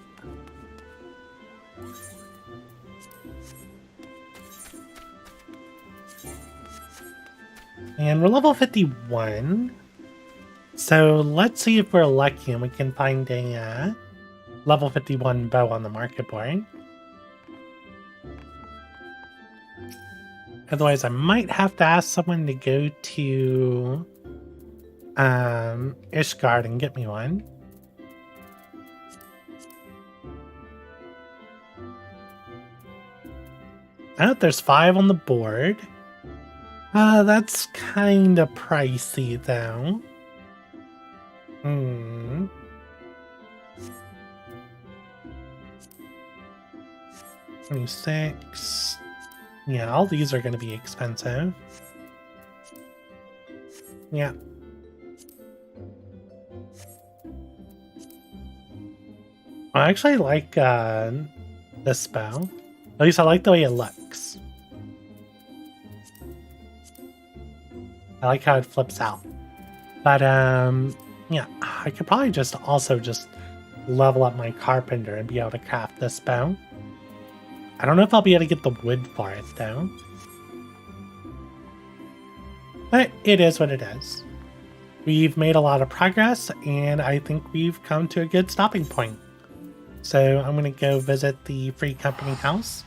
And we're level 51. So let's see if we're lucky and we can find a level 51 bow on the market board. Otherwise, I might have to ask someone to go to Ishgard and get me one. Oh, there's 5 on the board. That's kind of pricey, though. 26. Yeah, all these are going to be expensive. Yeah. I actually like this bow. At least I like the way it looks. I like how it flips out. But yeah, I could probably just level up my carpenter and be able to craft this bow. I don't know if I'll be able to get the wood for it though. But it is what it is. We've made a lot of progress and I think we've come to a good stopping point. So I'm going to go visit the Free Company house.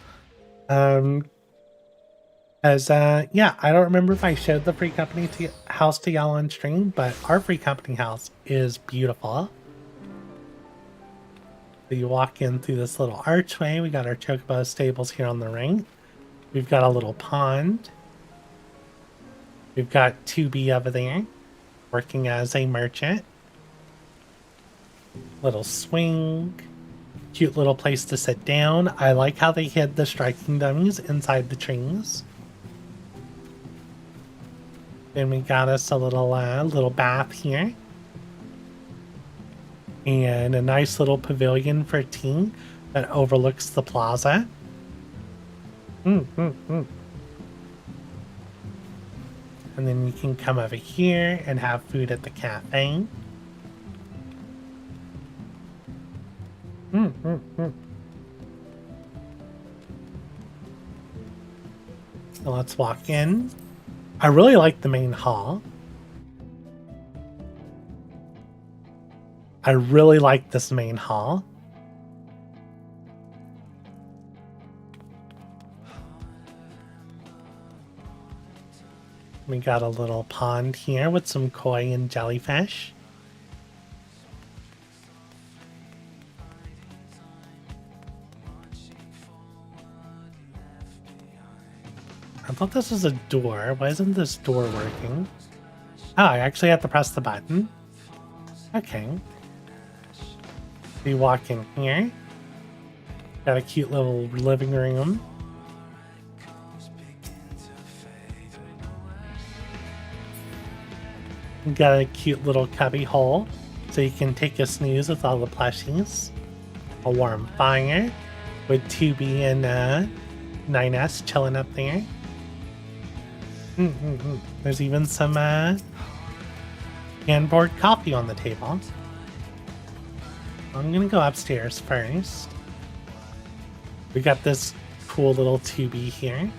Yeah, I don't remember if I showed the Free Company house to y'all on stream, but our Free Company house is beautiful. So you walk in through this little archway. We got our chocobo stables here on the right. We've got a little pond. We've got 2B over there, working as a merchant. Little swing. Cute little place to sit down. I like how they hid the striking dummies inside the trees. Then we got us a little bath here. And a nice little pavilion for tea that overlooks the plaza. And then you can come over here and have food at the cafe. So let's walk in. I really like the main hall. I really like this main hall. We got a little pond here with some koi and jellyfish. I thought this was a door. Why isn't this door working? Oh, I actually have to press the button. Okay. We walk in here. Got a cute little living room. We got a cute little cubby hole so you can take a snooze with all the plushies. A warm fire with 2B and 9S chilling up there. There's even some hand-poured coffee on the table. I'm gonna go upstairs first. We got this cool little 2B here.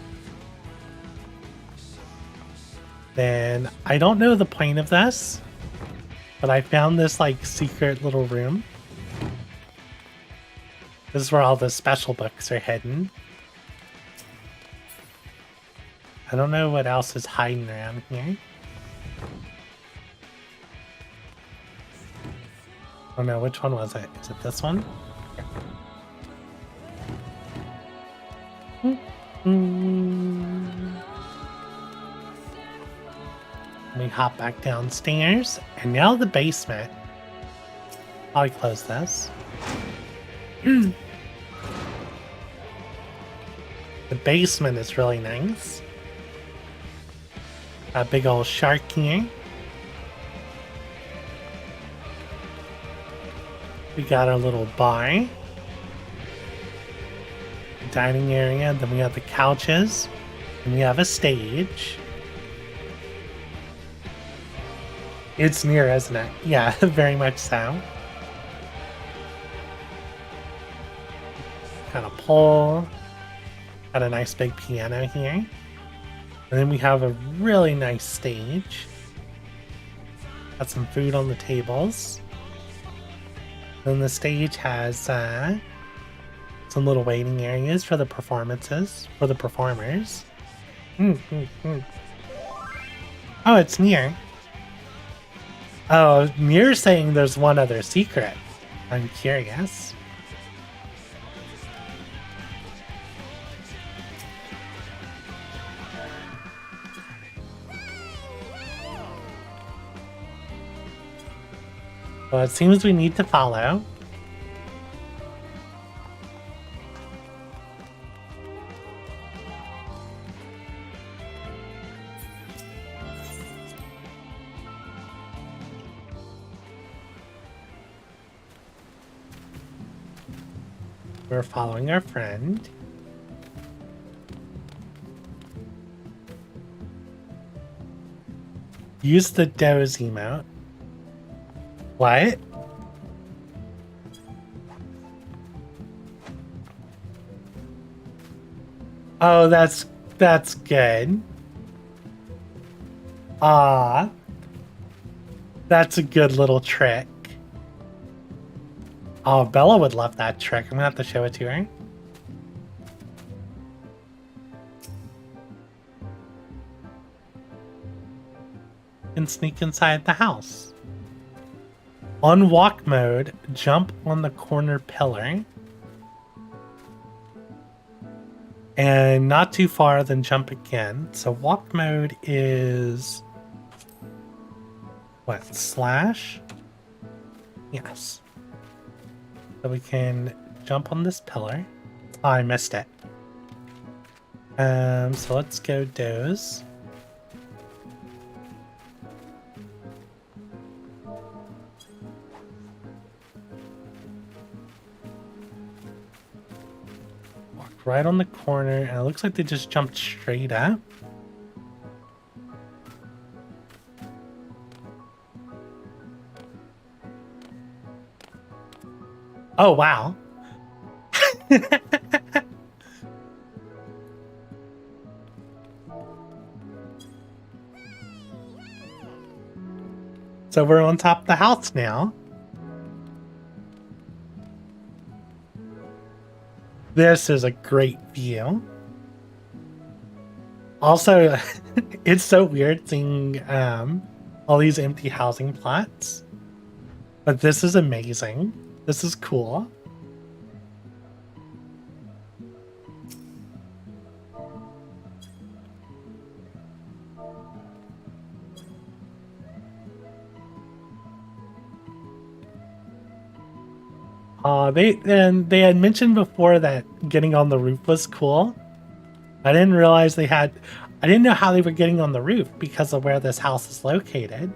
Then I don't know the point of this, but I found this like secret little room. This is where all the special books are hidden. I don't know what else is hiding around here. Oh no, which one was it? Is it this one? Let me hop back downstairs. And now the basement. I'll close this. The basement is really nice. A big old shark here. We got our little bar. Dining area, then we have the couches, and we have a stage. It's near, isn't it? Yeah, very much so. Got a pole. Got a nice big piano here. And then we have a really nice stage. Got some food on the tables. Then the stage has some little waiting areas for the performances, for the performers. Oh, it's near. Oh, Mir's saying there's one other secret. I'm curious. Well, it seems we need to follow. We're following our friend. Use the doze emote. What? Oh, that's good. Ah, that's a good little trick. Oh, Bella would love that trick. I'm gonna have to show it to her. And sneak inside the house. On walk mode, jump on the corner pillar. And not too far, then jump again. So walk mode is... what, slash? Yes. So we can jump on this pillar. Oh, I missed it. So let's go doze. Walk right on the corner, and it looks like they just jumped straight up. Oh, wow. So we're on top of the house now. This is a great view. Also, it's so weird seeing all these empty housing plots. But this is amazing. This is cool. They had mentioned before that getting on the roof was cool. I didn't realize I didn't know how they were getting on the roof because of where this house is located.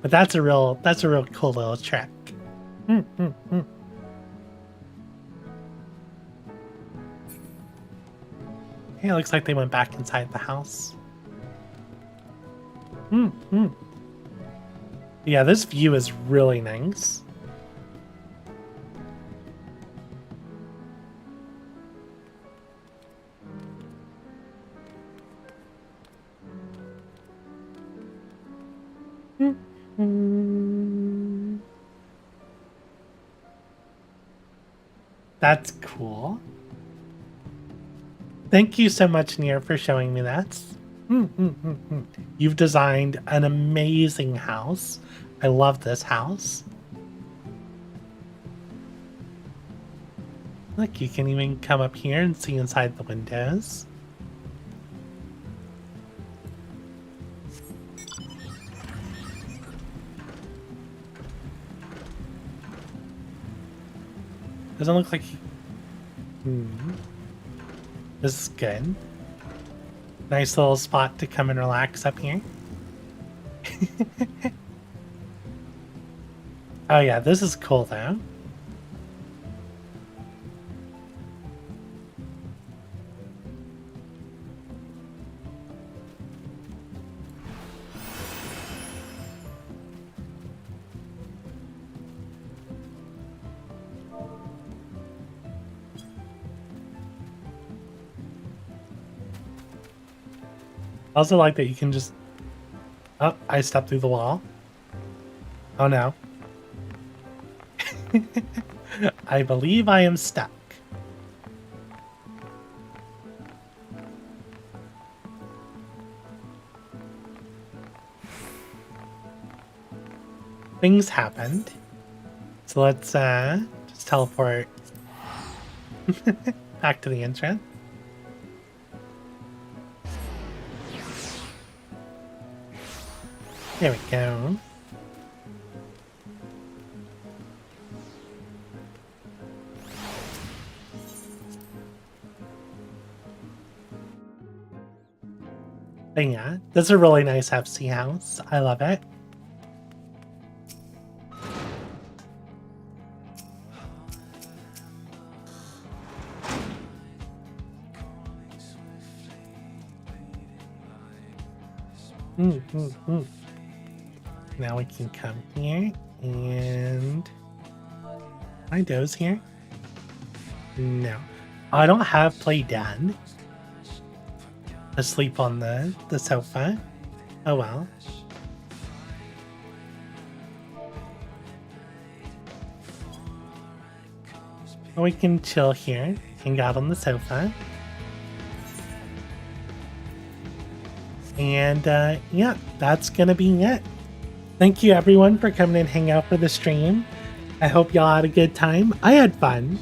But that's a real cool little trick. Hey, it looks like they went back inside the house. Yeah, this view is really nice. That's cool. Thank you so much, Nier, for showing me that. You've designed an amazing house. I love this house. Look, you can even come up here and see inside the windows. Doesn't look like... This is good. Nice little spot to come and relax up here. Oh yeah, this is cool though. I also like that you can just... Oh, I stepped through the wall. Oh no. I believe I am stuck. Things happened. So let's just teleport back to the entrance. There we go. But yeah, this is a really nice FC house. I love it. Now we can come here and... Can I doze here? No. I don't have play done. Asleep on the sofa. Oh well. Or we can chill here, hang out on the sofa. And yeah, that's gonna be it. Thank you everyone for coming and hang out for the stream. I hope y'all had a good time. I had fun.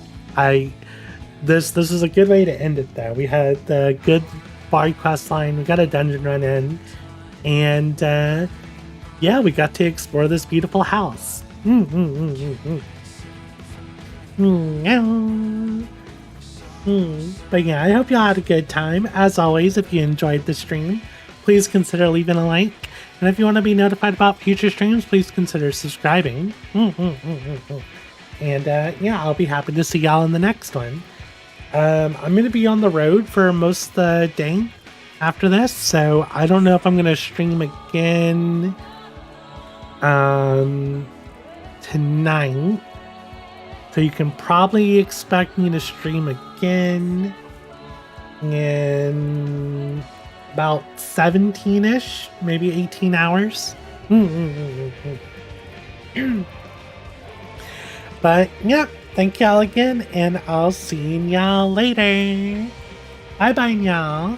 This is a good way to end it though. We had the good Bard quest line, we got a dungeon run in, and yeah, we got to explore this beautiful house. But yeah, I hope y'all had a good time. As always, if you enjoyed the stream, please consider leaving a like. And if you want to be notified about future streams, please consider subscribing. And yeah, I'll be happy to see y'all in the next one. I'm going to be on the road for most of the day after this, so I don't know if I'm going to stream again tonight. So you can probably expect me to stream again in about 17-ish, maybe 18 hours. But yeah, thank y'all again, and I'll see y'all later. Bye bye, y'all.